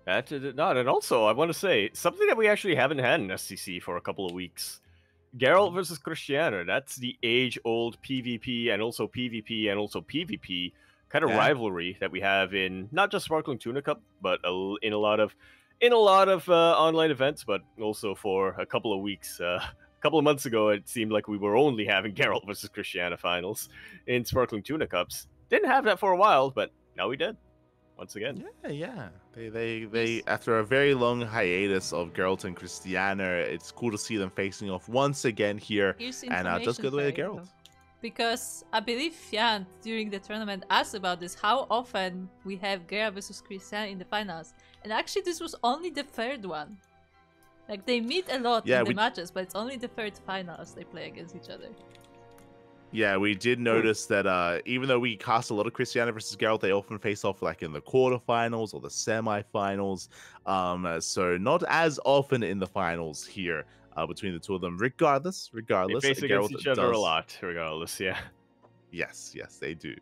That did not. And also, I want to say, something that we actually haven't had in SCC for a couple of weeks. Geralt versus Cristiano, that's the age-old PvP and also PvP and also PvP kind of rivalry that we have in not just Sparkling Tuna Cup, but in a lot of online events, but also for a couple of weeks. A couple of months ago, it seemed like we were only having Geralt versus Cristiano finals in Sparkling Tuna Cups. Didn't have that for a while, but now we did. Once again. Yeah. They after a very long hiatus of Geralt and Cristiano, it's cool to see them facing off once again here, and just go the way of Geralt. Because I believe Fiant during the tournament asked about this, how often we have Geralt versus Cristiano in the finals, and actually this was only the third one. Like they meet a lot in the matches, but it's only the third finals they play against each other. Yeah, we did notice that even though we cast a lot of Cristiano versus Geralt, they often face off like in the quarterfinals or the semifinals. So not as often in the finals here between the two of them. Regardless, they face against each other a lot. Regardless, yeah. Yes, they do.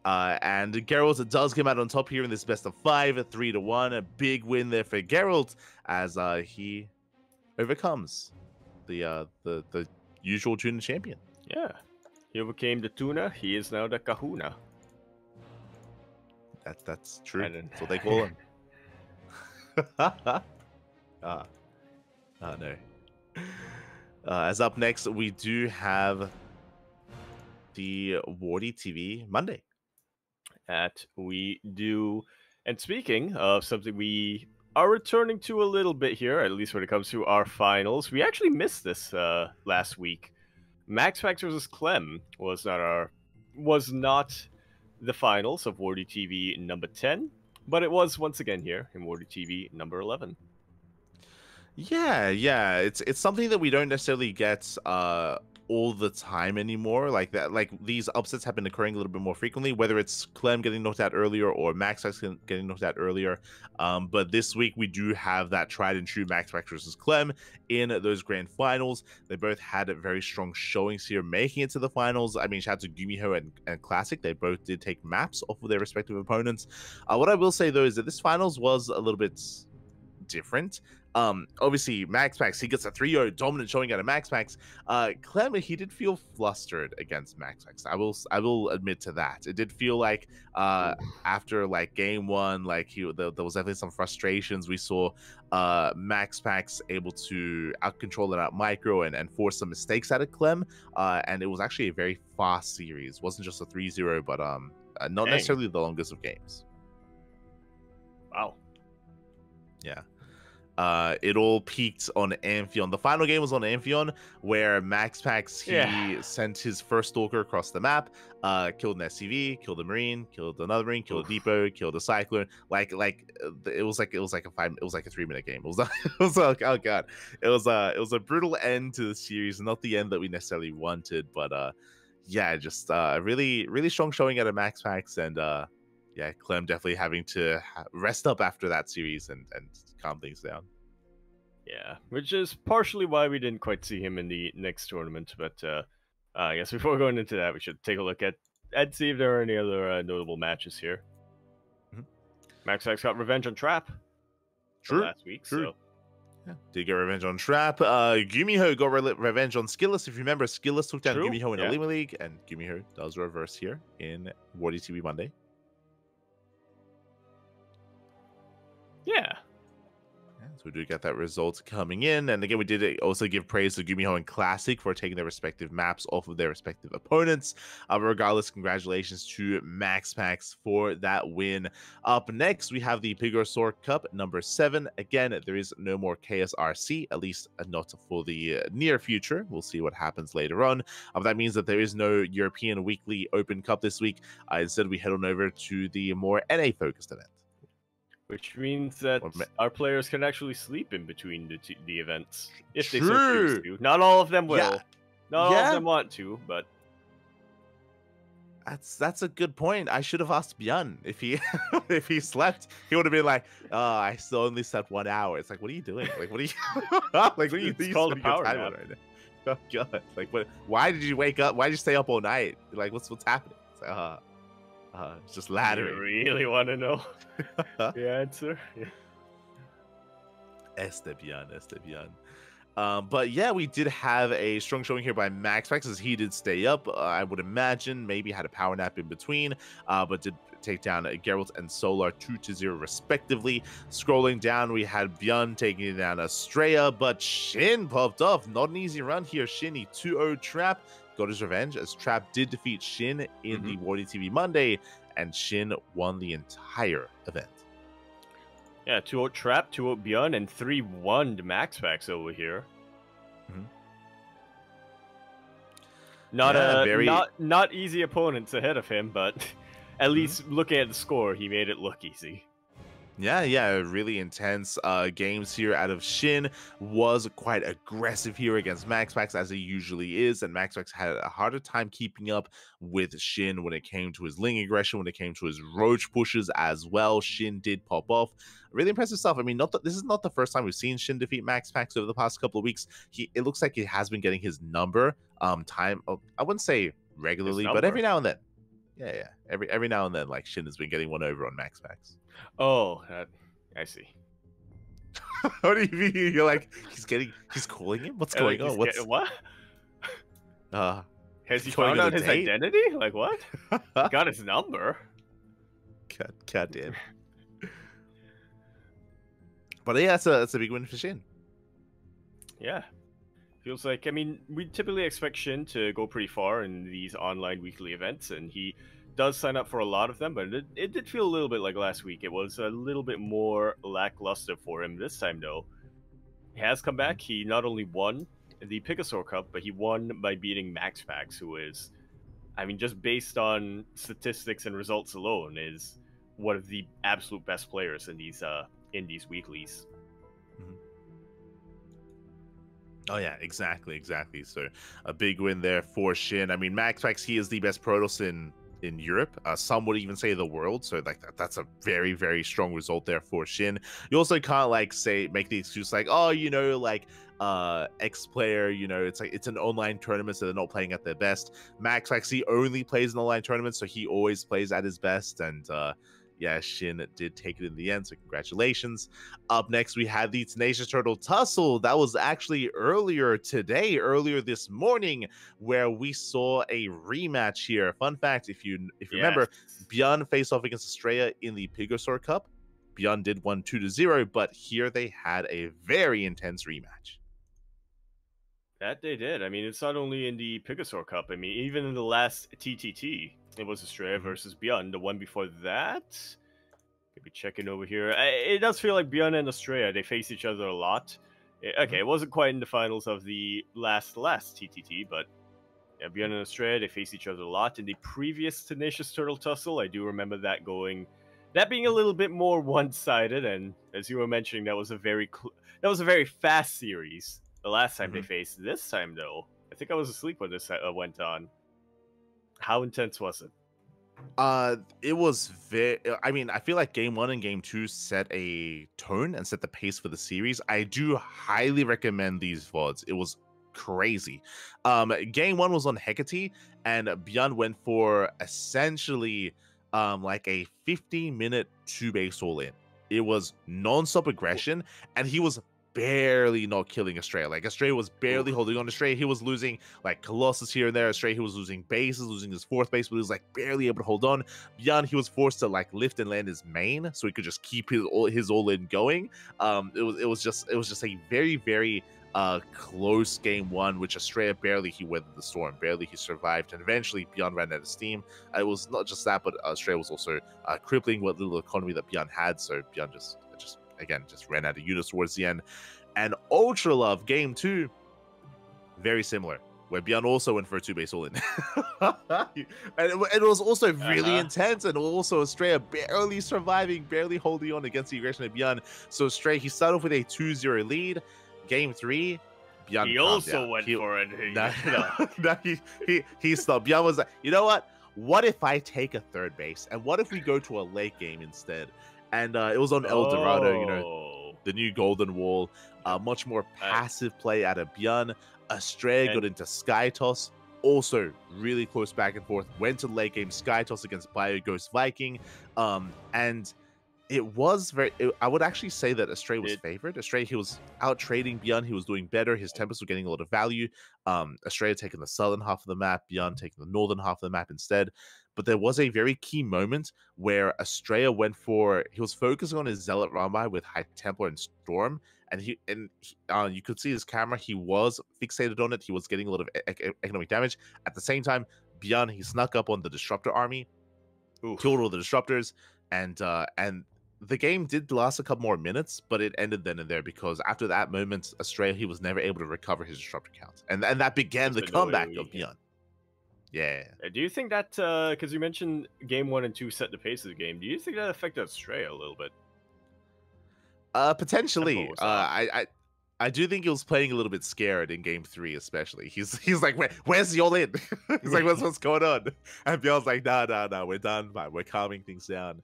And Geralt does come out on top here in this best of 5, 3-1. A big win there for Geralt as he overcomes the usual Tuna champion. Yeah. He overcame the Tuna, he is now the Kahuna. That's true. That's what they call him. No. As up next, we do have the Wardy TV Monday. That we do. And speaking of something we are returning to a little bit here, at least when it comes to our finals, we actually missed this last week. MaxPax versus Clem was not the finals of Wardy TV number 10, but it was once again here in Wardy TV number 11. Yeah, it's something that we don't necessarily get all the time anymore. Like these upsets have been occurring a little bit more frequently, whether it's Clem getting knocked out earlier or MaxPax getting knocked out earlier. But this week we do have that tried and true MaxPax versus Clem in those grand finals. They both had very strong showings here, making it to the finals. I mean, shout out to Gumiho and Classic. They both did take maps off of their respective opponents. What I will say though is that this finals was a little bit different. Obviously MaxPax, he gets a 3-0 dominant showing out of MaxPax. Clem, he did feel flustered against MaxPax. I will admit to that. It did feel like after like game 1, like there was definitely some frustrations. We saw MaxPax able to out control and out micro and force some mistakes out of Clem, and it was actually a very fast series. It wasn't just a 3-0, but not necessarily the longest of games. Wow. Yeah. It all peaked on Amphion. The final game was on Amphion, where MaxPax, he sent his first stalker across the map, killed an SCV, killed a Marine, killed another Marine, killed a Depot, killed a Cyclone. It was like a 3-minute game. It was it was oh god, it was a brutal end to the series, not the end that we necessarily wanted, but yeah, just really really strong showing out of MaxPax, and yeah, Clem definitely having to rest up after that series and calm things down. Yeah, which is partially why we didn't quite see him in the next tournament. But I guess before going into that, we should take a look at and see if there are any other notable matches here. MaxPax got revenge on Trap last week, so yeah, did get revenge on Trap. Gumiho got revenge on Skillus. If you remember, Skillus took down Gumiho in the Lima League, and Gumiho does reverse here in World TV Monday. Yeah. So we do get that result coming in. And again, we did also give praise to Gumiho and Classic for taking their respective maps off of their respective opponents. Regardless, congratulations to MaxPax for that win. Up next, we have the Pigosaur Cup number 7. Again, there is no more KSRC, at least not for the near future. We'll see what happens later on. That means that there is no European Weekly Open Cup this week. Instead, we head on over to the more NA-focused event. Which means that our players can actually sleep in between the events. If they so choose to. Not all of them will. Yeah. Not all of them want to, but... That's a good point. I should have asked Björn if he if he slept. He would have been like, "Oh, I still only slept 1 hour." It's like, what are you doing? Like, what are you? Like, what are you? It's called a power nap. Right now? Oh god! Like, what? Why did you wake up? Why did you stay up all night? Like, what's happening? It's like, it's just laddering. You really want to know the answer? Yeah. Estebian. But yeah, we did have a strong showing here by MaxPax as he did stay up. I would imagine maybe had a power nap in between, but did take down Geralt and Solar 2-0 respectively. Scrolling down, we had Björn taking down Estrella, but Shin popped off. Not an easy run here. Shin, 2-0 Trap. Got his revenge as Trap did defeat Shin in the World TV Monday, and Shin won the entire event. Yeah, 2-0 Trap, 2-0 Björn, and 3-1 to MaxPax over here. Not easy opponents ahead of him, but at least looking at the score, he made it look easy. Yeah, really intense games here out of Shin. Was quite aggressive here against MaxPax, as he usually is, and MaxPax had a harder time keeping up with Shin when it came to his Ling aggression, when it came to his Roach pushes as well. Shin did pop off. Really impressive stuff. I mean, this is not the first time we've seen Shin defeat MaxPax over the past couple of weeks. It looks like he has been getting his number. I wouldn't say regularly, but every now and then. Yeah. Every now and then, like, Shin has been getting one over on MaxPax. Oh, I see. What do you mean? You're like, he's calling him? What's going on? What? Has he found out his identity? Like, what? Got his number. God damn. But yeah, that's a big win for Shin. Yeah. Feels like, I mean, we typically expect Shin to go pretty far in these online weekly events, and he does sign up for a lot of them, but it did feel a little bit like last week. It was a little bit more lackluster for him this time, though. He has come back. He not only won the Pigosaur Cup, but he won by beating MaxPax, who is, I mean, just based on statistics and results alone, is one of the absolute best players in these weeklies. Oh yeah, exactly. So a big win there for Shin. I mean, MaxPax, he is the best Protoss in Europe. Some would even say the world. So like that's a very, very strong result there for Shin. You also can't like make the excuse like, oh, you know, like X player, you know, it's like it's an online tournament, so they're not playing at their best. MaxPax, he only plays in online tournaments, so he always plays at his best, and yeah, Shin did take it in the end, so congratulations. Up next, we had the Tenacious Turtle Tussle. That was actually earlier this morning, where we saw a rematch here. Fun fact, if you remember, Björn faced off against Estrella in the Pigosaur Cup. Björn did win 2-0, but here they had a very intense rematch. That they did. I mean, it's not only in the Pigosaur Cup. I mean, even in the last TTT, it was Estrella versus Björn. The one before that, Maybe checking over here. It does feel like Bjorn and Estrella, they face each other a lot. Okay, it wasn't quite in the finals of the last TTT, but yeah, Bjorn and Estrella, they face each other a lot. In the previous Tenacious Turtle Tussle, I do remember that being a little bit more one-sided, and as you were mentioning, that was a very fast series the last time they faced. This time, though, I think I was asleep when this went on. How intense was it? It was very. I mean, I feel like game 1 and game 2 set a tone and set the pace for the series. I do highly recommend these VODs. It was crazy. Game 1 was on Hecate, and Bjorn went for essentially like a 15-minute 2-base all in. It was non-stop aggression, and he was barely not killing Estrella. Like, Estrella was barely holding on to Estrella. He was losing like Colossus here and there. Estrella, he was losing bases, losing his 4th base, but he was like barely able to hold on. Bjorn, he was forced to like lift and land his main so he could just keep his all in going. It was just a very, very close game 1, which Estrella barely he weathered the storm, barely he survived, and eventually Bjorn ran out of steam. It was not just that, but Estrella was also crippling what little economy that Bjorn had, so Bjorn just ran out of units towards the end. And Ultra Love game 2, very similar, where Bjorn also went for a 2-base all in. And it was also really intense, and also Estrella barely surviving, barely holding on against the aggression of Bjorn. So Estrella, he started off with a 2-0 lead. Game 3, Bjorn he also went for it. He stopped. Bjorn was like, you know what if I take a 3rd base, and what if we go to a late game instead? And it was on El Dorado, you know, the new Golden Wall. Much more passive play out of Bjorn. Estrella got into Sky Toss, also really close back and forth. Went to the late game, Sky Toss against Bio Ghost Viking, and it was I would actually say that Estrella was favored. Estrella, he was out trading Bjorn. He was doing better. His Tempest were getting a lot of value. Estrella taking the southern half of the map, Bjorn taking the northern half of the map instead. But there was a very key moment where Estrella he was focusing on his Zealot Rambai with High Templar and Storm, and you could see his camera. He was fixated on it. He was getting a lot of economic damage. At the same time, Bjorn, he snuck up on the Disruptor army, killed all the Disruptors, and the game did last a couple more minutes, but it ended then and there, because after that moment, Estrella, he was never able to recover his Disruptor count, and that began the comeback of Bjorn. Yeah. Do you think that, because you mentioned game 1 and 2 set the pace of the game, do you think that affected Estrella a little bit? Potentially. I do think he was playing a little bit scared in game 3, especially. He's like, where's the all in? He's like, what's going on? And Bjorn's like, no, we're done. We're calming things down.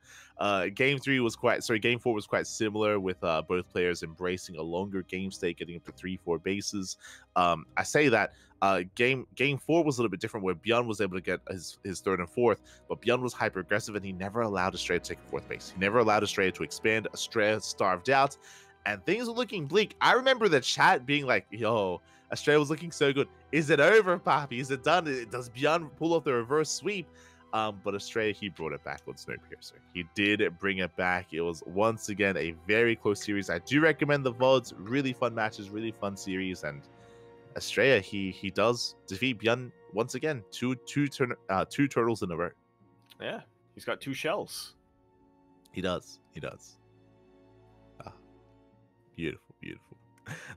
Game 4 was quite similar, with both players embracing a longer game state, getting up to 3-4 bases. I say that game 4 was a little bit different, where Bjorn was able to get his 3rd and 4th, but Bjorn was hyper aggressive, and he never allowed Estrella to take a 4th base. He never allowed Estrella to expand. Estrella starved out, and things were looking bleak. I remember the chat being like, yo, Estrella was looking so good. Is it over, Poppy? Is it done? Does Bjorn pull off the reverse sweep? But Estrella, he brought it back with Snowpiercer. He did bring it back. It was once again a very close series. I do recommend the VODs. Really fun matches, really fun series. And Estrella, he does defeat Bjorn once again. Two turtles in a row. Yeah, he's got 2 shells. He does. Beautiful.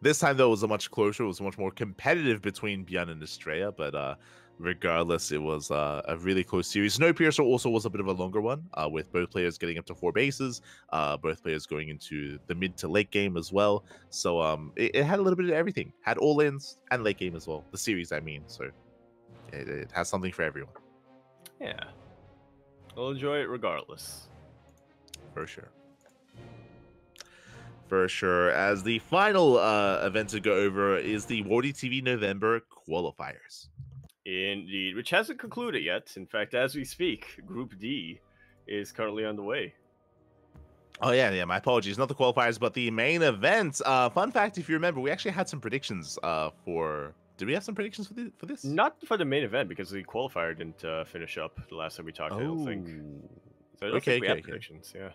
This time, though, it was a much closer. It was much more competitive between Bjorn and Estrella, but regardless, it was a really close series. Snowpiercer also was a bit of a longer one, with both players getting up to 4 bases, both players going into the mid to late game as well. So it had a little bit of everything. Had all-ins and late game as well. The series, I mean. So it has something for everyone. Yeah. We'll enjoy it regardless. For sure. As the final event to go over is the Wardy TV November qualifiers. Indeed, which hasn't concluded yet. In fact, as we speak, Group D is currently underway. Oh, yeah, my apologies. Not the qualifiers, but the main event. Fun fact, if you remember, we actually had some predictions for... Did we have some predictions for this? Not for the main event, because the qualifier didn't finish up the last time we talked, I don't think. So I don't think we have predictions, yeah.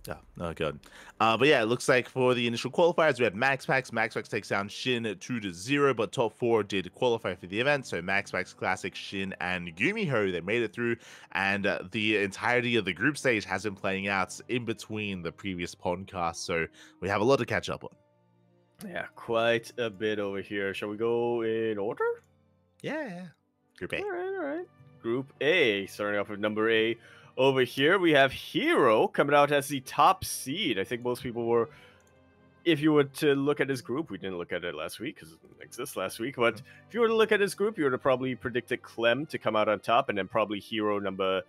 Yeah, oh good. But yeah, it looks like for the initial qualifiers, we had MaxPax. MaxPax takes down Shin 2-0, but top 4 did qualify for the event. So MaxPax, Classic, Shin, and Gumiho, they made it through. And the entirety of the group stage has been playing out in between the previous podcast. So we have a lot to catch up on. Yeah, quite a bit over here. Shall we go in order? Yeah. Group A. All right. Group A, starting off with number A. Over here, we have Hero coming out as the top seed. I think most people were, if you were to look at his group, we didn't look at it last week because it didn't exist last week, but if you were to look at his group, you would have probably predicted Clem to come out on top, and then probably Hero number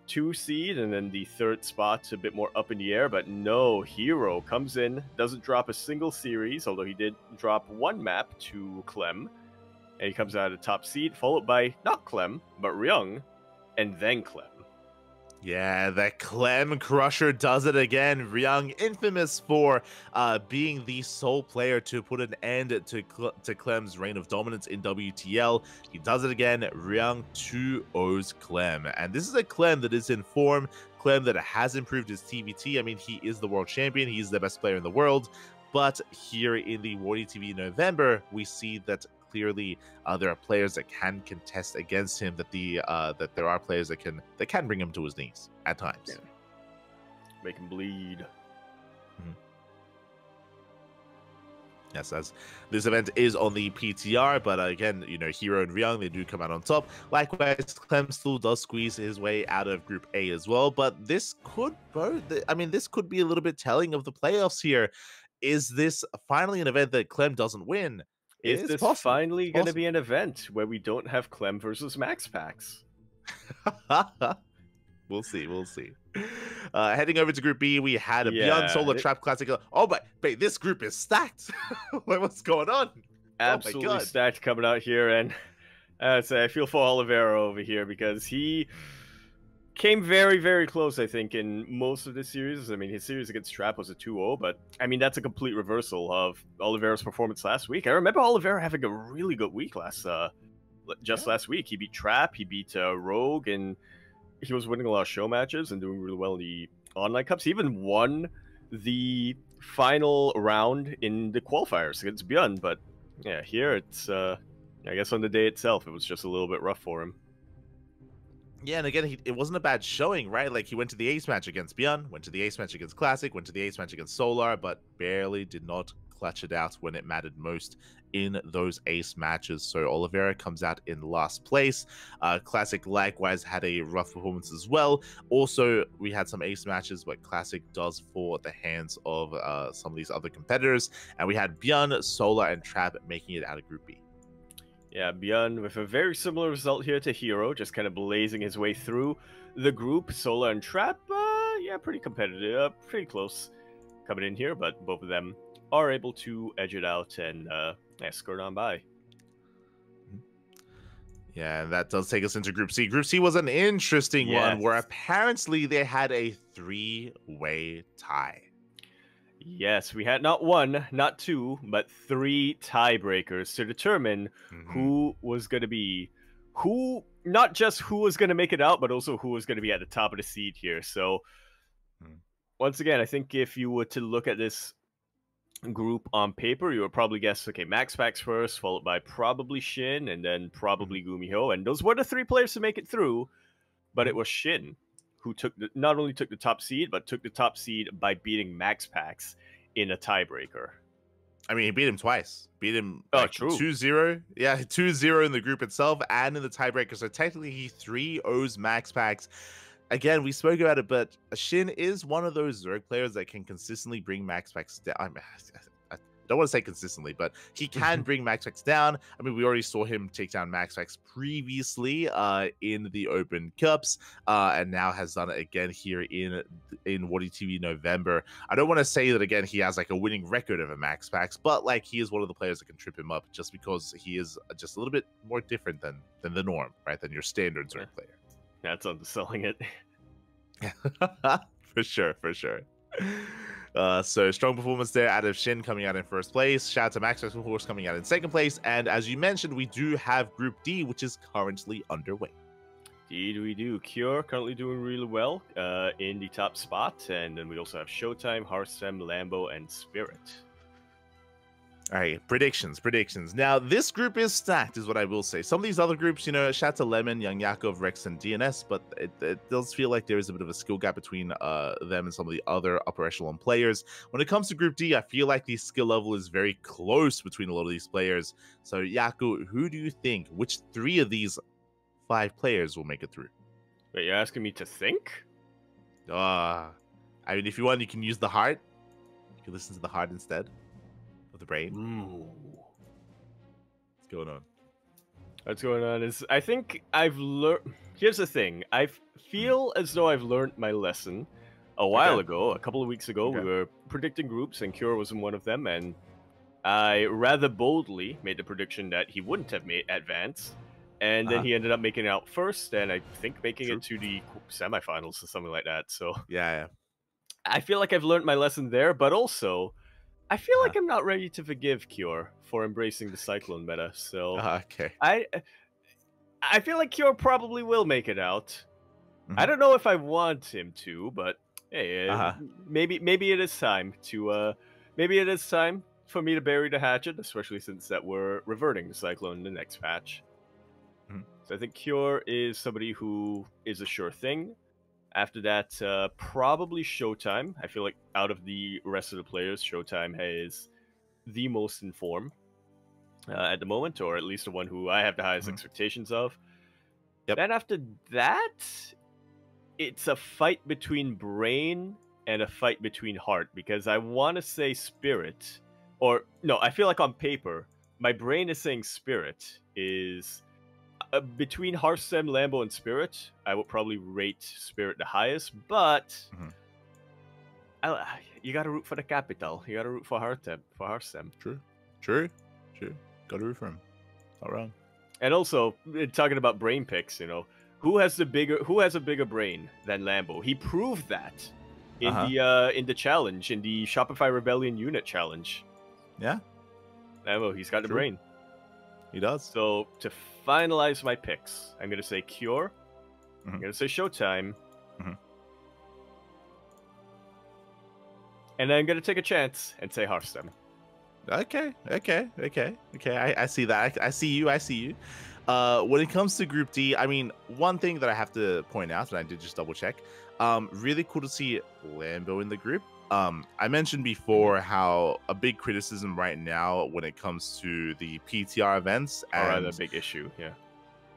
2 seed, and then the third spot a bit more up in the air. But no, Hero comes in, doesn't drop a single series, although he did drop one map to Clem, and he comes out at top seed, followed by not Clem, but Ryung, and then Clem. Yeah, the Clem Crusher does it again. Ryung, infamous for being the sole player to put an end to Clem's reign of dominance in WTL. He does it again. Ryung 2-0's Clem. And this is a Clem that is in form. Clem that has improved his TVT. I mean, he is the world champion. He's the best player in the world. But here in the Wardy TV November, we see that clearly there are players that can contest against him, that there are players that can bring him to his knees at times. Yeah. Make him bleed. Mm-hmm. Yes, as this event is on the PTR, but again, you know, Hero and Ryung, they do come out on top. Likewise, Clem still does squeeze his way out of Group A as well, but this could this could be a little bit telling of the playoffs here. Is this finally an event that Clem doesn't win? Is this finally going to be an event where we don't have Clem versus MaxPax? We'll see. Heading over to Group B, we had a Beyond Solar Trap Classic. Oh, but this group is stacked. What's going on? Absolutely stacked coming out here, and I feel for Oliveira over here because he came very, very close, I think, in most of the series. I mean, his series against Trap was a 2-0, but, I mean, that's a complete reversal of Oliveira's performance last week. I remember Oliveira having a really good week last week. He beat Trap, he beat Rogue, and he was winning a lot of show matches and doing really well in the online cups. He even won the final round in the qualifiers against Björn, but, yeah, here it's, I guess on the day itself, it was just a little bit rough for him. Yeah, and again, it wasn't a bad showing, right? Like, he went to the ace match against Björn, went to the ace match against Classic, went to the ace match against Solar, but barely did not clutch it out when it mattered most in those ace matches. So Oliveira comes out in last place. Classic likewise had a rough performance as well. Also, we had some ace matches, but Classic does fall at the hands of some of these other competitors. And we had Björn, Solar, and Trap making it out of Group B. Yeah, Björn with a very similar result here to Hero, just kind of blazing his way through the group. Solar and Trap, yeah, pretty competitive, pretty close coming in here, but both of them are able to edge it out and skirt on by. Yeah, and that does take us into Group C. Group C was an interesting one where apparently they had a 3-way tie. Yes, we had not one, not two, but 3 tiebreakers to determine who was going to be, not just who was going to make it out, but also who was going to be at the top of the seed here. So, once again, I think if you were to look at this group on paper, you would probably guess, okay, MaxPax first, followed by probably Shin, and then probably Gumiho. And those were the 3 players to make it through, but it was Shin who not only took the top seed, but took the top seed by beating MaxPax in a tiebreaker. I mean, he beat him twice. Beat him 2-0. Yeah, 2-0 in the group itself and in the tiebreaker. So technically, he 3-0s MaxPax. Again, we spoke about it, but Shin is one of those Zerg players that can consistently bring MaxPax down. I don't want to say consistently, but he can bring MaxPax down. I mean, we already saw him take down MaxPax previously in the Open Cups, and now has done it again here in Wardy TV November. I don't want to say that, again, he has like a winning record of a MaxPax, but like he is one of the players that can trip him up just because he is just a little bit more different than the norm, right? Than your standard Zerg player. That's underselling it. For sure. So strong performance there out of Shin coming out in first place. Shout out to MaxPax, of course, coming out in second place. And as you mentioned, we do have Group D, which is currently underway. Indeed, we do. Cure currently doing really well in the top spot, and then we also have Showtime, Hearthstem, Lambo, and Spirit. All right, predictions. Now, this group is stacked, is what I will say. Some of these other groups, shout out to Lemon, Young Yakov, Rex, and DNS, but it does feel like there is a bit of a skill gap between them and some of the other upper echelon players. When it comes to Group D, I feel like the skill level is very close between a lot of these players. So, Yaku, who do you think, which 3 of these 5 players will make it through? Wait, you're asking me to think? I mean, if you want, you can use the heart. You can listen to the heart instead of the brain. Ooh. What's going on? What's going on is I think I've learned. Here's the thing. I feel as though I've learned my lesson a while ago. A couple of weeks ago, we were predicting groups, and Cure was in one of them, and I rather boldly made the prediction that he wouldn't have made advance, and then he ended up making it out first, and I think making it to the semifinals or something like that. So yeah. I feel like I've learned my lesson there, but also I feel like I'm not ready to forgive Cure for embracing the Cyclone meta. So okay. I feel like Cure probably will make it out. I don't know if I want him to, but hey, maybe it is time to maybe it is time for me to bury the hatchet, especially since that we're reverting the Cyclone in the next patch. So I think Cure is somebody who is a sure thing. After that, probably Showtime. I feel like out of the rest of the players, Showtime is the most informed at the moment, or at least the one who I have the highest expectations of. Then after that, it's a fight between Brain and a fight between Heart, because I want to say Spirit, or no, I feel like on paper, my brain is saying Spirit is... between Hearthstem, Lambo, and Spirit, I would probably rate Spirit the highest, but you gotta root for the capital. You gotta root for Hearthstem. True. Gotta root for him. Not wrong. And also, talking about brain picks, who has a bigger brain than Lambo? He proved that in the challenge, in the Shopify Rebellion unit challenge. Yeah, Lambo, he's got the brain. He does. So to finalize my picks, I'm gonna say Cure. I'm gonna say Showtime. And I'm gonna take a chance and say Hearthstem. Okay. I see that. I see you. When it comes to Group D, I mean, one thing that I have to point out, and I did just double check, really cool to see Lambo in the group. I mentioned before how a big criticism right now when it comes to the PTR events, and a big issue,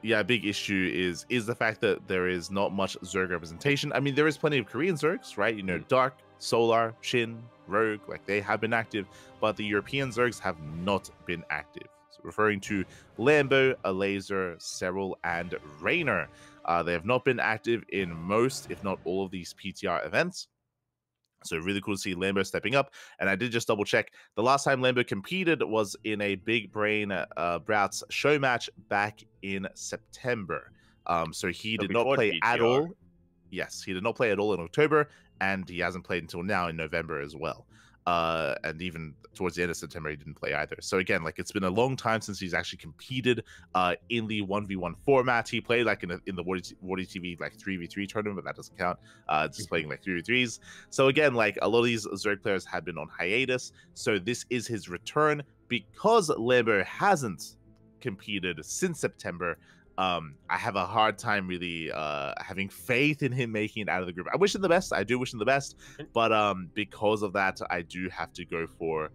a big issue is the fact that there is not much Zerg representation. I mean, there is plenty of Korean Zergs, right? Dark, Solar, Shin, Rogue, like they have been active, but the European Zergs have not been active. So referring to Lambo, Alazer, Serral, and Raynor. They have not been active in most, if not all, of these PTR events. So really cool to see Lambo stepping up. And I did just double check. The last time Lambo competed was in a Big Brain Brouts show match back in September. So he did not play at all. Yes, he did not play at all in October, and he hasn't played until now in November as well. And even towards the end of September, he didn't play either. So again, like it's been a long time since he's actually competed in the 1v1 format. He played like in the Wardy TV like 3v3 tournament, but that doesn't count. Just playing like 3v3s. So again, like a lot of these Zerg players had been on hiatus. So this is his return because Lambo hasn't competed since September. I have a hard time really having faith in him making it out of the group. I wish him the best. I do wish him the best. But because of that, I do have to go for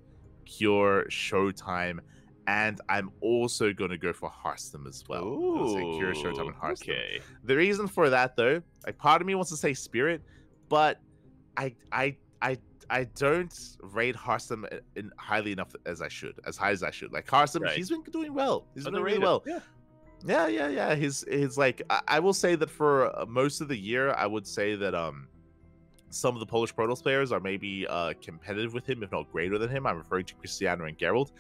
Cure, Showtime, and I'm also going to go for Hearthstem as well. Ooh, Cure, Showtime, and Hearthstone. Okay. The reason for that, though, like part of me wants to say Spirit, but I don't rate Hearthstone highly enough as high as I should. Like Hearthstone, he's been doing well. He's been doing really well. Yeah. His like I will say that for most of the year, I would say that some of the Polish Protoss players are maybe competitive with him, if not greater than him. I'm referring to Cristiano and Geralt.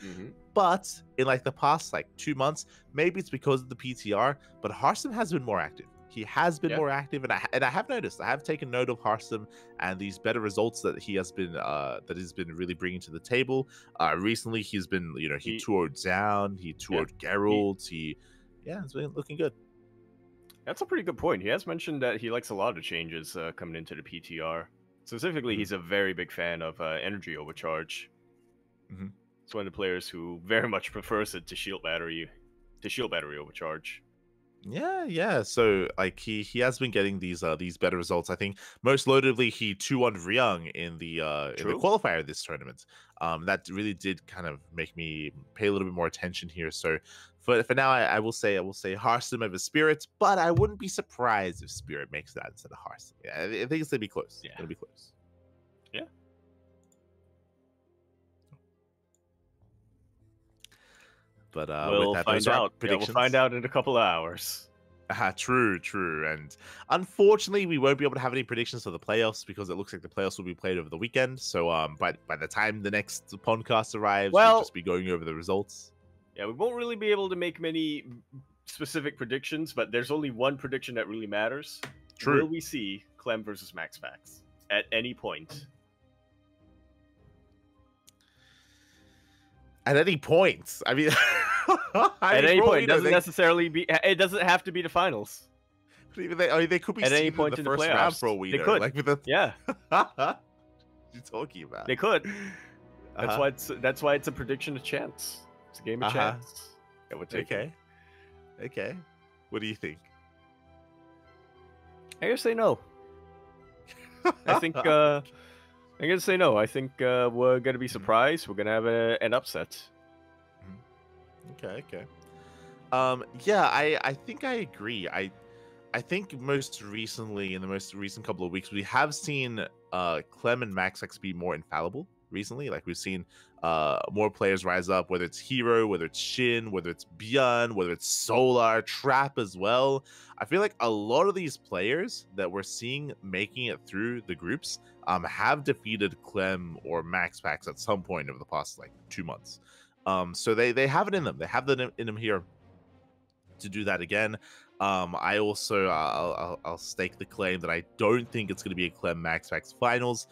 But in like the past like 2 months, maybe it's because of the PTR, but Hearthstone has been more active. He has been more active, and I have noticed. I have taken note of Hearthstone and these better results that he has been really bringing to the table. Recently, he's been he toured down, he toured Geralt, it's been looking good. That's a pretty good point. He has mentioned that he likes a lot of changes coming into the PTR. Specifically, he's a very big fan of energy overcharge. Mm-hmm. It's one of the players who very much prefers it to shield battery overcharge. Yeah. So like he has been getting these better results. I think most notably he 2-1 Ryung in the True. qualifier of this tournament. That really did kind of make me pay a little bit more attention here. So for now I will say Hearthstone over Spirit, but I wouldn't be surprised if Spirit makes that instead of Hearthstone. Yeah, I think it's gonna be close. Yeah. It's gonna be close. Yeah. But we'll with that, find those are our out. Yeah, predictions. we'll find out in a couple of hours. True. And unfortunately, we won't be able to have any predictions for the playoffs because it looks like the playoffs will be played over the weekend. So, by the time the next podcast arrives, we'll just be going over the results. Yeah, we won't really be able to make many specific predictions, but there's only one prediction that really matters. True. Will we see Clem versus MaxPax at any point? At any point, I mean, at any point, it doesn't necessarily be. It doesn't have to be the finals. Even they could be at any point in the the first playoffs. round for all we know. They could. Like with the yeah. What are you talking about? They could. That's why it's a prediction of chance. It's a game of chance. That would take. Okay. What do you think? I'm gonna say no. I think. I'm gonna say no. I think we're gonna be surprised. We're gonna have an upset. Okay. Yeah, I think I agree. I think most recently, in the most recent couple of weeks, we have seen Clem and MaxX be more infallible recently. Like we've seen more players rise up, whether it's Hero, whether it's Shin, whether it's Bjorn, whether it's Solar, Trap as well. I feel like a lot of these players that we're seeing making it through the groups have defeated Clem or MaxPax at some point over the past like 2 months. So they have it in them. They have it in them here to do that again. I also I'll stake the claim that I don't think it's going to be a Clem MaxPax finals.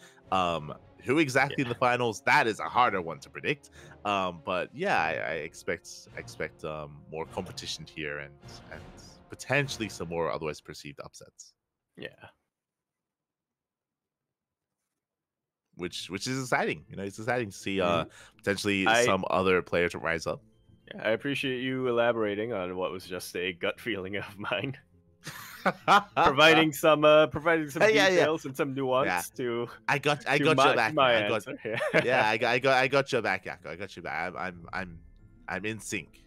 Who exactly in the finals? That is a harder one to predict. But yeah, I expect more competition here and potentially some more otherwise perceived upsets. Yeah. Which is exciting. You know, it's exciting to see potentially some other player to rise up. Yeah, I appreciate you elaborating on what was just a gut feeling of mine. providing some details and some nuance to I got your back. My answer. I got your back, Yakko. I got your back. I'm in sync.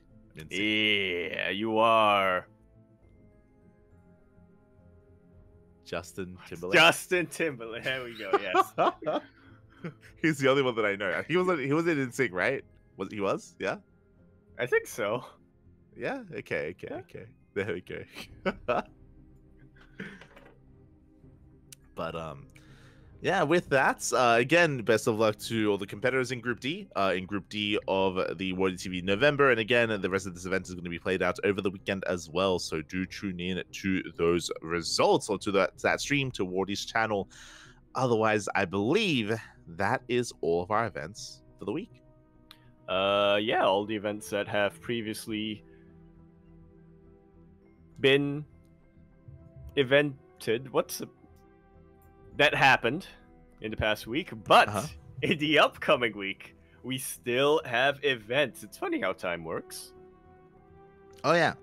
Yeah, you are. Justin Timberlake. There we go. Yes. He's the only one that I know. He was in sync, right? He was? Yeah. I think so. Yeah. Okay. There we go. But yeah, with that, again, best of luck to all the competitors in Group D. In Group D of the World TV November, and again, the rest of this event is going to be played out over the weekend as well. So do tune in to those results or to that stream to Wardy's channel. Otherwise, I believe that is all of our events for the week. Yeah, all the events that have previously been evented. That happened in the past week, but in the upcoming week, we still have events. It's funny how time works. Oh yeah,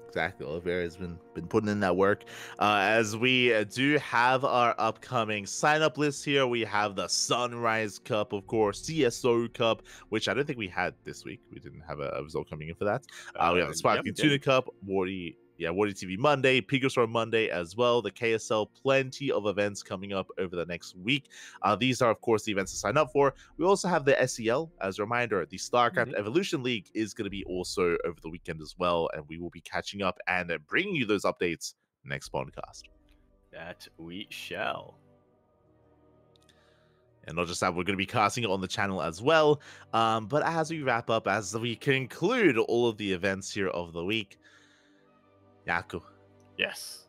exactly. Oliveira has been putting in that work. As we do have our upcoming sign-up list here, we have the Sunrise Cup, of course, CSO Cup, which I don't think we had this week. We didn't have a result coming in for that. We have the Sparkling Tuna Cup, Wardy TV Monday, Pigostorm Monday as well. The KSL, plenty of events coming up over the next week. These are, of course, the events to sign up for. We also have the SEL. As a reminder, the StarCraft Evolution League is going to be also over the weekend as well, and we will be catching up and bringing you those updates next podcast. That we shall. And not just that, we're going to be casting it on the channel as well. But as we wrap up, as we conclude all of the events here of the week, Yakko. Yes.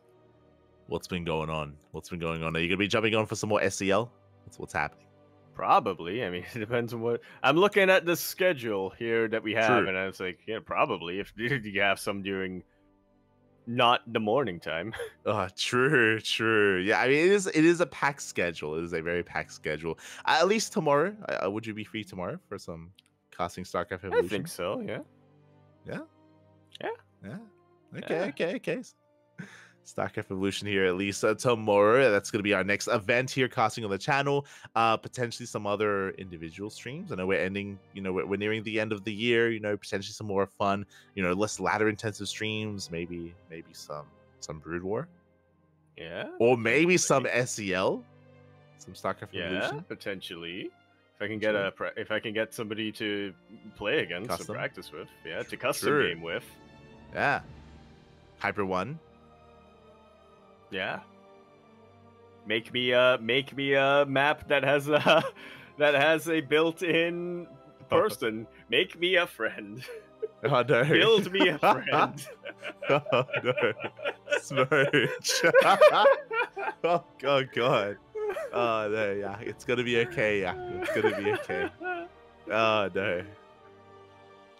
What's been going on? Are you going to be jumping on for some more SEL? What's happening? Probably. I mean, it depends on what... I'm looking at the schedule here that we have, and I was like, yeah, probably. If you have some during not the morning time. True, true. Yeah, I mean, it is a packed schedule. It is a very packed schedule. At least tomorrow. Would you be free tomorrow for some casting StarCraft I Evolution? think so. Yeah. Yeah. Yeah. Yeah. Yeah. Okay. StarCraft Evolution here at least tomorrow. That's going to be our next event here, casting on the channel. Potentially some other individual streams. I know we're ending, we're nearing the end of the year. Potentially some more fun, less ladder intensive streams. Maybe some Brood War. Yeah. Or maybe some SEL, some StarCraft Yeah, Evolution. potentially. If I can get somebody to play against Custom. and practice with, to custom True. game with. Yeah. Hyper One. Yeah. Make me a map that has a built-in person. Make me a friend. Oh no. Build me a friend. Oh no. Smooch. Oh god. Oh no, yeah. It's gonna be okay, yeah. It's gonna be okay. Oh no.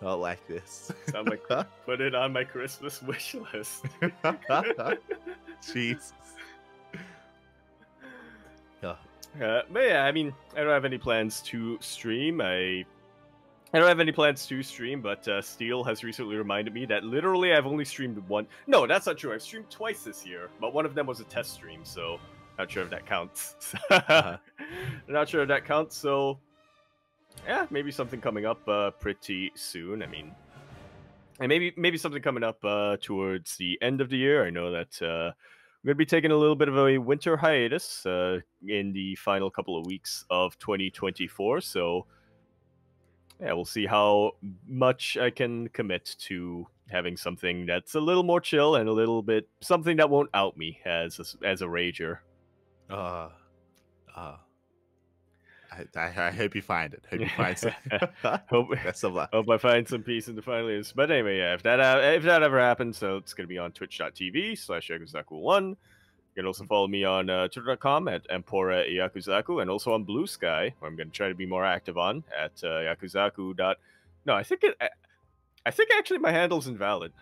Not like this. Sound like put it on my Christmas wish list. Jesus. Oh. But yeah, I mean, I don't have any plans to stream. I don't have any plans to stream, but Steel has recently reminded me that literally I've only streamed one. No, that's not true. I've streamed twice this year, but one of them was a test stream, so not sure if that counts. Not sure if that counts. So yeah, maybe something coming up pretty soon. I mean, and maybe something coming up towards the end of the year. I know that we're going to be taking a little bit of a winter hiatus in the final couple of weeks of 2024. So yeah, we'll see how much I can commit to having something that's a little more chill and a little bit something that won't out me as a rager. I hope you find it. Hope you find Hope best of luck. Hope I find some peace in the final years. But anyway, yeah, if that ever happens, so it's gonna be on twitch.tv/Yakuzaku1. You can also follow me on twitter.com at Empora Yakuzaku, and also on Blue Sky, where I'm gonna try to be more active on at Yakuzaku. No, I think actually my handle's invalid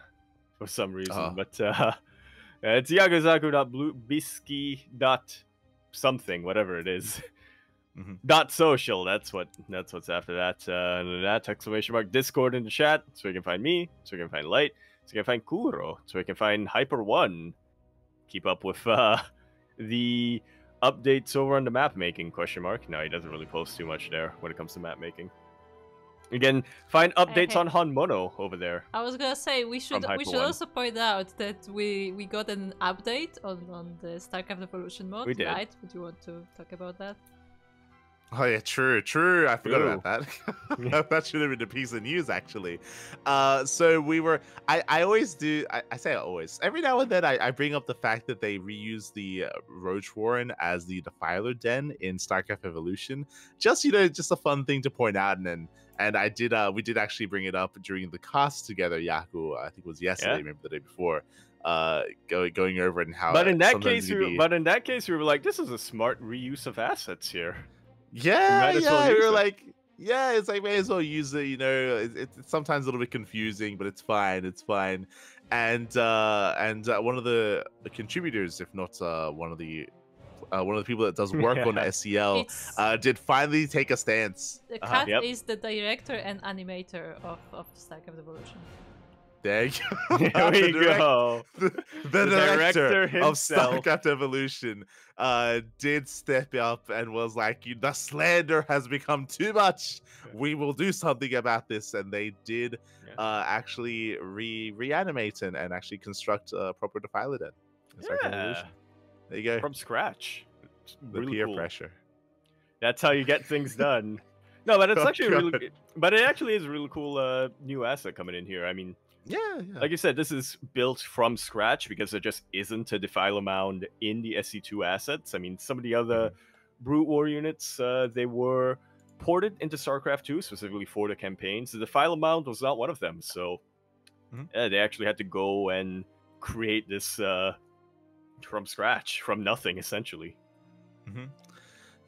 for some reason, but it's yakuzaku.bluebisky.something, whatever it is. .social, that's what's after that. And that exclamation mark Discord in the chat, so you can find me, so you can find Light, so you can find Kuro, so you can find Hyper One. Keep up with the updates over on the map making ? No, he doesn't really post too much there when it comes to map making. Again, find updates on Hanmono over there. I was gonna say we should also point out that we got an update on the StarCraft Evolution mode. We did. Right? Would you want to talk about that? Oh yeah, true. I forgot about that. That should have been a piece of news, actually. So we were. I always do. I say always. Every now and then, I bring up the fact that they reuse the Roach Warren as the Defiler Den in StarCraft Evolution. Just just a fun thing to point out, and I did. We did actually bring it up during the cast together, Yaku. I think it was yesterday, maybe the day before. Going over and how. But in that case, we were like, this is a smart reuse of assets here. Yeah, we were like, it's like may as well use it. It's sometimes a little bit confusing, but it's fine. And one of the contributors, if not one of the people that does work on SEL, did finally take a stance. The cat is the director and animator of StarCraft Evolution. There you go. There we go. The director of himself. StarCraft Evolution did step up and was like, the slander has become too much. We will do something about this. And they did actually reanimate and actually construct a proper Defiler Den. There you go. From scratch. The really peer cool. pressure. That's how you get things done. No, but it's actually but it actually is a really cool new asset coming in here. I mean, yeah. Like you said, this is built from scratch because there just isn't a Defiler Mound in the SC2 assets. I mean, some of the other Brute War units, they were ported into StarCraft 2, specifically for the campaigns. The Defiler Mound was not one of them, so they actually had to go and create this from scratch, from nothing, essentially.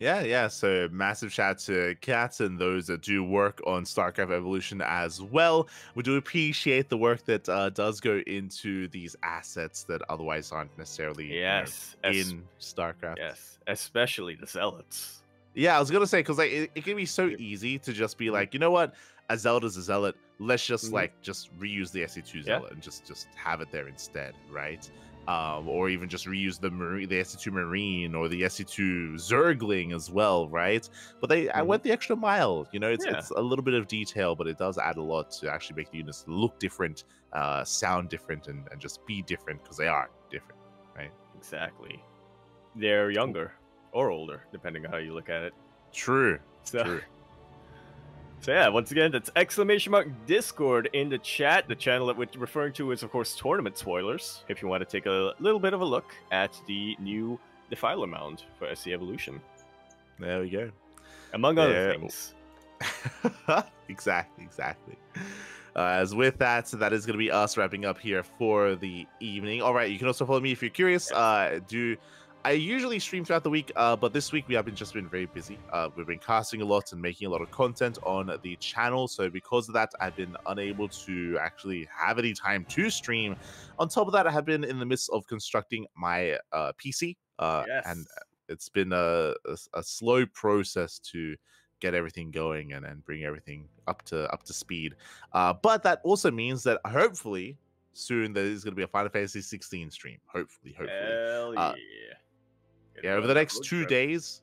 Yeah. So massive shout out to Cats and those that do work on StarCraft Evolution as well. We do appreciate the work that does go into these assets that otherwise aren't necessarily, Yes, in StarCraft. yes, especially the zealots. Yeah, I was gonna say because like it can be so Yep. easy to just be Mhm. like, you know what, a zealot is a zealot. Let's just Mhm. just reuse the SC2 Yeah. zealot and just have it there instead, right? Or even just reuse the SC2 Marine or the SC2 Zergling as well, right? But I Mhm. went the extra mile. It's Yeah. it's a little bit of detail, but it does add a lot to actually make the units look different, sound different, and just be different because they are different, right? Exactly. They're younger or older, depending on how you look at it. True. So, True. so yeah, once again, that's !Discord in the chat. The channel that we're referring to is, of course, Tournament Spoilers. If you want to take a little bit of a look at the new Defiler Mound for SC Evolution, There we go. among other There- things. exactly. As with that, so that is going to be us wrapping up here for the evening. All right, you can also follow me if you're curious. I usually stream throughout the week, but this week we have just been very busy. We've been casting a lot and making a lot of content on the channel, so because of that, I've been unable to actually have any time to stream. On top of that, I have been in the midst of constructing my PC, Yes. and it's been a slow process to get everything going and bring everything up to speed. But that also means that hopefully soon there is going to be a Final Fantasy 16 stream. Hopefully. Hell yeah. Yeah, over the next 2 days.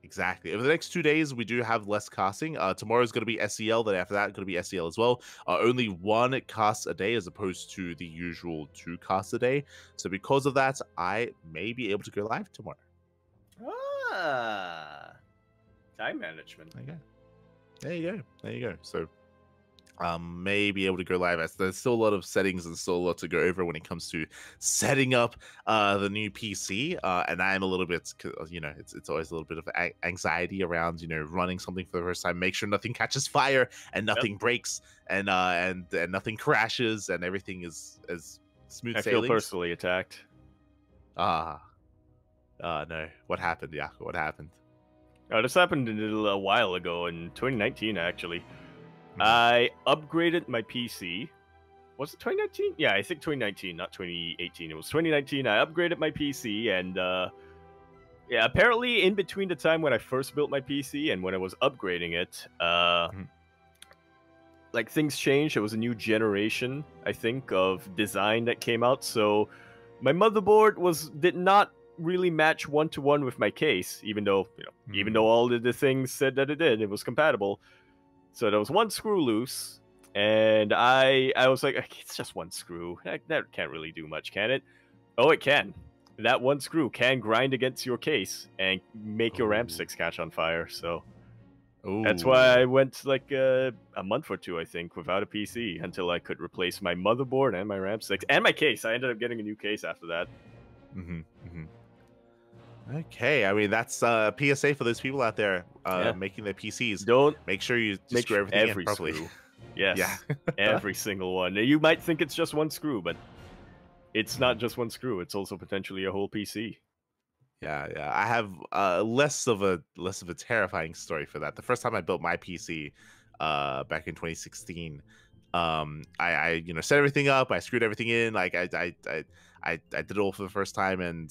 Exactly. Over the next 2 days, we do have less casting. Tomorrow is going to be SEL. Then after that, going to be SEL as well. Only one cast a day as opposed to the usual 2 casts a day. So because of that, I may be able to go live tomorrow. Time management. There you go. So may be able to go live. There's still a lot of settings and still a lot to go over when it comes to setting up the new PC. And I'm a little bit, it's always a little bit of anxiety around, running something for the first time. Make sure nothing catches fire and nothing breaks and nothing crashes and everything is as smooth sailing. I feel personally attacked. No. What happened? Yeah, what happened? This happened a while ago in 2019, actually. I upgraded my PC. Was it 2019? Yeah, I think 2019, not 2018. It was 2019. I upgraded my PC, and apparently in between the time when I first built my PC and when I was upgrading it, like things changed. It was a new generation, I think, of design that came out. So my motherboard did not really match one-to-one with my case, even though all of the things said that it was compatible. So there was one screw loose, and I was like, it's just one screw. That can't really do much, can it? Oh, it can. That one screw can grind against your case and make your RAM sticks catch on fire. So that's why I went like a month or two, I think, without a PC until I could replace my motherboard and my RAM sticks and my case. I ended up getting a new case after that. Okay, I mean that's PSA for those people out there making their PCs. Don't make sure you screw everything in properly. Screw. Yes, yeah, every single one. You might think it's just one screw, but it's not just one screw. It's also potentially a whole PC. Yeah. I have less of a terrifying story for that. The first time I built my PC, back in 2016, I set everything up. I screwed everything in. Like I did it all for the first time, and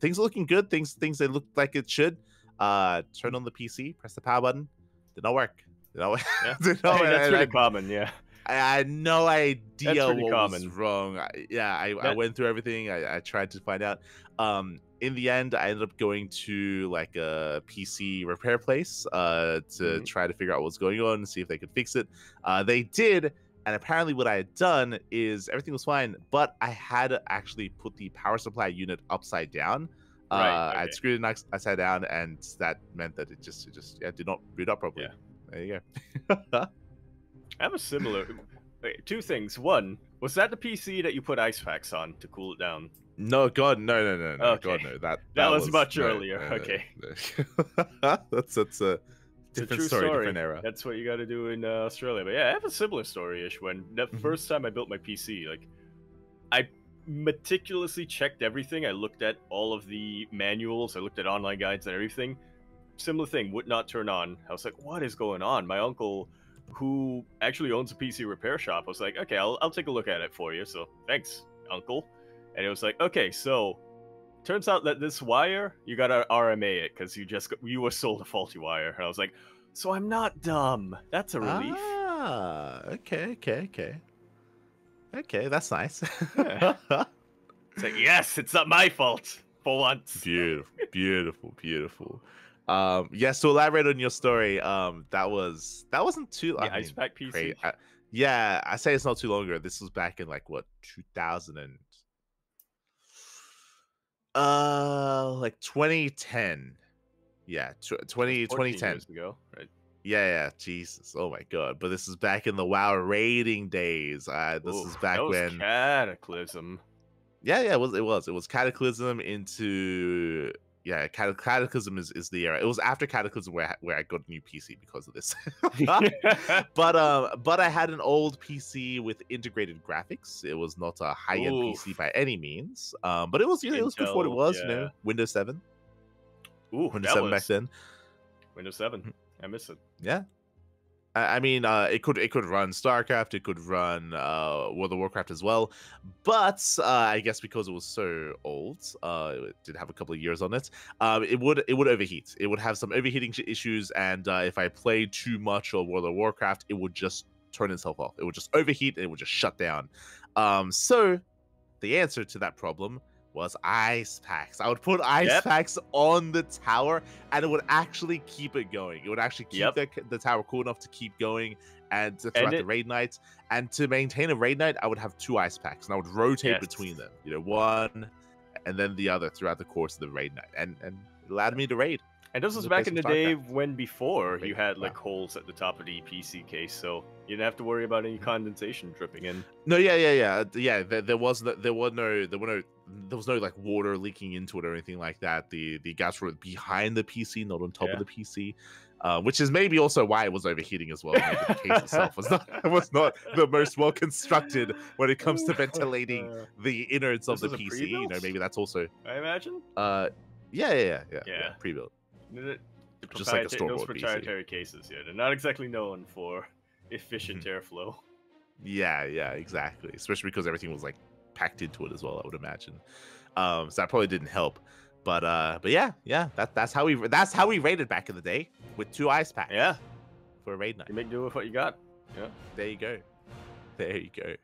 things are looking good. Things they look like it should. Turn on the PC, press the power button. Did not work. Yeah. That's pretty common. Yeah. I had no idea what common. was wrong. I went through everything. I tried to find out. In the end, I ended up going to like a PC repair place to try to figure out what's going on and see if they could fix it. They did. And apparently what I had done is everything was fine, but I had actually put the power supply unit upside down. Right, okay. I'd screwed it upside down, and that meant that it just did not boot up properly. Yeah. There you go. I have a similar... Wait, 2 things. One, was that the PC that you put ice packs on to cool it down? No, God, no. Okay. God, no. That was much earlier. Okay. That's a different story, different era. That's what you got to do in Australia. But yeah, I have a similar story-ish. When the first time I built my PC, like, I meticulously checked everything. I looked at all of the manuals. I looked at online guides and everything. similar thing, would not turn on. I was like, what is going on? My uncle, who actually owns a PC repair shop, was like, okay, I'll take a look at it for you. So thanks, uncle. And it was like, okay, so turns out that this wire, you gotta RMA it because you were sold a faulty wire. And I was like, so I'm not dumb. That's a relief. Ah, okay. Okay, that's nice. Yeah. It's like, yes, it's not my fault for once. Beautiful. Yes, to elaborate on your story, that wasn't too. The Ice Pack PC. I say it's not too long ago. This was back in like what 2000 and like 2010. Yeah, 2010 years ago, right? Yeah, Jesus, oh my god! But this is back in the WoW raiding days. This is back that was when Cataclysm. Yeah, it was Cataclysm into Cataclysm is the era. It was after Cataclysm where I got a new PC because of this. but I had an old PC with integrated graphics. It was not a high end PC by any means. But it was it was good for what it was. Yeah. Windows 7. Windows 7 back then. Windows 7. I miss it. Yeah. I mean, it could run StarCraft, it could run World of Warcraft as well, but I guess because it was so old, it did have a couple of years on it. It would overheat. It would have some overheating issues, and if I played too much of World of Warcraft, it would just turn itself off. It would just overheat and it would just shut down. So the answer to that problem was ice packs. I would put ice packs on the tower, and it would actually keep it going. It would actually keep the tower cool enough to keep going and throughout the raid nights. And to maintain a raid night, I would have 2 ice packs, and I would rotate between them. One and then the other throughout the course of the raid night, and it allowed me to raid. And this was back in the day when before you had like holes at the top of the PC case, so you didn't have to worry about any condensation dripping in. No, yeah. There was no like water leaking into it or anything like that. The gas were behind the PC, not on top of the PC, which is maybe also why it was overheating as well. Maybe the case itself was not the most well constructed when it comes to ventilating the innards of the PC. Maybe that's also. I imagine. Yeah. Pre-built. Just like a store-bought those proprietary cases, they're not exactly known for efficient airflow. Yeah, exactly. Especially because everything was like packed into it as well, I would imagine. So that probably didn't help. But yeah. That's how we raided back in the day with 2 ice packs. Yeah. For a raid night. You make do with what you got. Yeah. There you go.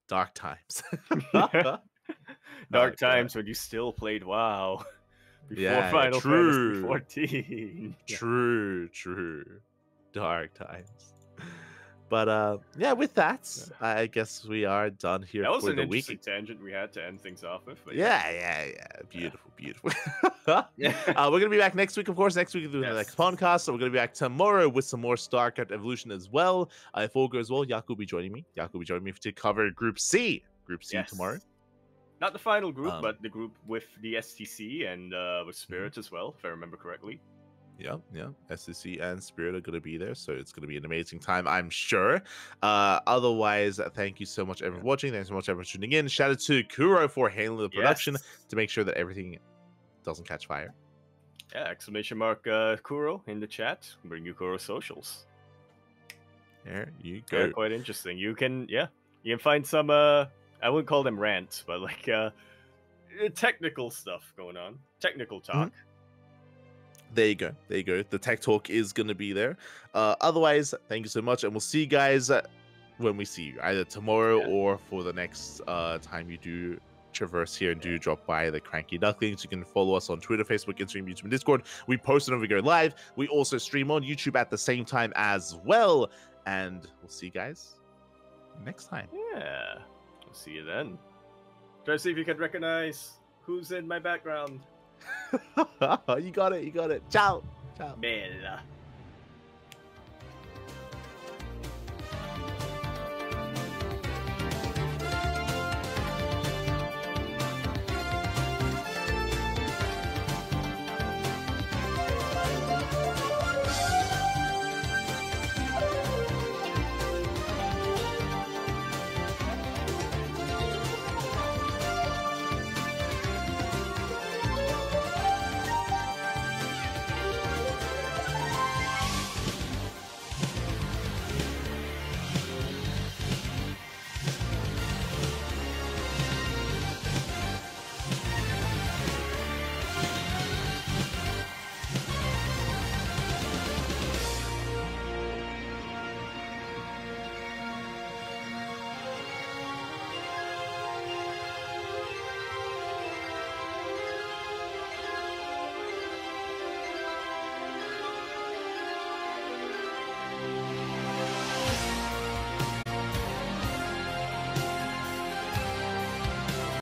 Dark times. Dark times when you still played WoW. Before Final Fantasy 14. True. Dark times. But with that, I guess we are done here for the week. That was an interesting tangent we had to end things off with. Yeah. Beautiful. We're gonna be back next week, of course. Next week we'll do the next PondCast. So we're gonna be back tomorrow with some more StarCraft Evolution as well. If all goes well, Yaku will be joining me. To cover Group C. Tomorrow. Not the final group, but the group with the STC and with Spirit as well, if I remember correctly. Yeah. STC and Spirit are going to be there, so it's going to be an amazing time, I'm sure. Otherwise, thank you so much, everyone, for watching. Thanks so much, everyone, for tuning in. Shout out to Kuro for handling the production to make sure that everything doesn't catch fire. Yeah, ! Kuro in the chat. Bring you Kuro socials. There you go. Yeah, quite interesting. You can find some I wouldn't call them rants, but like technical stuff going on. Technical talk. There you go. The tech talk is going to be there. Otherwise, thank you so much, and we'll see you guys when we see you, either tomorrow or for the next time you do traverse here and do drop by the CranKy Ducklings. You can follow us on Twitter, Facebook, Instagram, YouTube, and Discord. We post whenever we go live. We also stream on YouTube at the same time as well. And we'll see you guys next time. Yeah. We'll see you then. Try to see if you can recognize who's in my background. You got it. Ciao. Bella.